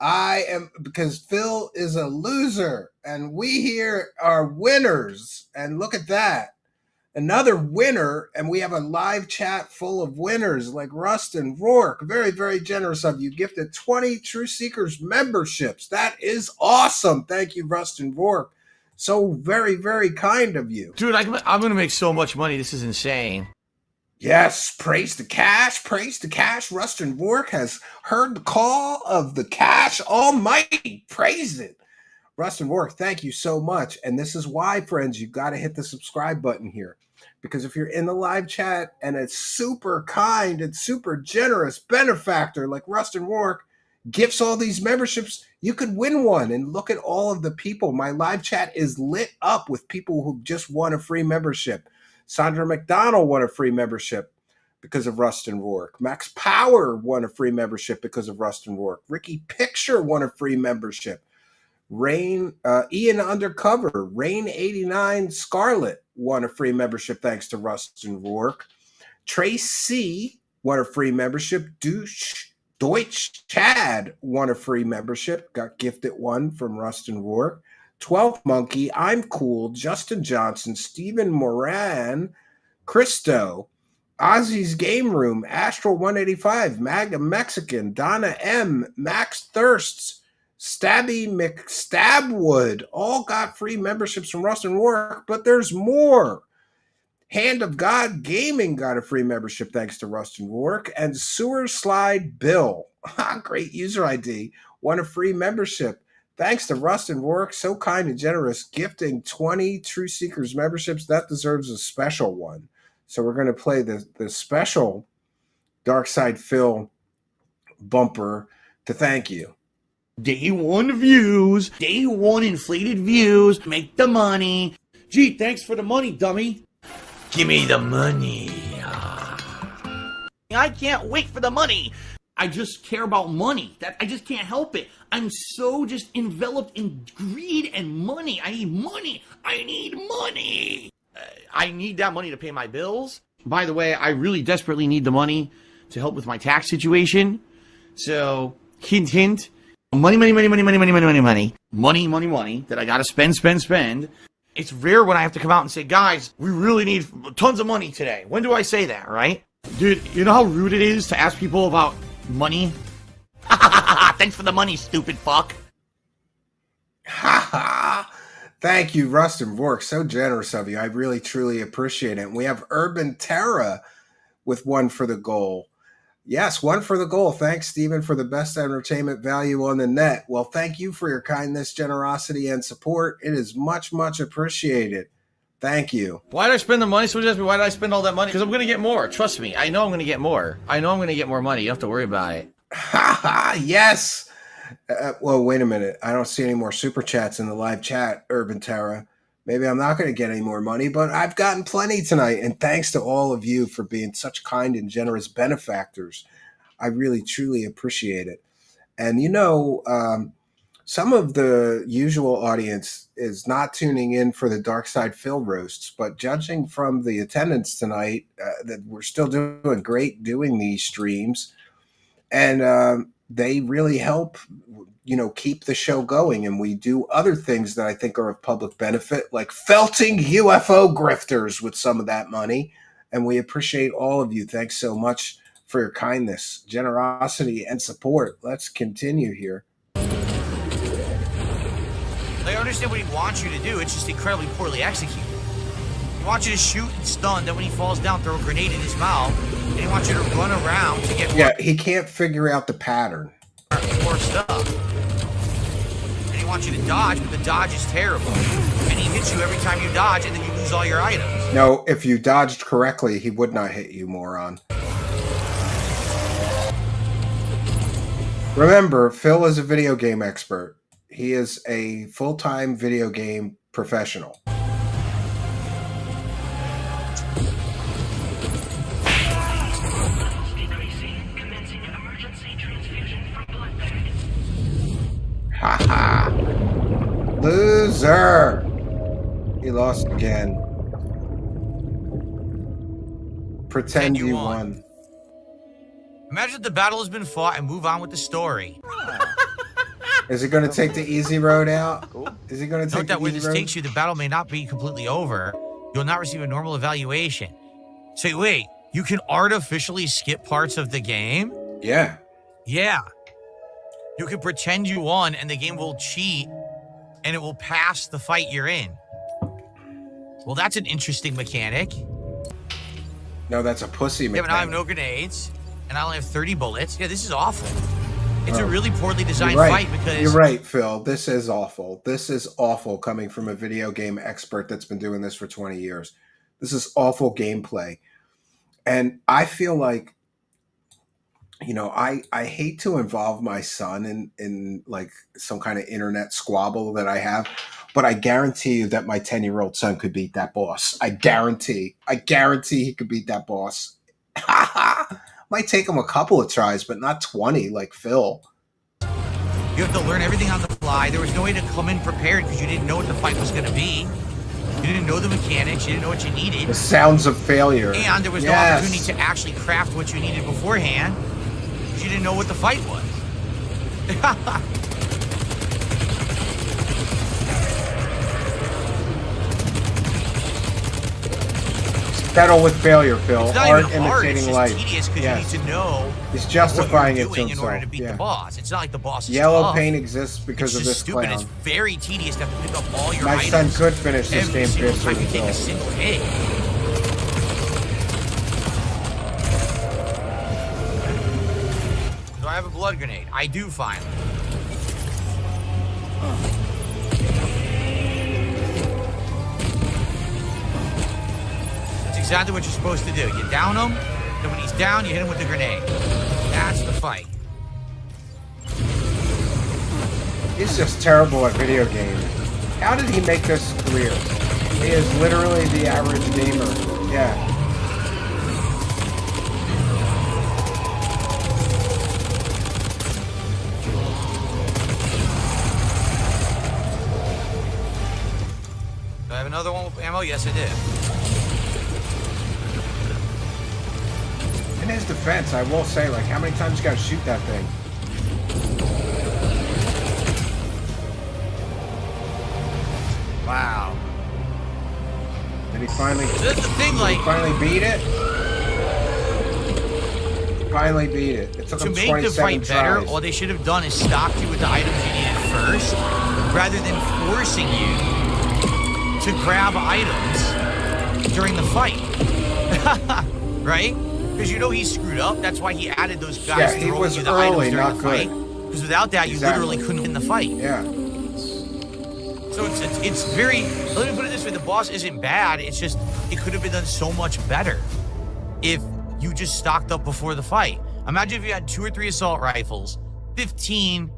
I am, because Phil is a loser and we here are winners. And look at that. Another winner, and we have a live chat full of winners like Rust and Rourke. Very, very generous of you. Gifted 20 True Seekers memberships. That is awesome. Thank you, Rust and Rourke. So very, very kind of you. Dude, I'm gonna make so much money. This is insane. Yes, praise the cash, praise the cash. Rust and Rourke has heard the call of the cash almighty. Praise it. Rust and Rourke, thank you so much. And this is why, friends, you've got to hit the subscribe button here. Because if you're in the live chat and it's super kind and super generous benefactor like Rust and Rourke gifts all these memberships, you could win one. And look at all of the people. My live chat is lit up with people who just won a free membership. Sandra McDonald won a free membership because of Rust and Rourke. Max Power won a free membership because of Rust and Rourke. Ricky Picture won a free membership. Ian Undercover, Rain 89 Scarlet won a free membership thanks to Rust and Rourke. Tracy won a free membership. Deutsch Chad won a free membership. Got gifted one from Rustin Rourke. 12th Monkey, I'm Cool, Justin Johnson, Stephen Moran, Christo, Ozzy's Game Room, Astral 185, Magna Mexican, Donna M, Max Thirsts, Stabby McStabwood, all got free memberships from Rustin Rourke, but there's more. Hand of God Gaming got a free membership thanks to Rustin Rourke, and Sewer Slide Bill, great user ID, won a free membership. Thanks to Rustin Rourke, so kind and generous, gifting 20 True Seekers memberships. That deserves a special one. So we're going to play the special DARKSYDEPHIL bumper to thank you. Day one views. Day one inflated views. Make the money. Gee, thanks for the money, dummy. Give me the money. I can't wait for the money. I just care about money. I just can't help it. I'm so just enveloped in greed and money. I need money. I need money. I need that money to pay my bills. By the way, I really desperately need the money to help with my tax situation. So, hint, hint. Money that I gotta spend. It's rare when I have to come out and say, guys, we really need tons of money today. When do I say that, right? Dude, you know how rude it is to ask people about money? Thanks for the money, stupid fuck. Ha ha! Thank you, Rustin Rourke. So generous of you. I really, truly appreciate it. And we have Urban Terra with one for the goal. Yes, one for the goal. Thanks, Stephen, for the best entertainment value on the net. Well, thank you for your kindness, generosity, and support. It is much, much appreciated. Thank you. Why did I spend the money? So just why did I spend all that money? Because I'm going to get more. Trust me. I know I'm going to get more. I know I'm going to get more money. You don't have to worry about it. Ha ha! Yes! Well, wait a minute. I don't see any more super chats in the live chat, Urban Terra. Maybe I'm not going to get any more money, but I've gotten plenty tonight. And thanks to all of you for being such kind and generous benefactors. I really, truly appreciate it. And, you know, some of the usual audience is not tuning in for the DARKSYDEPHIL roasts, but judging from the attendance tonight, that we're still doing great doing these streams. And they really help, you know, keep the show going. And we do other things that I think are of public benefit, like felting UFO grifters with some of that money. And we appreciate all of you. Thanks so much for your kindness, generosity, and support. Let's continue here. I understand what he wants you to do. It's just incredibly poorly executed. He wants you to shoot and stun, then when he falls down, throw a grenade in his mouth, and he wants you to run around to get Yeah, he can't figure out the pattern. More stuff. And he wants you to dodge, but the dodge is terrible. And he hits you every time you dodge, and then you lose all your items. No, if you dodged correctly, he would not hit you, moron. Remember, Phil is a video game expert. He is a full-time video game professional. Ha-ha! Loser! He lost again. Pretend you won. Imagine if the battle has been fought and move on with the story. Is he going to take the easy road out? Cool. Is he going to take Note that the where easy this road? takes you, the battle may not be completely over. You'll not receive a normal evaluation. So wait, you can artificially skip parts of the game? Yeah. Yeah. You can pretend you won and the game will cheat and it will pass the fight you're in. Well, that's an interesting mechanic. No, that's a pussy Yeah, mechanic. but now I have no grenades and I only have 30 bullets. Yeah, this is awful. It's a really poorly designed You're right. fight because... You're right, Phil. This is awful. This is awful coming from a video game expert that's been doing this for 20 years. This is awful gameplay. And I feel like, you know, I hate to involve my son in like some kind of internet squabble that I have, but I guarantee you that my 10-year-old son could beat that boss. I guarantee he could beat that boss. Might take him a couple of tries, but not 20 like Phil. You have to learn everything on the fly. There was no way to come in prepared because you didn't know what the fight was going to be. You didn't know the mechanics. You didn't know what you needed. The sounds of failure. And there was no opportunity to actually craft what you needed beforehand. Because you didn't know what the fight was. Settle with failure, Phil. It's not Art even hard. It's imitating just life. tedious because you need to know He's justifying what it you're to doing himself. in order to beat the boss. It's not like the boss is Yellow tough. paint exists because It's of just this stupid. clown. It's very tedious to have to pick up all your My items. son could finish this every game single faster time you than take a Phil. single hit. Do I have a blood grenade? I do finally. That's exactly what you're supposed to do. You down him, and when he's down, you hit him with the grenade. That's the fight. He's just terrible at video games. How did he make this career? He is literally the average gamer. Yeah. Do I have another one with ammo? Yes, I did. In his defense, I will say, like, how many times you gotta shoot that thing? Wow. Did he finally? That's the thing, Did like, he finally beat it? Finally beat it. It took to him make the 27 fight better, tries. all they should have done is stocked you with the items you needed first, rather than forcing you to grab items during the fight. Right? Because you know he screwed up. That's why he added those guys Yeah, he throwing was you the early, items during not the fight. good. Because without that, you Exactly. literally couldn't win the fight. Yeah. So it's very. Let me put it this way: the boss isn't bad. It's just it could have been done so much better if you just stocked up before the fight. Imagine if you had 2 or 3 assault rifles, 15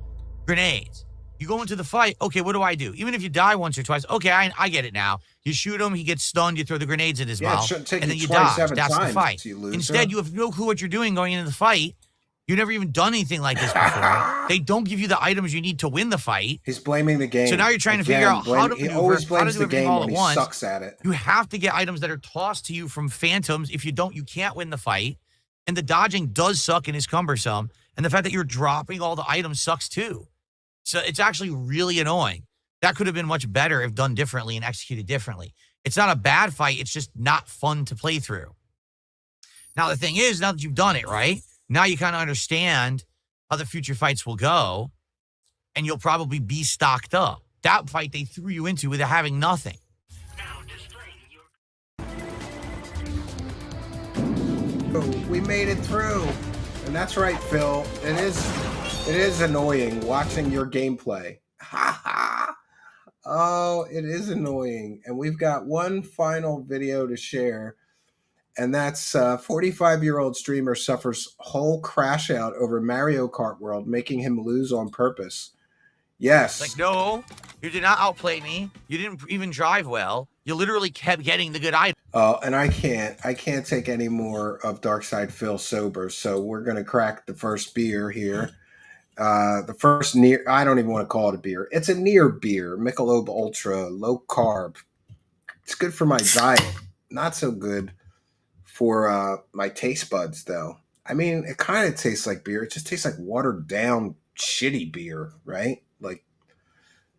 grenades. You go into the fight. Okay, what do I do? Even if you die once or twice, okay, I get it now. You shoot him, he gets stunned. You throw the grenades in his Yeah, it mouth, shouldn't take and you then you dodge. 27 That's the times, fight. you loser. Instead, you have no clue what you're doing going into the fight. You've never even done anything like this before. They don't give you the items you need to win the fight. He's blaming the game. So now you're trying to figure out how to He maneuver, always how to blames do the everything game all when at he once. sucks at it. You have to get items that are tossed to you from phantoms. If you don't, you can't win the fight. And the dodging does suck and is cumbersome. And the fact that you're dropping all the items sucks too. So it's actually really annoying. That could have been much better if done differently and executed differently. It's not a bad fight. It's just not fun to play through. Now, the thing is, now that you've done it, right? Now you kind of understand how the future fights will go. And you'll probably be stocked up. That fight they threw you into with having nothing. We made it through. And that's right, Phil. It is annoying watching your gameplay. Ha ha. Oh, it is annoying. And we've got one final video to share. And that's 45-year-old streamer suffers whole crash out over Mario Kart World, making him lose on purpose. Yes. Like, no, you did not outplay me. You didn't even drive well. You literally kept getting the good item. And I can't take any more of DARKSYDEPHIL sober. So we're going to crack the first beer here. The first near, I don't even want to call it a beer. It's a near beer, Michelob Ultra, low carb. It's good for my diet. Not so good for my taste buds, though. I mean, it kind of tastes like beer. It just tastes like watered down, shitty beer, right? Like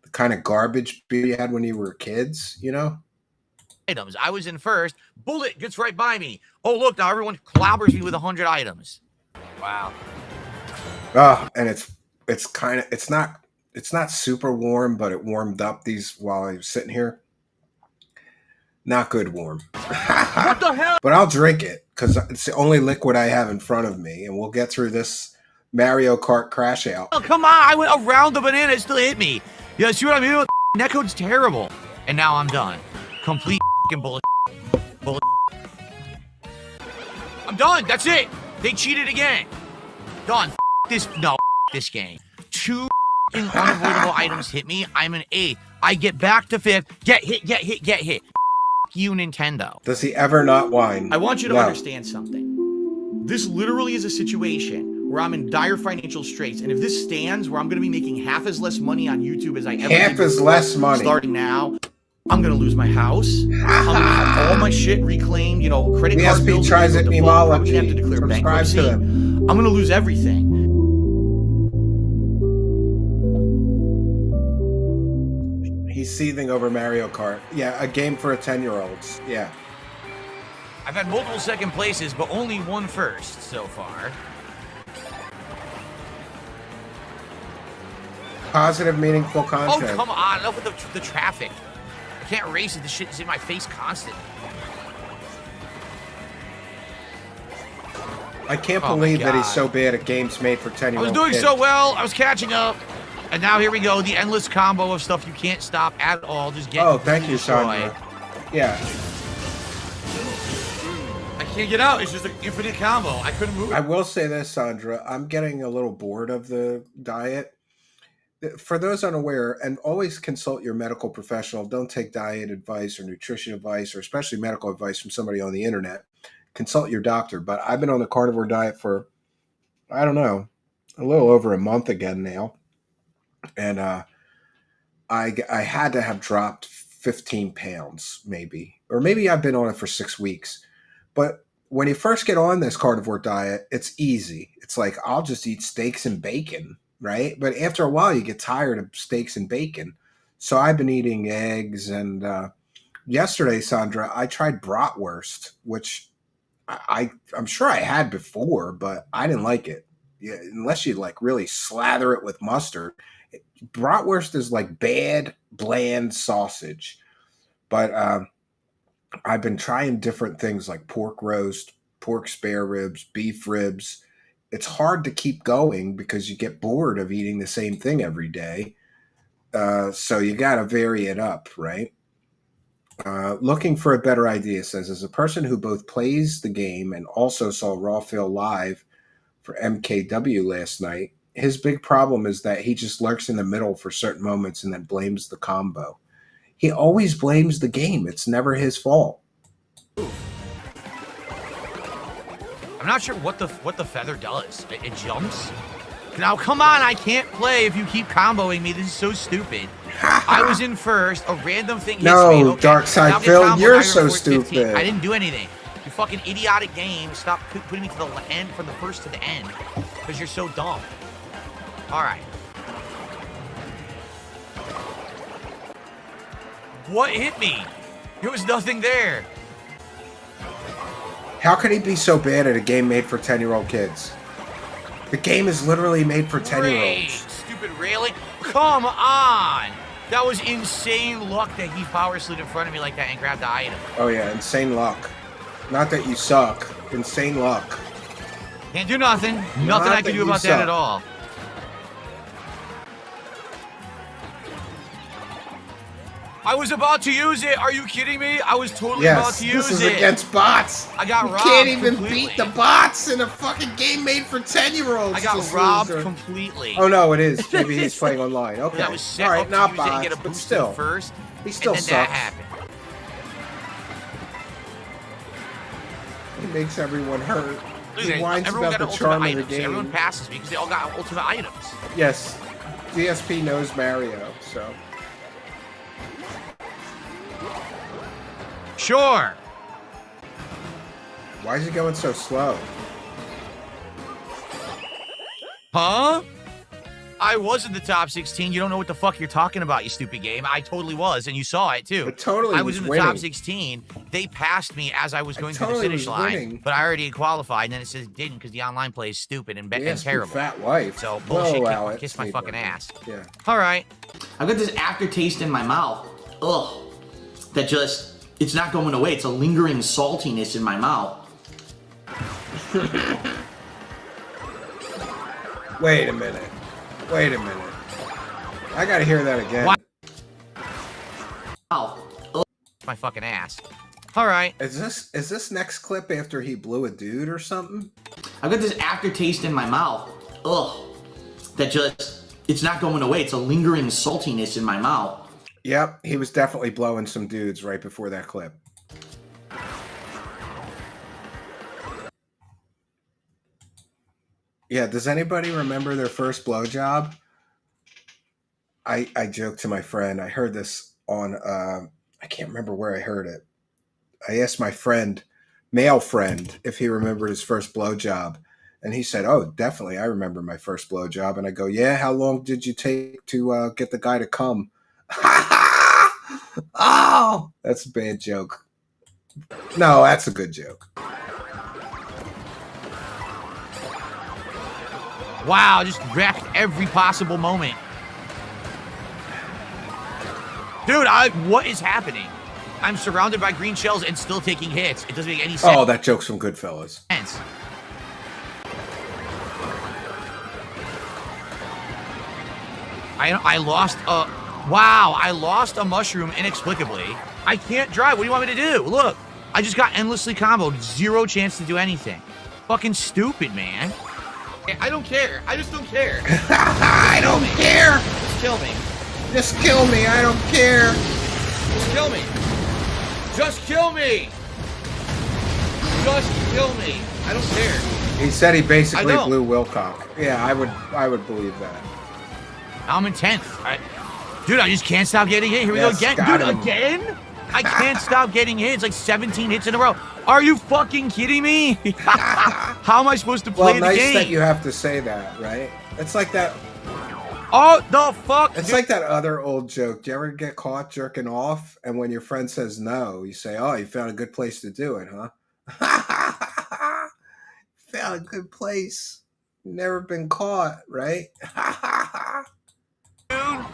the kind of garbage beer you had when you were kids, you know? Items. I was in first. Bullet gets right by me. Oh, look, now everyone clobbers me with 100 items. Wow. And it's not super warm, but it warmed up these while I was sitting here. Not good warm. What the hell? But I'll drink it because it's the only liquid I have in front of me, and we'll get through this Mario Kart crash out. Oh, come on. I went around the banana. It still hit me. Yeah, see what I mean? Netcode's terrible. And now I'm done. Complete bullet. I'm done. That's it. They cheated again. Done. This. No. This game. 2 unavoidable items hit me. I'm an 8th. I get back to 5th. Get hit. You, Nintendo. Does he ever not whine? I want you to No. understand something. This literally is a situation where I'm in dire financial straits, and if this stands where I'm going to be making half as less money on YouTube as I ever Half did as before, less money. starting now, I'm gonna lose my house. I'm gonna have all my shit reclaimed. You know, credit card BSP bills. tries it, Default, probably Nemology. gonna have to declare Subscribe bankruptcy. to him. I'm gonna lose everything. He's seething over Mario Kart. Yeah, a game for 10-year-olds. Yeah. I've had multiple second places, but only one first so far. Positive, meaningful Oh, content. come on. Enough with the traffic. I can't race it. The shit is in my face constantly. I can't Oh my believe that he's God. so bad at games made for 10-year-olds. I was doing so well. I was catching up. And now here we go. The endless combo of stuff you can't stop at all. Just get thank you, destroyed. Sandra. Yeah. I can't get out. It's just an infinite combo. I couldn't move. I will say this, Sandra. I'm getting a little bored of the diet. For those unaware, and always consult your medical professional. Don't take diet advice or nutrition advice, or especially medical advice from somebody on the internet. Consult your doctor. But I've been on the carnivore diet for, I don't know, a little over a month again now. And I had to have dropped 15 pounds, maybe. Or maybe I've been on it for 6 weeks. But when you first get on this carnivore diet, it's easy. It's like, I'll just eat steaks and bacon, right? But after a while, you get tired of steaks and bacon. So I've been eating eggs. And yesterday, Sandra, I tried bratwurst, which I'm sure I had before, but I didn't like it. Yeah, unless you like really slather it with mustard. Bratwurst is like bad, bland sausage. But I've been trying different things like pork roast, pork spare ribs, beef ribs. It's hard to keep going because you get bored of eating the same thing every day. So you got to vary it up, right? Looking for a better idea says, as a person who both plays the game and also saw Raw Phil live for MKW last night, his big problem is that he just lurks in the middle for certain moments and then blames the combo. He always blames the game. It's never his fault. I'm not sure what the feather does. It jumps. Now, come on. I can't play if you keep comboing me. This is so stupid. I was in first. A random thing hits me. No, Okay, now get DARKSYDEPHIL, comboed, you're now so at 15. stupid. I didn't do anything. You fucking idiotic game. Stop putting me to the end from the first to the end because you're so dumb. All right. What hit me? There was nothing there. How could he be so bad at a game made for 10-year-old kids? The game is literally made for 10-year-olds. Stupid railing. Come on. That was insane luck that he power slid in front of me like that and grabbed the item. Oh, yeah, insane luck. Not that you suck. Insane luck. Can't do nothing. Nothing Not I can that do you about that suck. at all. I was about to use it. Are you kidding me? I was totally about to use this is it. against bots. I got you robbed can't even completely. beat the bots in a fucking game made for 10-year-olds. I got this robbed loser. completely. Oh, no, it is. Maybe he's playing online. Okay. I was set All right, up not to use it and bots, get a but boost still. first. He still and then sucks. that happened. He makes everyone hurt. Look He at whines everyone about got the ultimate charm of the items. Everyone game. passes me because they all got ultimate items. Yes, DSP knows Mario, so. Sure. Why is he going so slow? Huh? I was in the top 16. You don't know what the fuck you're talking about, you stupid game. I totally was, and you saw it too. But totally I was in the winning. top 16. They passed me as I was going through totally the finish was line, winning. but I already qualified, and then it says didn't because the online play is stupid and Yes, terrible. fat wife. So We'll bullshit. allow it. Kiss my Steve fucking Irwin. ass. Yeah. All right. I've got this aftertaste in my mouth. Ugh. That just, it's not going away. It's a lingering saltiness in my mouth. Wait a minute. Wait a minute. I gotta hear that again. What? Mouth. My fucking ass. All right. Is this next clip after he blew a dude or something? I've got this aftertaste in my mouth. Ugh. That just, it's not going away. It's a lingering saltiness in my mouth. Yep, he was definitely blowing some dudes right before that clip. Yeah, does anybody remember their first blowjob? I joked to my friend. I heard this on, I I can't remember where I heard it. I asked my friend, male friend, if he remembered his first blowjob. And he said, oh, definitely. I remember my first blowjob. And I go, yeah, how long did you take to get the guy to come? Oh, that's a bad joke. No, that's a good joke. Wow, just wrecked every possible moment. Dude, what is happening? I'm surrounded by green shells and still taking hits. It doesn't make any sense. Oh, that joke's from Goodfellas. I lost a... Wow, I lost a mushroom inexplicably. I can't drive. What do you want me to do? Look, I just got endlessly comboed. Zero chance to do anything. Fucking stupid, man. I don't care. I just don't care. I don't care. Just kill me. Just kill me. I don't care. Just kill me. Just kill me. Just kill me. I don't care. He said he basically blew Wilcock. Yeah, I would believe that. I'm in 10th. Dude, I just can't stop getting hit. Here we go again. Dude, again? I can't stop getting hit. It's like 17 hits in a row. Are you fucking kidding me? How am I supposed to play the nice game? That you have to say that, right? It's like that. Oh, the fuck? It's like that other old joke. Do you ever get caught jerking off? And when your friend says no, you say, oh, you found a good place to do it, huh? Found a good place. Never been caught, right? Dude,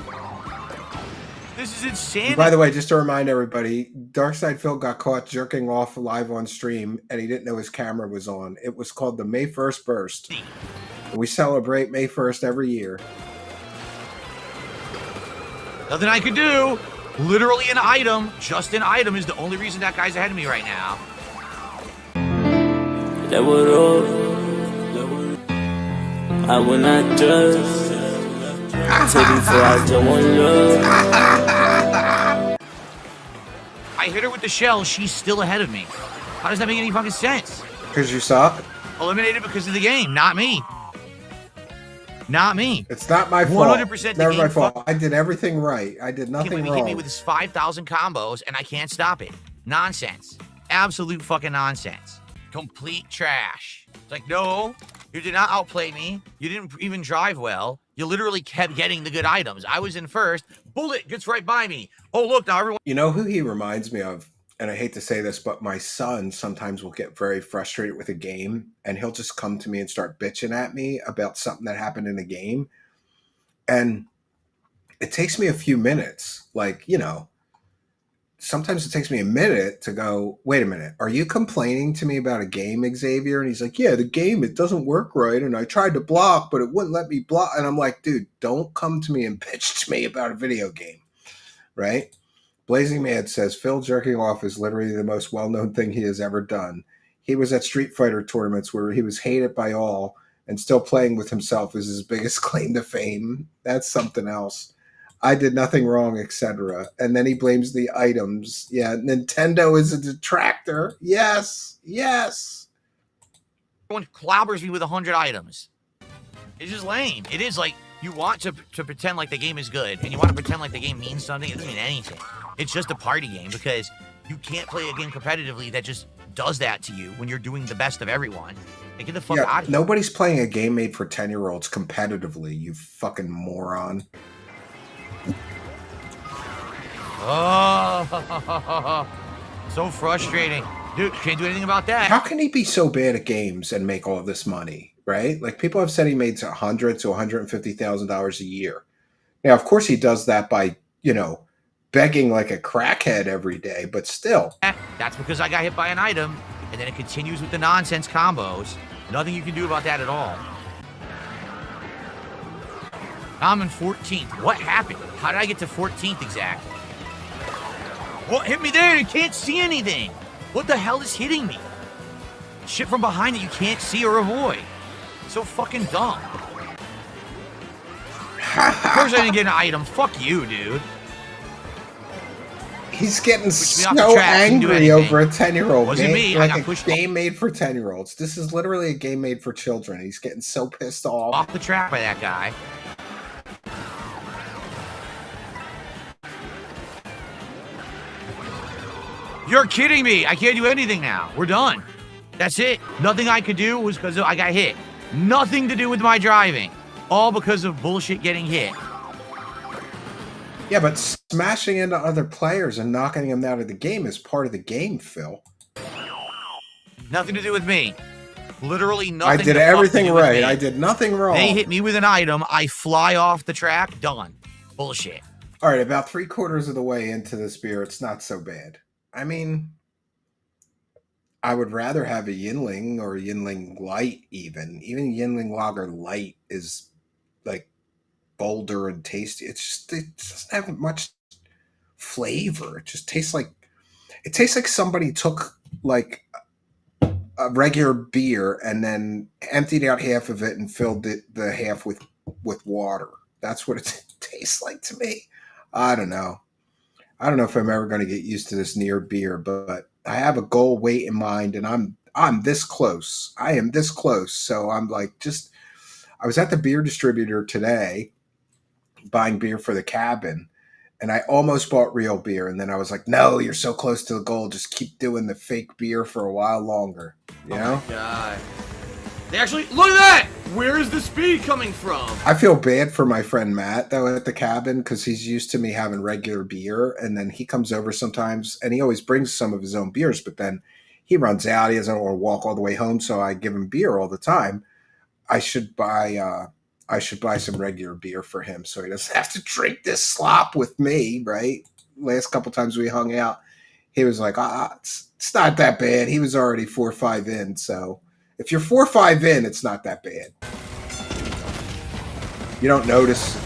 this is insane. By the way, just to remind everybody, DARKSYDEPHIL got caught jerking off live on stream, and he didn't know his camera was on. It was called the May 1st Burst. We celebrate May 1st every year. Nothing I could do. Literally an item. Just an item is the only reason that guy's ahead of me right now. I will not just take you for I don't want love. I hit her with the shell. She's still ahead of me. How does that make any fucking sense? Because you suck? Eliminated because of the game, not me. Not me. It's not my fault. 100% Never my fault. I did everything right. I did nothing wrong. He hit me with his 5,000 combos, and I can't stop it. Nonsense. Absolute fucking nonsense. Complete trash. It's like, no, you did not outplay me. You didn't even drive well. You literally kept getting the good items. I was in first. Bullet gets right by me. Oh, look, now everyone... You know who he reminds me of? And I hate to say this, but my son sometimes will get very frustrated with a game, and he'll just come to me and start bitching at me about something that happened in a game. And it takes me a few minutes. Like, you know, sometimes it takes me a minute to go, wait a minute, are you complaining to me about a game, Xavier? And he's like, yeah, the game, it doesn't work right. And I tried to block, but it wouldn't let me block. And I'm like, dude, don't come to me and bitch to me about a video game, right? Blazing Mad says, Phil jerking off is literally the most well-known thing he has ever done. He was at Street Fighter tournaments where he was hated by all, and still playing with himself is his biggest claim to fame. That's something else. I did nothing wrong, etc. And then he blames the items. Yeah, Nintendo is a detractor. Yes, yes. Everyone clobbers me with 100 items. It's just lame. It is like, you want to pretend like the game is good, and you want to pretend like the game means something. It doesn't mean anything. It's just a party game because you can't play a game competitively that just does that to you when you're doing the best of everyone. Like, get the fuck out of here. Nobody's playing a game made for 10-year-olds competitively, you fucking moron. Oh, so frustrating. Dude, can't do anything about that. How can he be so bad at games and make all this money, right? Like, people have said he made $100,000 to $150,000 a year. Now, of course, he does that by, you know, begging like a crackhead every day, but still. That's because I got hit by an item, and then it continues with the nonsense combos. Nothing you can do about that at all. I'm in 14th. What happened? How did I get to 14th exactly? What hit me there? You can't see anything. What the hell is hitting me? Shit from behind that you can't see or avoid. So fucking dumb. Of course I didn't get an item. Fuck you, dude. He's getting so angry over a 10-year-old Wasn't game. me. Like I got a pushed game made for 10-year-olds. This is literally a game made for children. He's getting so pissed off. Off the track by that guy. You're kidding me. I can't do anything now. We're done. That's it. Nothing I could do was because I got hit. Nothing to do with my driving. All because of bullshit getting hit. Yeah, but smashing into other players and knocking them out of the game is part of the game, Phil. Nothing to do with me. Literally nothing. I did everything right. I did nothing wrong. They hit me with an item. I fly off the track. Done. Bullshit. All right, about 3/4 of the way into this beer, it's not so bad. I mean, I would rather have a Yinling or a Yinling Light even. Even Yinling Lager Light is like bolder and tasty. It doesn't have much flavor. It just tastes like somebody took like a regular beer and then emptied out half of it and filled the half with water. That's what it tastes like to me. I don't know. I don't know if I'm ever going to get used to this near beer, but I have a goal weight in mind, and I'm this close. I am this close. So I'm like, I was at the beer distributor today buying beer for the cabin, and I almost bought real beer. And then I was like, no, you're so close to the goal. Just keep doing the fake beer for a while longer. You know? My God. They actually, look at that! Where is the speed coming from? I feel bad for my friend Matt, though, at the cabin, because he's used to me having regular beer, and then he comes over sometimes, and he always brings some of his own beers, but then he runs out. He doesn't want to walk all the way home, so I give him beer all the time. I should buy some regular beer for him so he doesn't have to drink this slop with me, right? Last couple times we hung out, he was like, it's not that bad. He was already 4 or 5 in, so... If you're 4 or 5 in, it's not that bad. You don't notice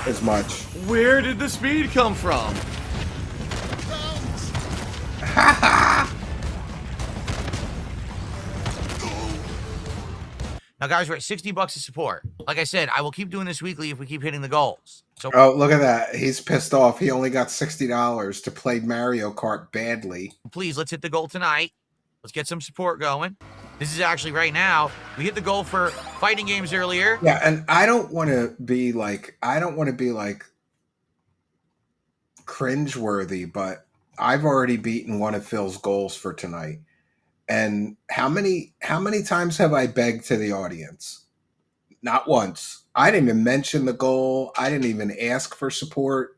as much. Where did the speed come from? Now, guys, we're at $60 of support. Like I said, I will keep doing this weekly if we keep hitting the goals. So, oh, look at that. He's pissed off. He only got $60 to play Mario Kart badly. Please, let's hit the goal tonight. Let's get some support going. This is actually right now. We hit the goal for fighting games earlier. Yeah, and I don't want to be like cringeworthy, but I've already beaten one of Phil's goals for tonight. And how many times have I begged to the audience? Not once. I didn't even mention the goal. I didn't even ask for support.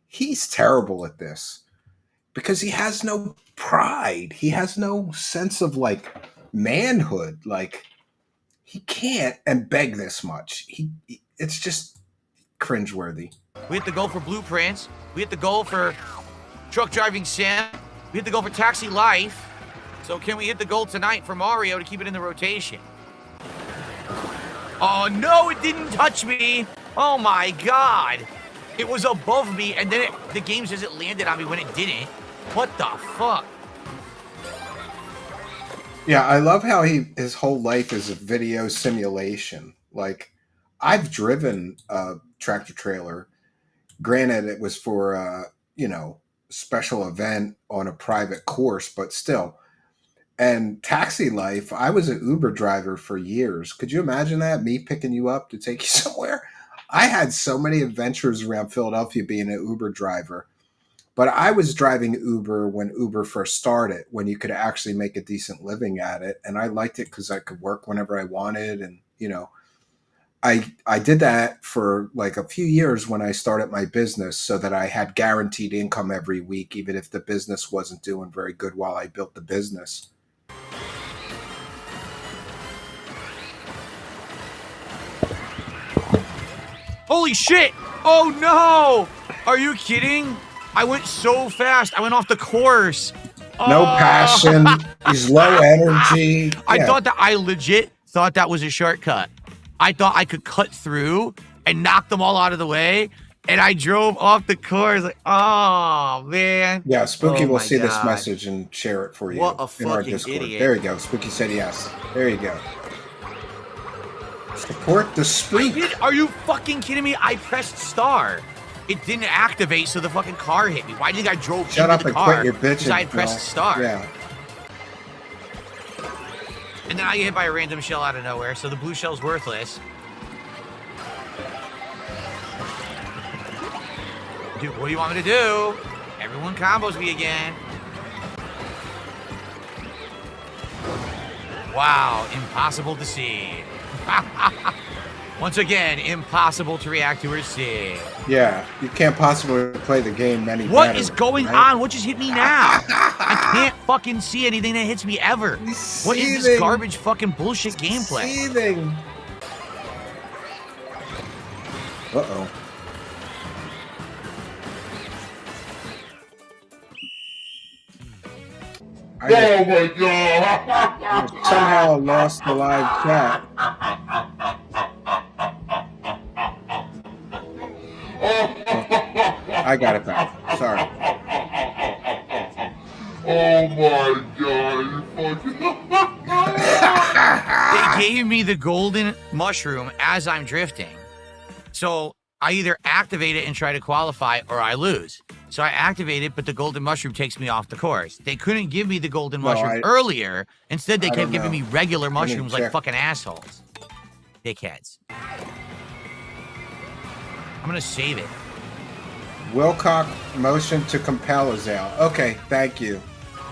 He's terrible at this because he has no pride. He has no sense of like manhood. Like he can't and beg this much. It's just cringeworthy. We hit the goal for Blueprints. We hit the goal for Truck Driving Sim. We hit the goal for Taxi Life. So can we hit the goal tonight for Mario to keep it in the rotation? Oh no, it didn't touch me. Oh my God. It was above me and then the game says it landed on me when it didn't. What the fuck? Yeah, I love how his whole life is a video simulation. Like, I've driven a tractor trailer. Granted, it was for a, special event on a private course, but still. And Taxi Life, I was an Uber driver for years. Could you imagine that? Me picking you up to take you somewhere? I had so many adventures around Philadelphia being an Uber driver. But I was driving Uber when Uber first started, when you could actually make a decent living at it. And I liked it because I could work whenever I wanted. And, I did that for like a few years when I started my business so that I had guaranteed income every week, even if the business wasn't doing very good while I built the business. Holy shit! Oh no! Are you kidding? I went so fast. I went off the course. No passion. He's low energy. I legit thought that was a shortcut. I thought I could cut through and knock them all out of the way. And I drove off the course. Like, oh, man. Yeah, Spooky will see this message and share it for you what a in our fucking Discord. idiot. There you go. Spooky said yes. There you go. Support the spook. Are you fucking kidding me? I pressed star. It didn't activate, so the fucking car hit me. Why do you think I drove Shut into up the and car? quit your bitching. Because I had pressed star. Yeah. And then I get hit by a random shell out of nowhere, so the blue shell's worthless. Dude, what do you want me to do? Everyone combos me again. Wow, impossible to see. Once again, impossible to react to or see. Yeah, you can't possibly play the game any better. What is going right? on? What just hit me now? I can't fucking see anything that hits me ever. What is this garbage fucking bullshit gameplay? Seething. Uh-oh. Oh my god! Somehow lost the live chat. I got it back. Sorry. Oh my god, you fucking... They gave me the golden mushroom as I'm drifting. So I either activate it and try to qualify or I lose. So I activate it, but the golden mushroom takes me off the course. They couldn't give me the golden mushroom earlier. Instead, they kept giving me regular mushrooms like fucking assholes. Dickheads. I'm gonna save it. Wilcock motion to compel is out. Okay, thank you.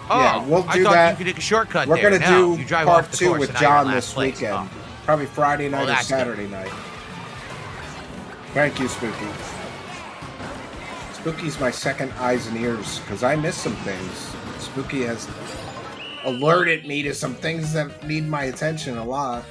Oh, yeah, we'll do I thought that. you could take a shortcut We're there. gonna No, do you drive part off the 2 course with and now you're in John last this place. weekend. Oh. Probably Friday night or that's Saturday night. Thank you, Spooky. Spooky's my second eyes and ears because I missed some things. Spooky has alerted me to some things that need my attention a lot.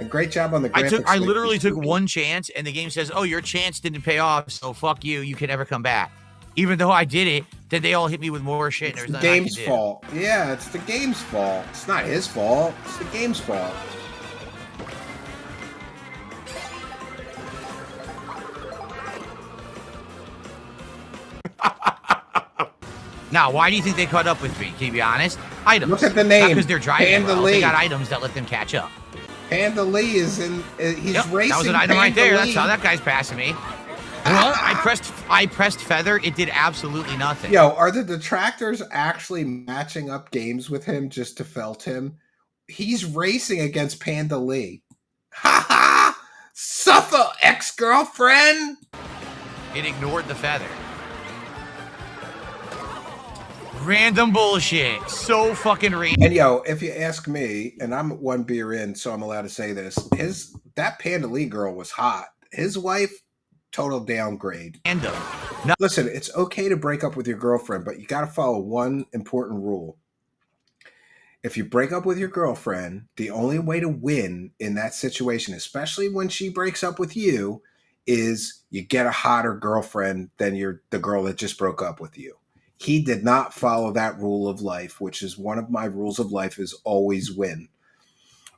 And great job on the graphics. I literally took one chance, and the game says, "Oh, your chance didn't pay off, so fuck you. You can never come back." Even though I did it, then they all hit me with more shit. It's and the game's fault. Yeah, it's the game's fault. It's not his fault. It's the game's fault. Now, why do you think they caught up with me? Can you be honest? Items. Look at the name. Because they're driving Panda well. Lee. They got items that let them catch up. Panda Lee is in. He's Yep, racing. that was an item right Panda there. Lee. That's how that guy's passing me. Well, I pressed feather. It did absolutely nothing. Yo, are the detractors actually matching up games with him just to felt him? He's racing against Panda Lee. Ha ha! Suffer, ex-girlfriend! It ignored the feather. Random bullshit. So fucking random. And yo, if you ask me, and I'm one beer in, so I'm allowed to say this, that Panda Lee girl was hot. His wife, total downgrade. No. Listen, it's okay to break up with your girlfriend, but you got to follow one important rule. If you break up with your girlfriend, the only way to win in that situation, especially when she breaks up with you, is you get a hotter girlfriend than the girl that just broke up with you. He did not follow that rule of life, which is one of my rules of life, is always win.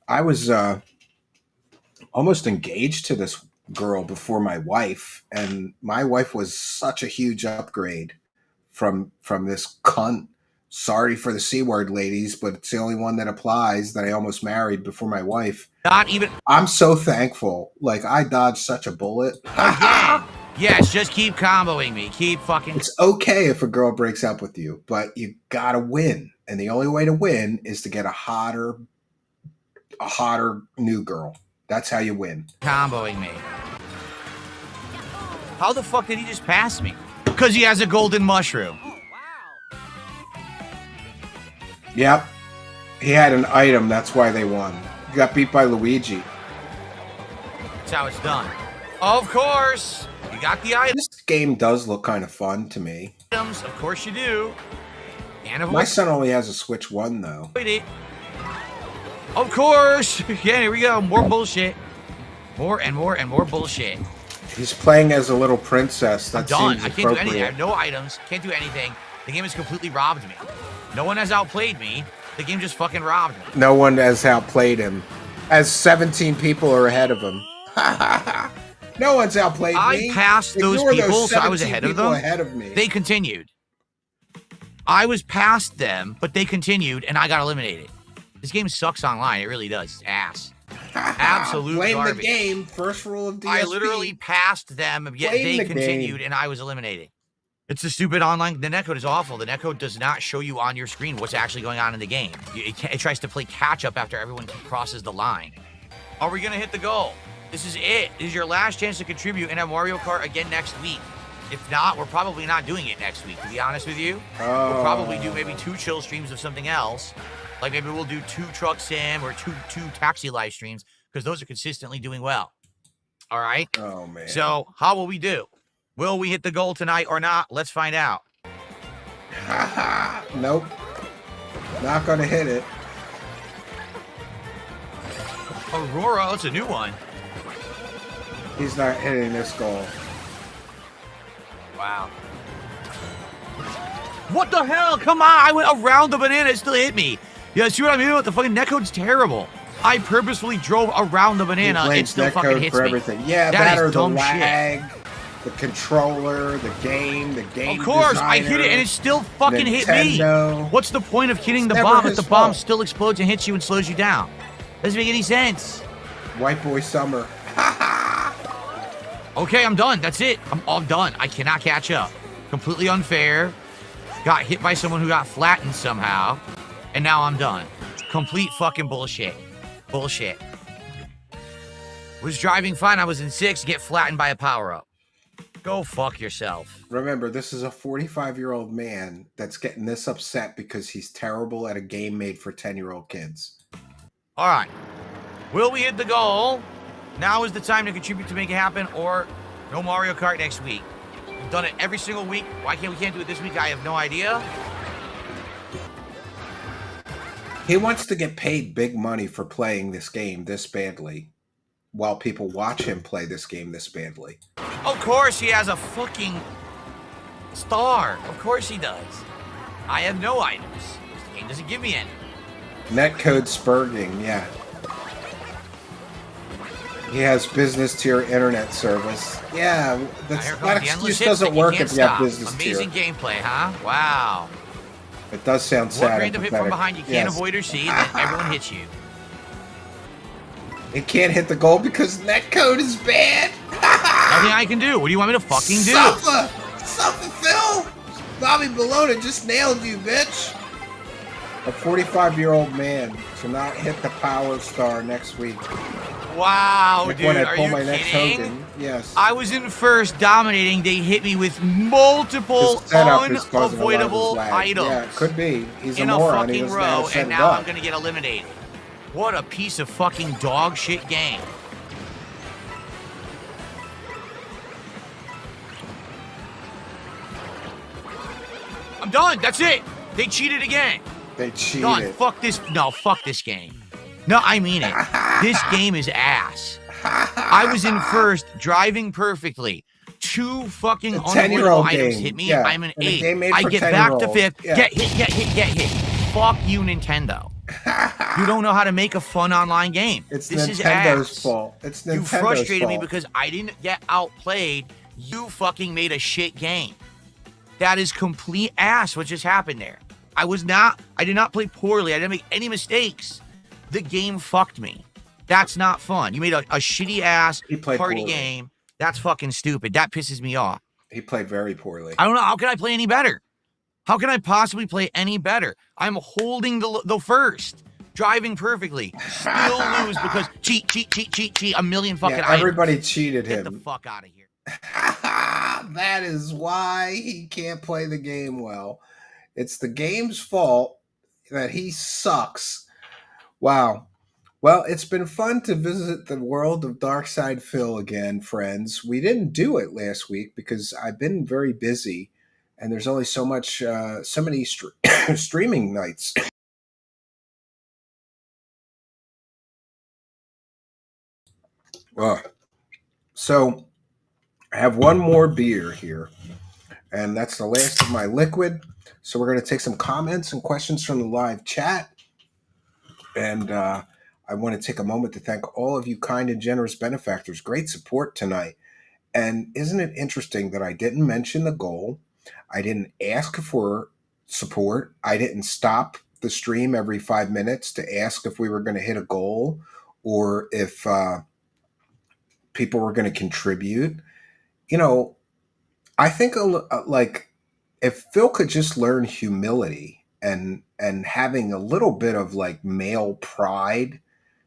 I was almost engaged to this girl before my wife, and my wife was such a huge upgrade from this cunt. Sorry for the C word, ladies, but it's the only one that applies, that I almost married before my wife. Not even. I'm so thankful. Like, I dodged such a bullet. Again. Yes, just keep comboing me. Keep fucking. It's okay if a girl breaks up with you, but you gotta win. And the only way to win is to get a hotter new girl. That's how you win. Comboing me. How the fuck did he just pass me? Because he has a golden mushroom. Yep. He had an item. That's why they won. You got beat by Luigi. That's how it's done. Of course. You got the items. This game does look kind of fun to me. Of course you do. And My son only has a Switch 1, though. it. Of course. Yeah, here we go. More bullshit. More and more and more bullshit. He's playing as a little princess. That I'm done. seems I can't do anything. I appropriate. have no items. Can't do anything. The game has completely robbed me. No one has outplayed me. The game just fucking robbed me. No one has outplayed him. As 17 people are ahead of him. No one's outplayed me. I passed those Ignore people, so I was 17 ahead of people them. Ahead of me. They continued. I was past them, but they continued, and I got eliminated. This game sucks online. It really does. It's ass. Absolute Blame garbage. the game. First rule of DSP. I literally passed them, yet Blame they the continued, game. and I was eliminated. It's a stupid online. The netcode is awful. The netcode does not show you on your screen what's actually going on in the game. It tries to play catch up after everyone crosses the line. Are we going to hit the goal? This is it. This is your last chance to contribute and have Mario Kart again next week. If not, we're probably not doing it next week, to be honest with you. We'll probably do maybe 2 chill streams of something else. Like maybe we'll do 2 truck sim or two taxi live streams because those are consistently doing well. All right. Oh man. So how will we do? Will we hit the goal tonight or not? Let's find out. Nope. Not gonna hit it. Aurora, that's a new one. He's not hitting this goal. Wow. What the hell? Come on. I went around the banana. It still hit me. Yeah, see what I mean? The fucking netcode's terrible. I purposefully drove around the banana. It still fucking hits for me. everything. Yeah, that or is the dumb lag, shit. the controller, the game Of course, I hit it and it still fucking hit me. What's the point of hitting the bomb if the bomb still explodes and hits you and slows you down? Doesn't make any sense. White boy summer. Okay, I'm done. That's it. I'm done. I cannot catch up. Completely unfair. Got hit by someone who got flattened somehow. And now I'm done. Complete fucking bullshit. Bullshit. Was driving fine. I was in 6th. Get flattened by a power-up. Go fuck yourself. Remember, this is a 45-year-old man that's getting this upset because he's terrible at a game made for 10-year-old kids. All right. Will we hit the goal? Now is the time to contribute to make it happen, or no Mario Kart next week. We've done it every single week. Why can't we do it this week? I have no idea. He wants to get paid big money for playing this game this badly, while people watch him play this game this badly. Of course he has a fucking star. Of course he does. I have no items. This game doesn't give me any. Netcode Spurging, yeah. He has business tier internet service. Yeah, that excuse doesn't work if you have business tier. Amazing gameplay, huh? Wow. It does sound sad. What random hit from behind you can't avoid or see, then everyone hits you. It can't hit the goal because netcode is bad. Nothing I can do. What do you want me to fucking do? Suffer, Phil! Bobby Bologna just nailed you, bitch! A 45-year-old man to not hit the power star next week. Wow, like dude, when I are pull you my next kidding? Hogan. Yes. I was in 1st dominating. They hit me with multiple unavoidable items. Yeah, it could be. He's in a moron. fucking row, and now I'm going to get eliminated. What a piece of fucking dog shit game. I'm done. That's it. They cheated again. They cheated. Done. Fuck this. No, fuck this game. No, I mean it. This game is ass. I was in 1st, driving perfectly. 2 fucking unavoidable items hit me. Yeah. I'm an 8. I get back to 5th. Yeah. Get hit. Fuck you, Nintendo. You don't know how to make a fun online game. This Nintendo's is ass. Fault. It's Nintendo's You frustrated fault. me because I didn't get outplayed. You fucking made a shit game. That is complete ass what just happened there. I did not play poorly. I didn't make any mistakes. The game fucked me. That's not fun. You made a shitty ass party game. That's fucking stupid. That pisses me off. He played very poorly. I don't know. How can I play any better? How can I possibly play any better? I'm holding the 1st. Driving perfectly. Still lose because cheat. A million fucking items. Everybody cheated him. Get the fuck out of here. That is why he can't play the game well. It's the game's fault that he sucks. Wow. Well, it's been fun to visit the world of DARKSYDEPHIL again, friends. We didn't do it last week because I've been very busy, and there's only so many streaming nights. So I have one more beer here, and that's the last of my liquid. So we're going to take some comments and questions from the live chat. And I want to take a moment to thank all of you kind and generous benefactors. Great support tonight. And isn't it interesting that I didn't mention the goal? I didn't ask for support. I didn't stop the stream every 5 minutes to ask if we were going to hit a goal or if people were going to contribute. You know, I think like if Phil could just learn humility and having a little bit of like male pride,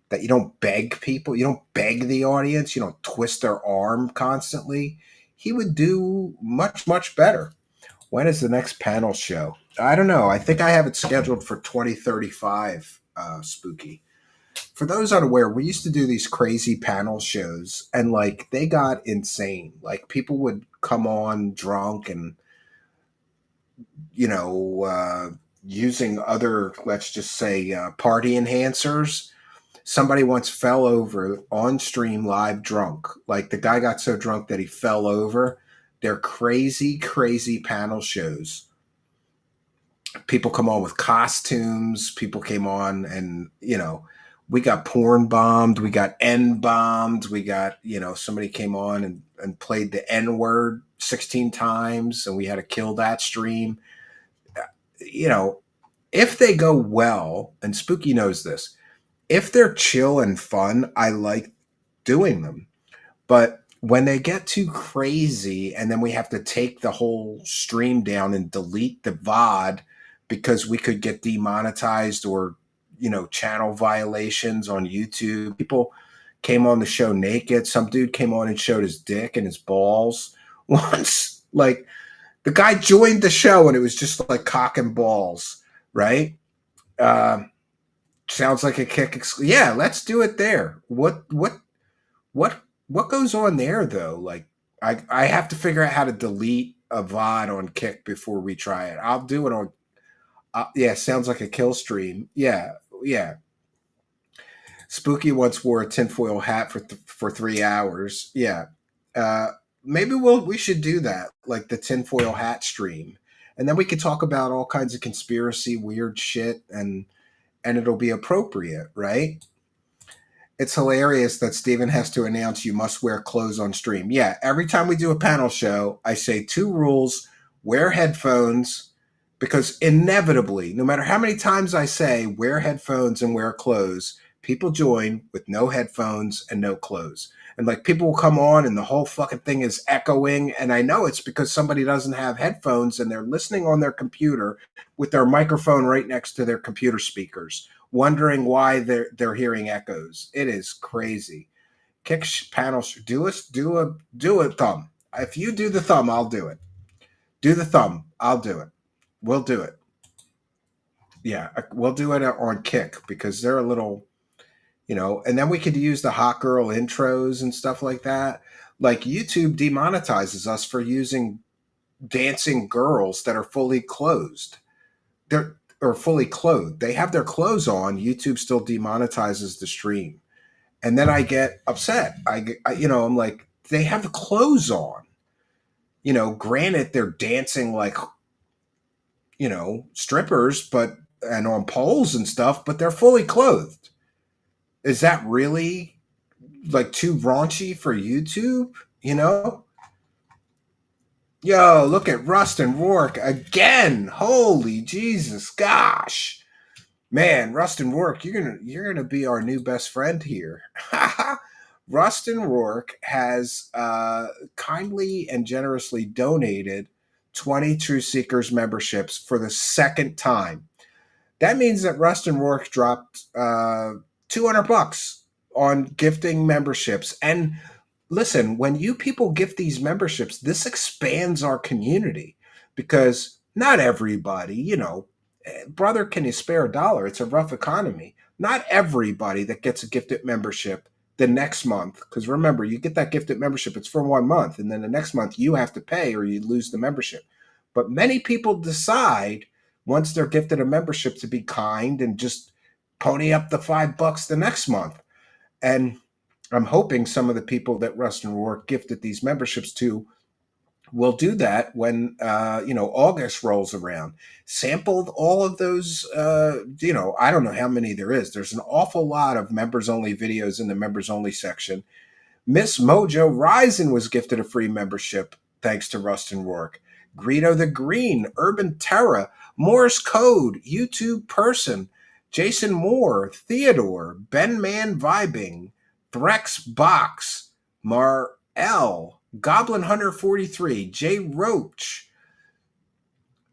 that you don't beg people, you don't beg the audience, you don't twist their arm constantly, he would do much, much better. When is the next panel show? I don't know. I think I have it scheduled for 2035, Spooky. For those unaware, we used to do these crazy panel shows, and like they got insane. Like people would come on drunk and using other, let's just say, party enhancers. Somebody once fell over on stream live drunk. Like the guy got so drunk that he fell over. They're crazy, crazy panel shows. People come on with costumes. People came on and, we got porn bombed. We got N bombed. We got, somebody came on and played the N word 16 times and we had to kill that stream. If they go well, and Spooky knows this, if they're chill and fun, I like doing them. But when they get too crazy and then we have to take the whole stream down and delete the VOD because we could get demonetized or, channel violations on YouTube. People came on the show naked. Some dude came on and showed his dick and his balls once. Like, the guy joined the show and it was just like cock and balls, right? Sounds like a kick. Yeah, let's do it there. What goes on there though? Like, I have to figure out how to delete a VOD on Kick before we try it. I'll do it on. Yeah, sounds like a kill stream. Yeah. Spooky once wore a tinfoil hat for 3 hours. Yeah. Maybe we should do that, like the tinfoil hat stream, and then we could talk about all kinds of conspiracy, weird shit, and it'll be appropriate, right? It's hilarious that Steven has to announce you must wear clothes on stream. Yeah, every time we do a panel show, I say 2 rules: wear headphones, because inevitably, no matter how many times I say wear headphones and wear clothes, people join with no headphones and no clothes. And like people will come on and the whole fucking thing is echoing. And I know it's because somebody doesn't have headphones and they're listening on their computer with their microphone right next to their computer speakers, wondering why they're hearing echoes. It is crazy. Kick panel, do a thumb. If you do the thumb, I'll do it. Do the thumb. I'll do it. We'll do it. Yeah, we'll do it on Kick because they're a little, and then we could use the hot girl intros and stuff like that. Like YouTube demonetizes us for using dancing girls that are fully clothed. Or fully clothed. They have their clothes on. YouTube still demonetizes the stream. And then I get upset. I'm like, they have the clothes on. Granted, they're dancing like, strippers, and on poles and stuff, but they're fully clothed. Is that really like too raunchy for YouTube? Yo, look at Rust and Rourke again. Holy Jesus, gosh. Man, Rust and Rourke, you're gonna be our new best friend here. Rust and Rourke has kindly and generously donated 20 True Seekers memberships for the second time. That means that Rust and Rourke dropped $200 on gifting memberships. And listen, when you people gift these memberships, this expands our community because not everybody, brother, can you spare $1? It's a rough economy. Not everybody that gets a gifted membership the next month, because remember, you get that gifted membership, it's for 1 month, and then the next month you have to pay or you lose the membership. But many people decide once they're gifted a membership to be kind and just pony up the $5 the next month. And I'm hoping some of the people that Rust and Rourke gifted these memberships to will do that when, August rolls around. Sampled all of those, I don't know how many there is. There's an awful lot of members-only videos in the members-only section. Miss Mojo Rising was gifted a free membership thanks to Rust and Rourke. Greedo the Green, Urban Terra, Morse Code, YouTube Person, Jason Moore, Theodore, Ben Man Vibing, Threx Box, Mar-L, Goblin Hunter 43, J Roach,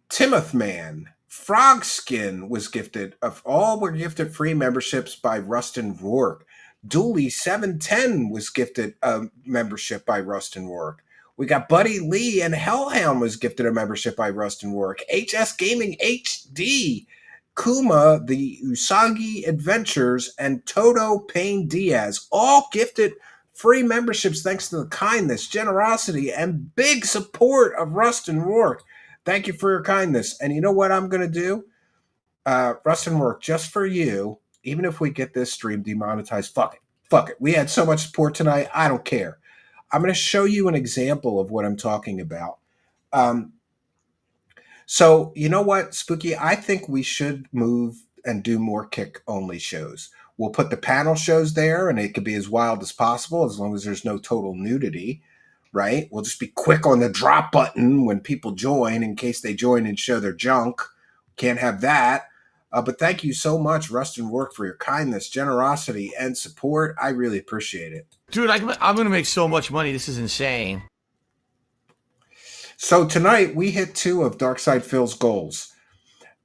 Timoth Man, Frogskin was gifted. All were gifted free memberships by Rust and Rourke. Dooley 710 was gifted a membership by Rust and Rourke. We got Buddy Lee and Hellhound was gifted a membership by Rust and Rourke. HS Gaming HD, Kuma, the Usagi Adventures, and Toto Payne Diaz all gifted free memberships thanks to the kindness, generosity, and big support of Rust and Rourke. Thank you for your kindness. And you know what I'm going to do? Rust and Rourke, just for you, even if we get this stream demonetized, fuck it. Fuck it. We had so much support tonight. I don't care. I'm going to show you an example of what I'm talking about. So, you know what, Spooky? I think we should move and do more kick-only shows. We'll put the panel shows there, and it could be as wild as possible as long as there's no total nudity, right? We'll just be quick on the drop button when people join in case they join and show their junk. Can't have that. But thank you so much, Rust and Rourke, for your kindness, generosity, and support. I really appreciate it. Dude, I'm going to make so much money. This is insane. So tonight, we hit 2 of DARKSYDEPHIL's goals.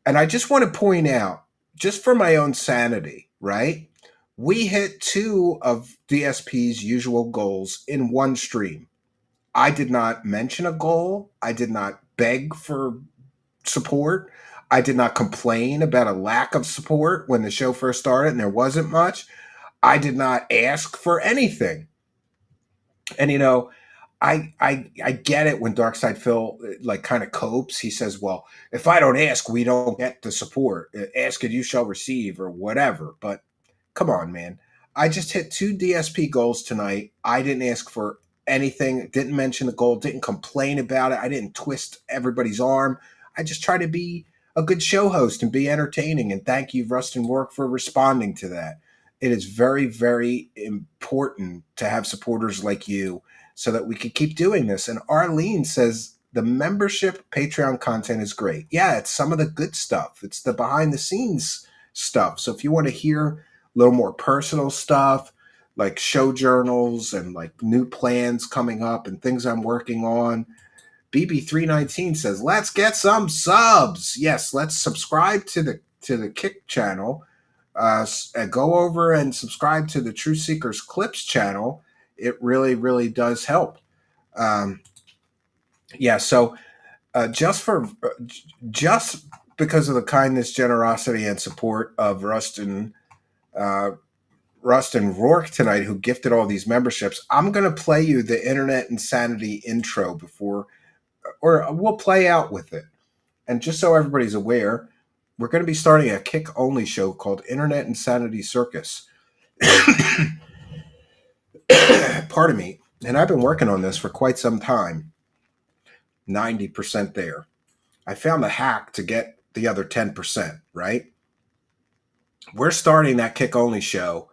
And I just want to point out, just for my own sanity, right? We hit 2 of DSP's usual goals in one stream. I did not mention a goal. I did not beg for support. I did not complain about a lack of support when the show first started and there wasn't much. I did not ask for anything. And, you know, I get it when DARKSYDEPHIL like kind of copes. He says, well, if I don't ask, we don't get the support. Ask and you shall receive or whatever. But come on, man. I just hit 2 DSP goals tonight. I didn't ask for anything. Didn't mention the goal. Didn't complain about it. I didn't twist everybody's arm. I just try to be a good show host and be entertaining. And thank you, Rust and Rourke, for responding to that. It is very, very important to have supporters like you so that we can keep doing this. And Arlene says the membership Patreon content is great. Yeah, it's some of the good stuff. It's the behind the scenes stuff. So if you want to hear a little more personal stuff, like show journals and like new plans coming up and things I'm working on, BB319 says, let's get some subs. Yes, let's subscribe to the Kick channel. Go over and subscribe to the True Seekers Clips channel. It really, really does help. Yeah, so just because of the kindness, generosity, and support of Rust and Rourke tonight, who gifted all these memberships, I'm going to play you the Internet Insanity intro before, or we'll play out with it. And just so everybody's aware, we're going to be starting a kick-only show called Internet Insanity Circus. Pardon me. And I've been working on this for quite some time. 90% there. I found a hack to get the other 10%, right? We're starting that kick-only show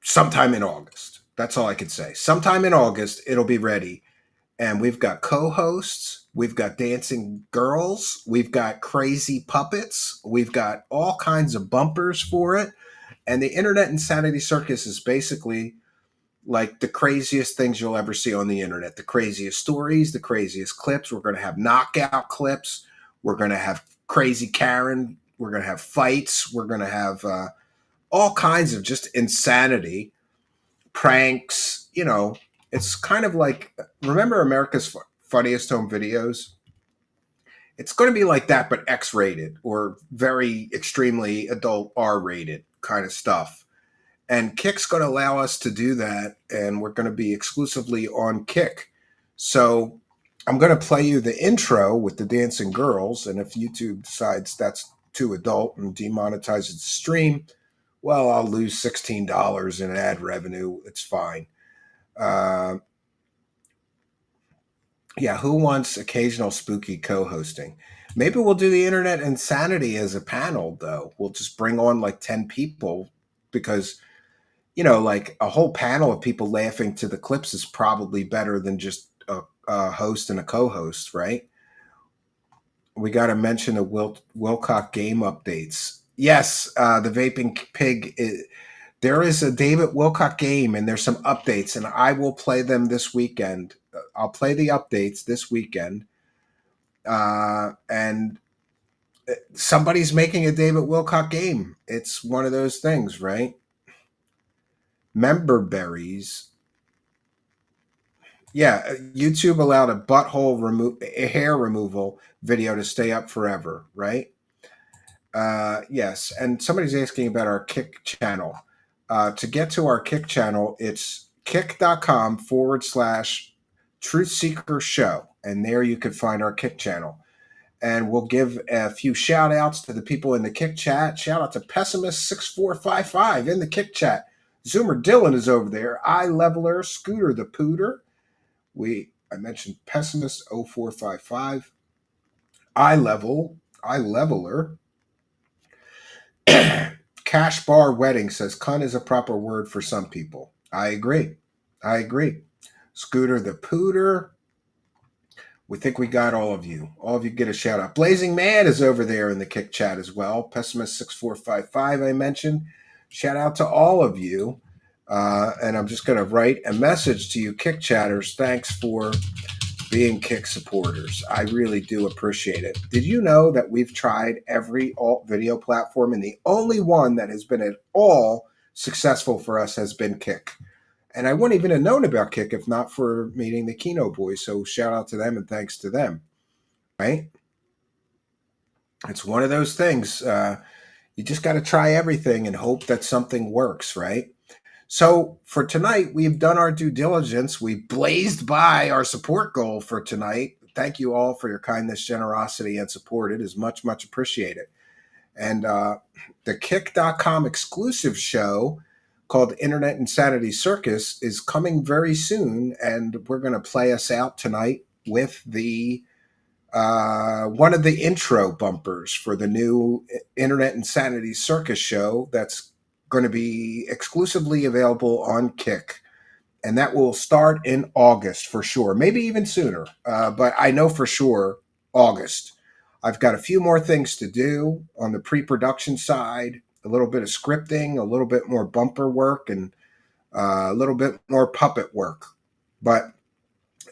sometime in August. That's all I can say. Sometime in August, it'll be ready. And we've got co-hosts. We've got dancing girls. We've got crazy puppets. We've got all kinds of bumpers for it. And the Internet Insanity Circus is basically like the craziest things you'll ever see on the internet. The craziest stories, the craziest clips. We're going to have knockout clips. We're going to have crazy Karen. We're going to have fights. We're going to have all kinds of just insanity, pranks. You know, it's kind of like, remember America's Funniest Home Videos? It's going to be like that, but X-rated or very extremely adult R-rated kind of stuff. And Kick's going to allow us to do that, and we're going to be exclusively on Kick. So I'm going to play you the intro with the dancing girls, and if YouTube decides that's too adult and demonetizes the stream, well, I'll lose $16 in ad revenue. It's fine. Yeah, who wants occasional spooky co-hosting? Maybe we'll do the Internet Insanity as a panel, though. We'll just bring on like 10 people because, you know, like a whole panel of people laughing to the clips is probably better than just a host and a co-host, right? We got to mention the Wilcock game updates. Yes, the Vaping Pig. There is a David Wilcock game, and there's some updates, and I will play them this weekend. I'll play the updates this weekend. And somebody's making a David Wilcock game. It's one of those things, right? Member berries. Yeah, YouTube allowed a hair removal video to stay up forever, right? Yes, and somebody's asking about our Kick channel. To get to our Kick channel, it's kick.com/Truth Seeker Show. And there you can find our Kick channel. And we'll give a few shout outs to the people in the Kick chat. Shout out to Pessimist6455 in the Kick chat. Zoomer Dylan is over there. iLeveler, Scooter the Pooter. I mentioned Pessimist 0455. iLeveler. Cash Bar Wedding says cunt is a proper word for some people. I agree. Scooter the Pooter. We think we got all of you. All of you get a shout out. Blazing Man is over there in the Kick chat as well. Pessimist 6455 I mentioned. Shout out to all of you. And I'm just going to write a message to you Kick chatters. Thanks for being Kick supporters. I really do appreciate it. Did you know that we've tried every alt video platform and the only one that has been at all successful for us has been Kick? And I wouldn't even have known about Kick if not for meeting the Kino boys. So shout out to them and thanks to them. Right? It's one of those things. You just got to try everything and hope that something works, right? So for tonight, we've done our due diligence. We blazed by our support goal for tonight. Thank you all for your kindness, generosity, and support. It is much, much appreciated. And the Kick.com exclusive show called Internet Insanity Circus is coming very soon. And we're going to play us out tonight with the one of the intro bumpers for the new Internet Insanity Circus show that's going to be exclusively available on Kick. And that will start in August for sure, maybe even sooner. But I know for sure August. I've got a few more things to do on the pre-production side, a little bit of scripting, a little bit more bumper work, and a little bit more puppet work. But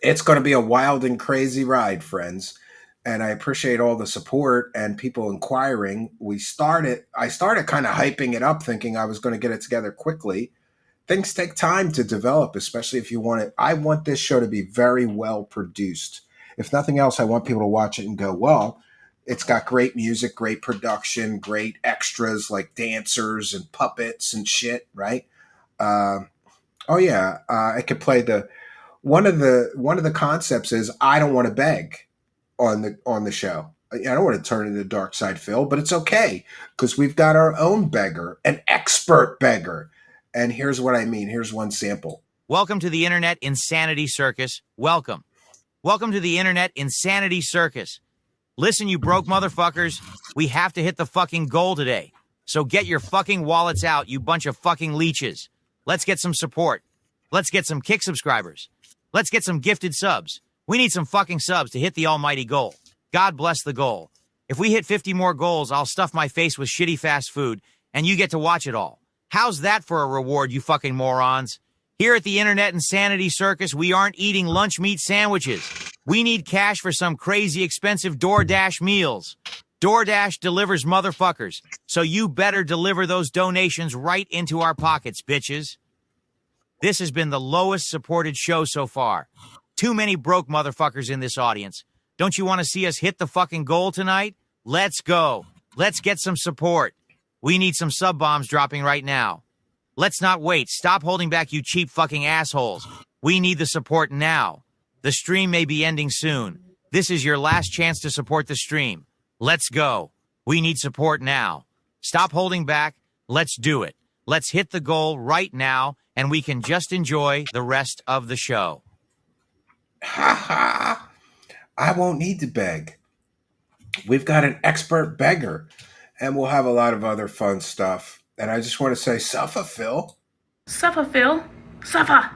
it's going to be a wild and crazy ride, friends. And I appreciate all the support and people inquiring. I started kind of hyping it up, thinking I was going to get it together quickly. Things take time to develop, especially if you want it. I want this show to be very well produced. If nothing else, I want people to watch it and go, well, it's got great music, great production, great extras like dancers and puppets and shit, right? I could play one of the concepts is I don't want to beg on the show. I don't want to turn into DARKSYDEPHIL, but it's okay because we've got our own beggar, an expert beggar. And here's what I mean. Here's one sample. Welcome to the Internet Insanity Circus. Welcome to the Internet Insanity Circus. Listen, you broke motherfuckers, we have to hit the fucking goal today. So get your fucking wallets out, you bunch of fucking leeches. Let's get some support. Let's get some Kick subscribers. Let's get some gifted subs. We need some fucking subs to hit the almighty goal. God bless the goal. If we hit 50 more goals, I'll stuff my face with shitty fast food, and you get to watch it all. How's that for a reward, you fucking morons? Here at the Internet Insanity Circus, we aren't eating lunch meat sandwiches. We need cash for some crazy expensive DoorDash meals. DoorDash delivers motherfuckers, so you better deliver those donations right into our pockets, bitches. This has been the lowest supported show so far. Too many broke motherfuckers in this audience. Don't you want to see us hit the fucking goal tonight? Let's go. Let's get some support. We need some sub bombs dropping right now. Let's not wait. Stop holding back, you cheap fucking assholes. We need the support now. The stream may be ending soon. This is your last chance to support the stream. Let's go. We need support now. Stop holding back. Let's do it. Let's hit the goal right now, and we can just enjoy the rest of the show. Ha ha! I won't need to beg. We've got an expert beggar, and we'll have a lot of other fun stuff. And I just want to say, suffer, Phil. Suffer, Phil. Suffer.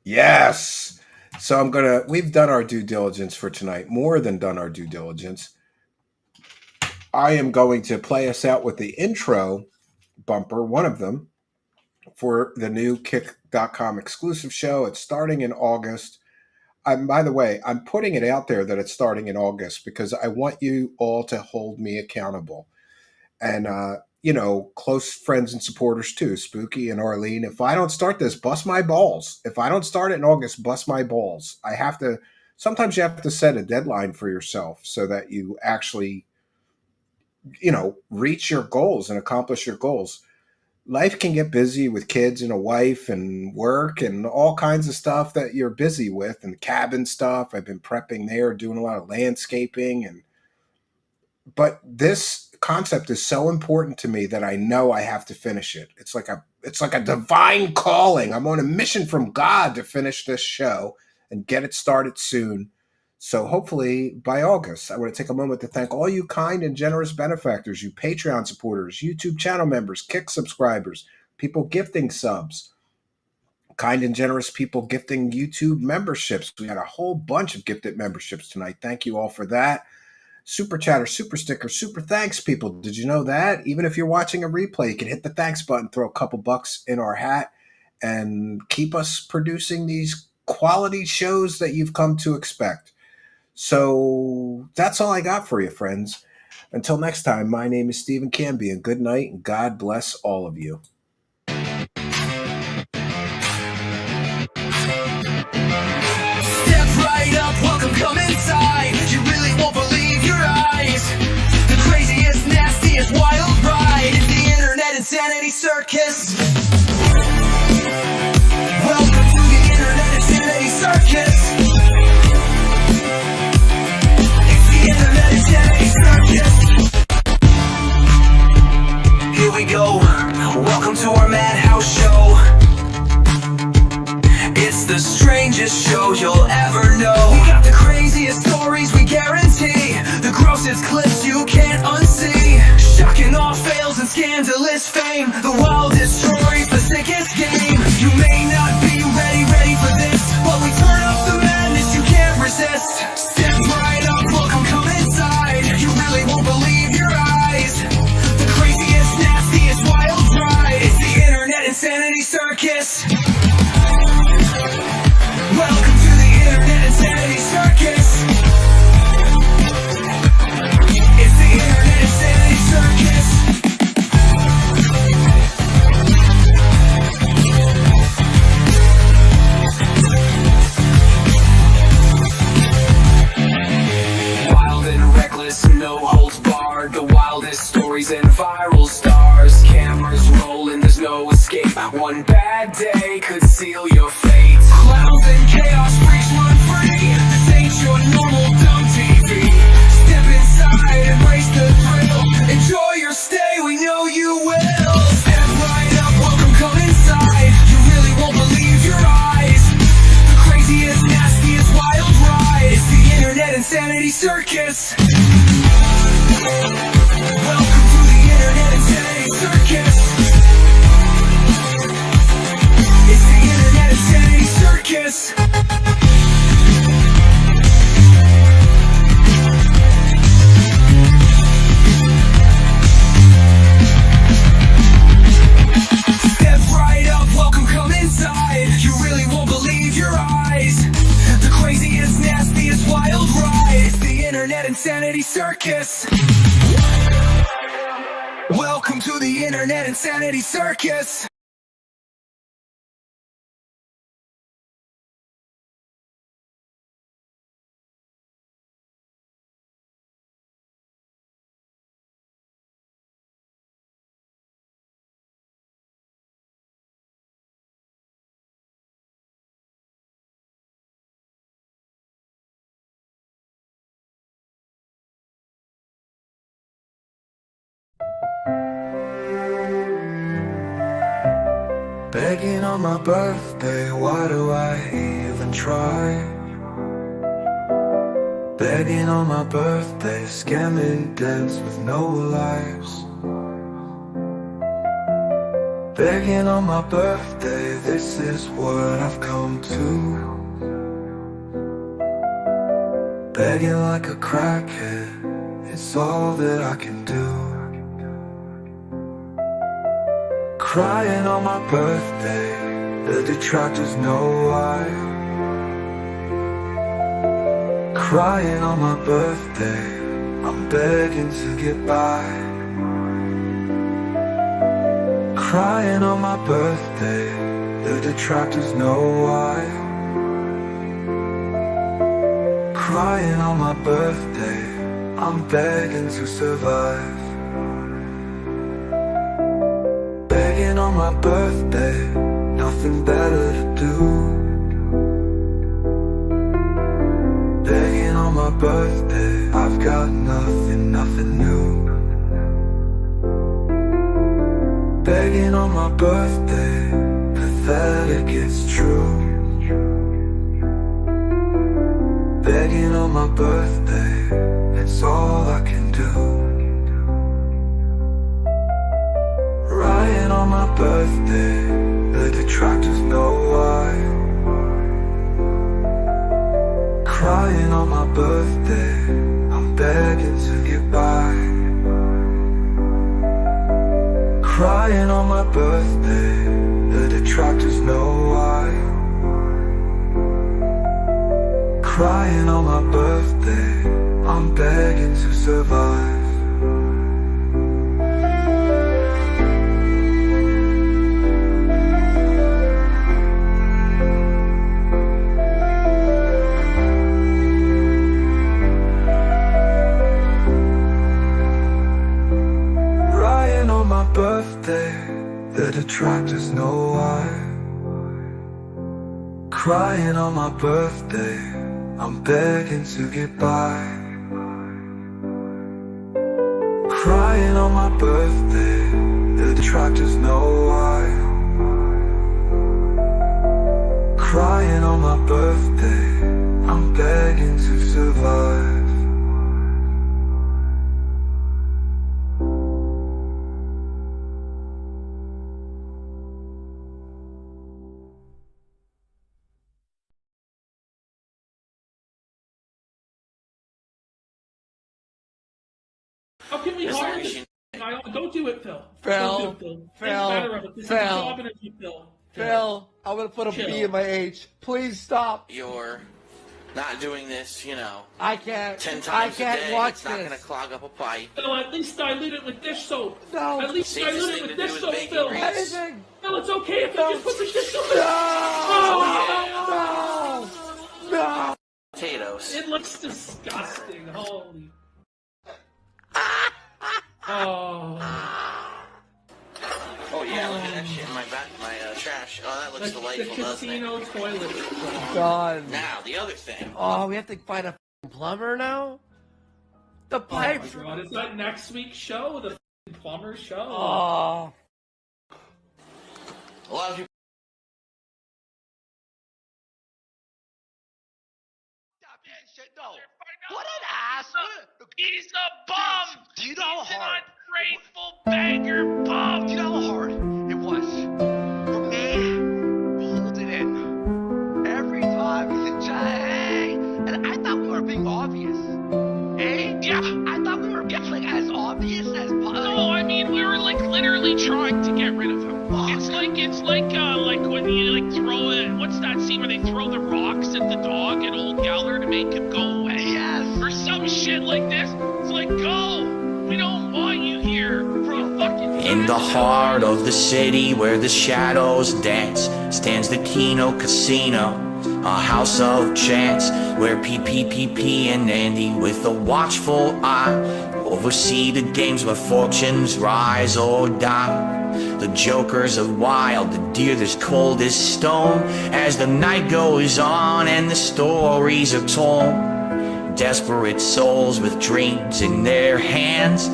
Yes. So we've done our due diligence for tonight, more than done our due diligence. I am going to play us out with the intro bumper, one of them, for the new Kick.com exclusive show. It's starting in August. By the way, I'm putting it out there that it's starting in August because I want you all to hold me accountable. And close friends and supporters too, Spooky and Arlene. If I don't start this, bust my balls. If I don't start it in August, bust my balls. I have to, sometimes you have to set a deadline for yourself so that you actually, reach your goals and accomplish your goals. Life can get busy with kids and a wife and work and all kinds of stuff that you're busy with, and cabin stuff. I've been prepping there, doing a lot of landscaping, but this concept is so important to me that I know I have to finish it. It's like a divine calling. I'm on a mission from God to finish this show and get it started soon. So hopefully by August, I want to take a moment to thank all you kind and generous benefactors, you Patreon supporters, YouTube channel members, Kick subscribers, people gifting subs, kind and generous people gifting YouTube memberships. We had a whole bunch of gifted memberships tonight. Thank you all for that. Super chatter, super sticker, super thanks, people. Did you know that? Even if you're watching a replay, you can hit the thanks button, throw a couple bucks in our hat, and keep us producing these quality shows that you've come to expect. So that's all I got for you, friends. Until next time, my name is Stephen Cambion. Good night, and God bless all of you. Step right up, welcome, come inside. You really won't believe your eyes. The craziest, nastiest, wild ride is the internet insanity circus. Welcome to the internet insanity circus. Internet insanity circus. Here we go. Welcome to our madhouse show. It's the strangest show you'll ever know. We got the craziest stories we guarantee, the grossest clips you can't unsee, shocking all fails and scandalous fame, the wildest stories, the sickest game. You may not be ready for this, but we turn up the madness you can't resist. Step right up, welcome, come inside. You really won't believe your eyes. The craziest, nastiest, wild ride. It's the internet insanity circus. Welcome to the internet insanity circus. It's the internet insanity circus. Wild and reckless, no holds barred. The wildest stories and viral stars. Cameras rolling, there's no escape. One bad day could seal your fate. Clowns and chaos freaks run free. This ain't your normal dumb TV. Step inside, embrace the thrill. Enjoy your stay, we know you will. Step right up, welcome, come inside. You really won't believe your eyes. The craziest, nastiest, wild ride. It's the internet insanity circus. Welcome to the internet insanity circus. It's the internet insanity circus. Step right up, welcome, come inside. You really won't believe your eyes. The craziest, nastiest, wild ride. It's the internet insanity circus. Welcome to the internet insanity circus. Begging on my birthday, why do I even try? Begging on my birthday, scamming debts with no lives. Begging on my birthday, this is what I've come to. Begging like a crackhead, it's all that I can do. Crying on my birthday, the detractors know why. Crying on my birthday, I'm begging to get by. Crying on my birthday, the detractors know why. Crying on my birthday, I'm begging to survive. Begging on my birthday, nothing better to do. Begging on my birthday, I've got nothing, nothing new. Begging on my birthday, pathetic, it's true. Begging on my birthday, it's all I can do. Crying on my birthday, the detractors know why. Crying on my birthday, I'm begging to get by. Crying on my birthday, the detractors know why. Crying on my birthday, I'm begging to survive. Birthday, the detractors know why. Crying on my birthday, I'm begging to get by. Crying on my birthday, the detractors know why. Crying on my birthday, I'm begging to survive. How can we harm this? Don't do it, Phil. Phil. Don't do it, Phil. Phil. Think better of it. This is a job interview, Phil. Phil, I'm gonna put a Chill. B in my H. Please stop. You're not doing this, you know, I can't. 10 times I can't a day. watch It's not this. going to clog up a pipe. Phil, at least dilute it with dish soap. No. At least Safest dilute it thing with to do dish is soap, baking Phil. grease. Anything. Phil, it's okay if you just put the dish soap in. No. No. Potatoes. It looks disgusting. Holy. Oh. Oh, yeah, look at that shit in my trash. Oh, that looks The delightful, doesn't it? casino toilet. Done. Now, the other thing. Oh, we have to find a plumber now? The pipes. Oh my God, is that next week's show? The plumber show? Oh. A lot of people. No. What an ass! He's a bum! Do you know how He's hard? an ungrateful beggar bum! Do you know how hard it was for me to hold it in every time he said, "Hey," and I thought we were being obvious. Hey, Yeah. I thought we were being like as obvious as possible. No, I mean we were like literally trying to get rid of him. It's like when you like throw it. What's that scene where they throw the rocks at the dog at Old Geller to make him go away? Yes. Or some shit like this. It's like go. We don't want you here. You fucking. In the heart of the city where the shadows dance stands the Kino Casino, a house of chance where PPPP and Andy with a watchful eye oversee the games where fortunes rise or die. The jokers are wild, the deer that's cold as stone, as the night goes on and the stories are told. Desperate souls with dreams in their hands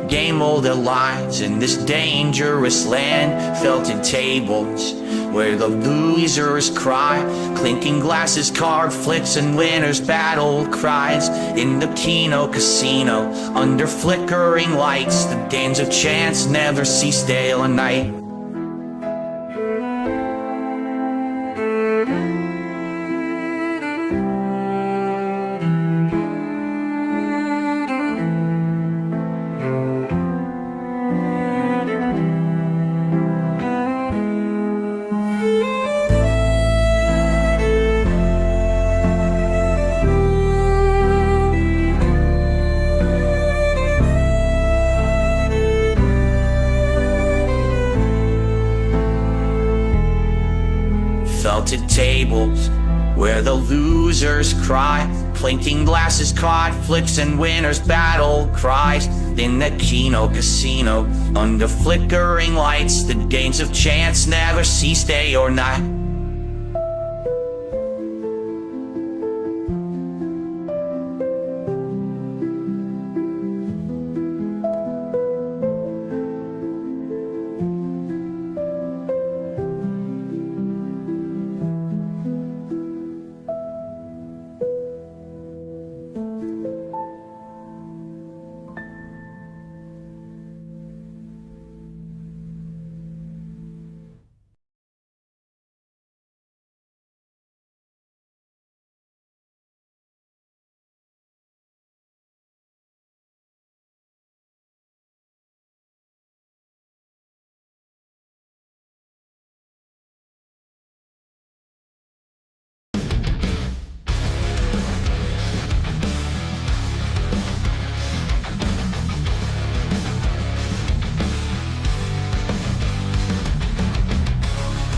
game all their lives in this dangerous land. Felted tables where the losers cry, clinking glasses, card flips, and winners' battle cries. In the Kino Casino, under flickering lights, the games of chance never cease day or night. tilted tables where the losers cry, clinking glasses, caught flicks, and winners battle cries. In the Kino casino, under flickering lights, the games of chance never cease day or night.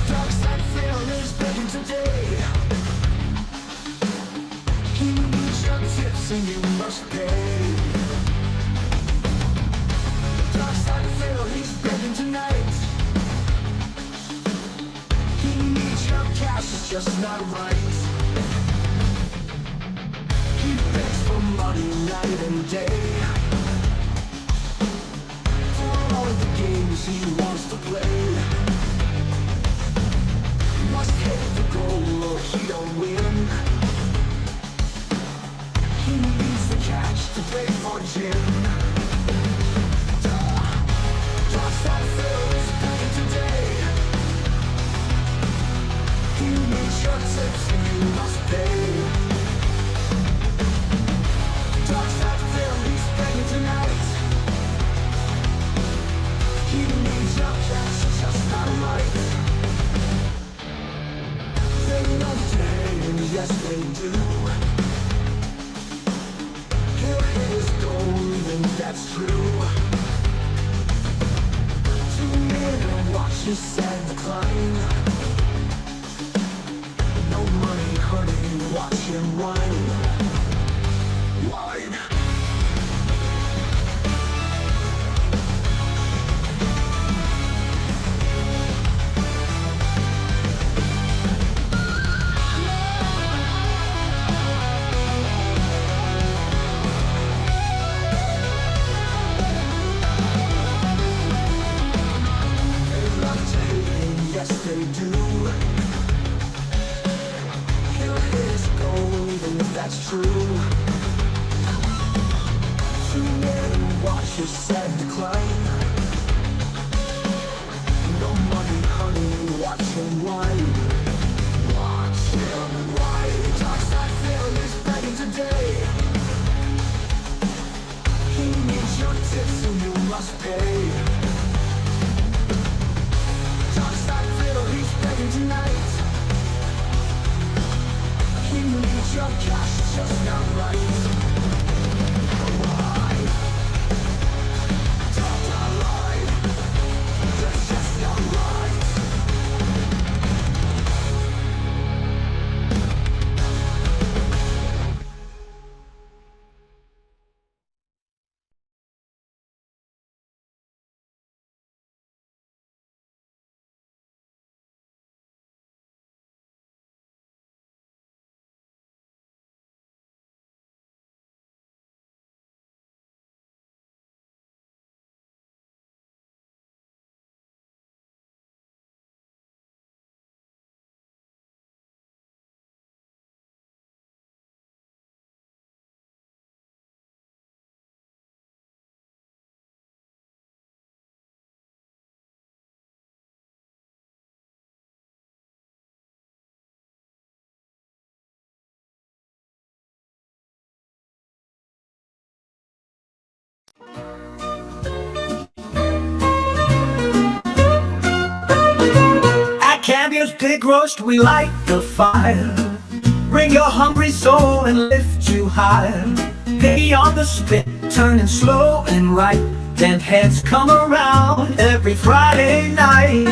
DARKSYDEPHIL is begging today. He needs your tips and you must pay. DARKSYDEPHIL, he's begging tonight. He needs your cash, it's just not right. He begs for money night and day, for all of the games he wants to play. Must hit the goal or he don't win. He needs the cash to pay for gin. DARKSYDEPHIL is begging today. He needs your tips and you must pay. DARKSYDEPHIL, he's begging tonight. He needs your cash, it's just not right. They love to hate and yes they do. He'll hit his gold and that's true. Tune in and watch his sad decline. No money, honey, watch him whine. Whine. Yes, they do. He'll hit his gold, and that's true. Tune in and watch his sad decline. No money, honey, watch him whine. Watch him whine. DARKSYDEPHIL is begging today. He needs your tips and you must pay. DARKSYDEPHIL, he's begging tonight. He needs your cash, it's just not right. Why? Don't lie. That's just not right. At Campion's Pig Roast, we light the fire. Bring your hungry soul and lift you higher. Piggy on the spit, turning slow and right. Then heads come around every Friday night.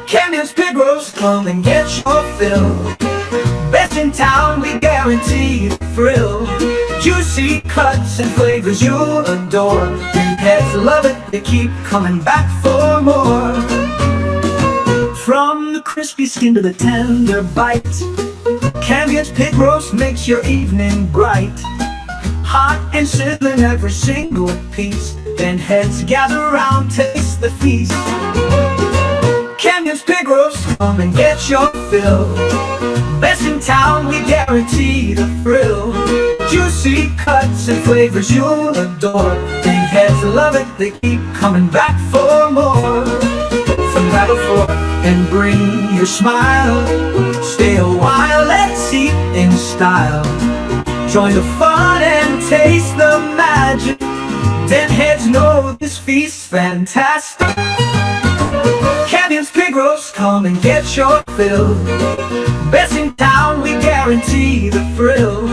Campion's Pig Roast, come and get your fill. Best in town, we guarantee the thrill. Juicy cuts and flavors you'll adore. Pets love it, they keep coming back for more. From the crispy skin to the tender bite, Camion's pig roast makes your evening bright. Hot and sizzling every single piece, then heads gather round, taste the feast. Camion's pig roast, come and get your fill. Best in town, we guarantee the thrill. Juicy cuts and flavors you'll adore. Big heads love it, they keep coming back for more. From Battle Fork and bring your smile. Stay a while, let's eat in style. Join the fun and taste the magic. Den heads know this feast's fantastic. Camion's pig roast, come and get your fill. Best in town, we guarantee the thrill.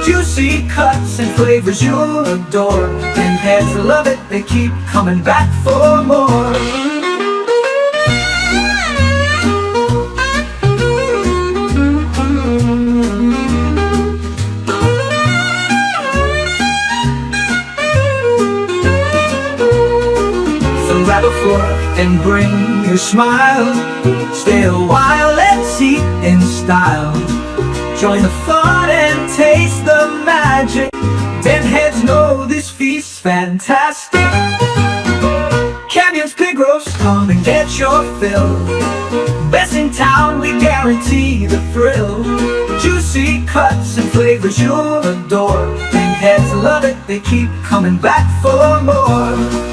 Juicy cuts and flavors you'll adore. Den heads love it, they keep coming back for more. And bring your smile. Stay a while, let's eat in style. Join the fun and taste the magic. Den heads know this feast's fantastic. Camion's pig roast, come and get your fill. Best in town, we guarantee the thrill. Juicy cuts and flavors you'll adore. Den heads love it, they keep coming back for more.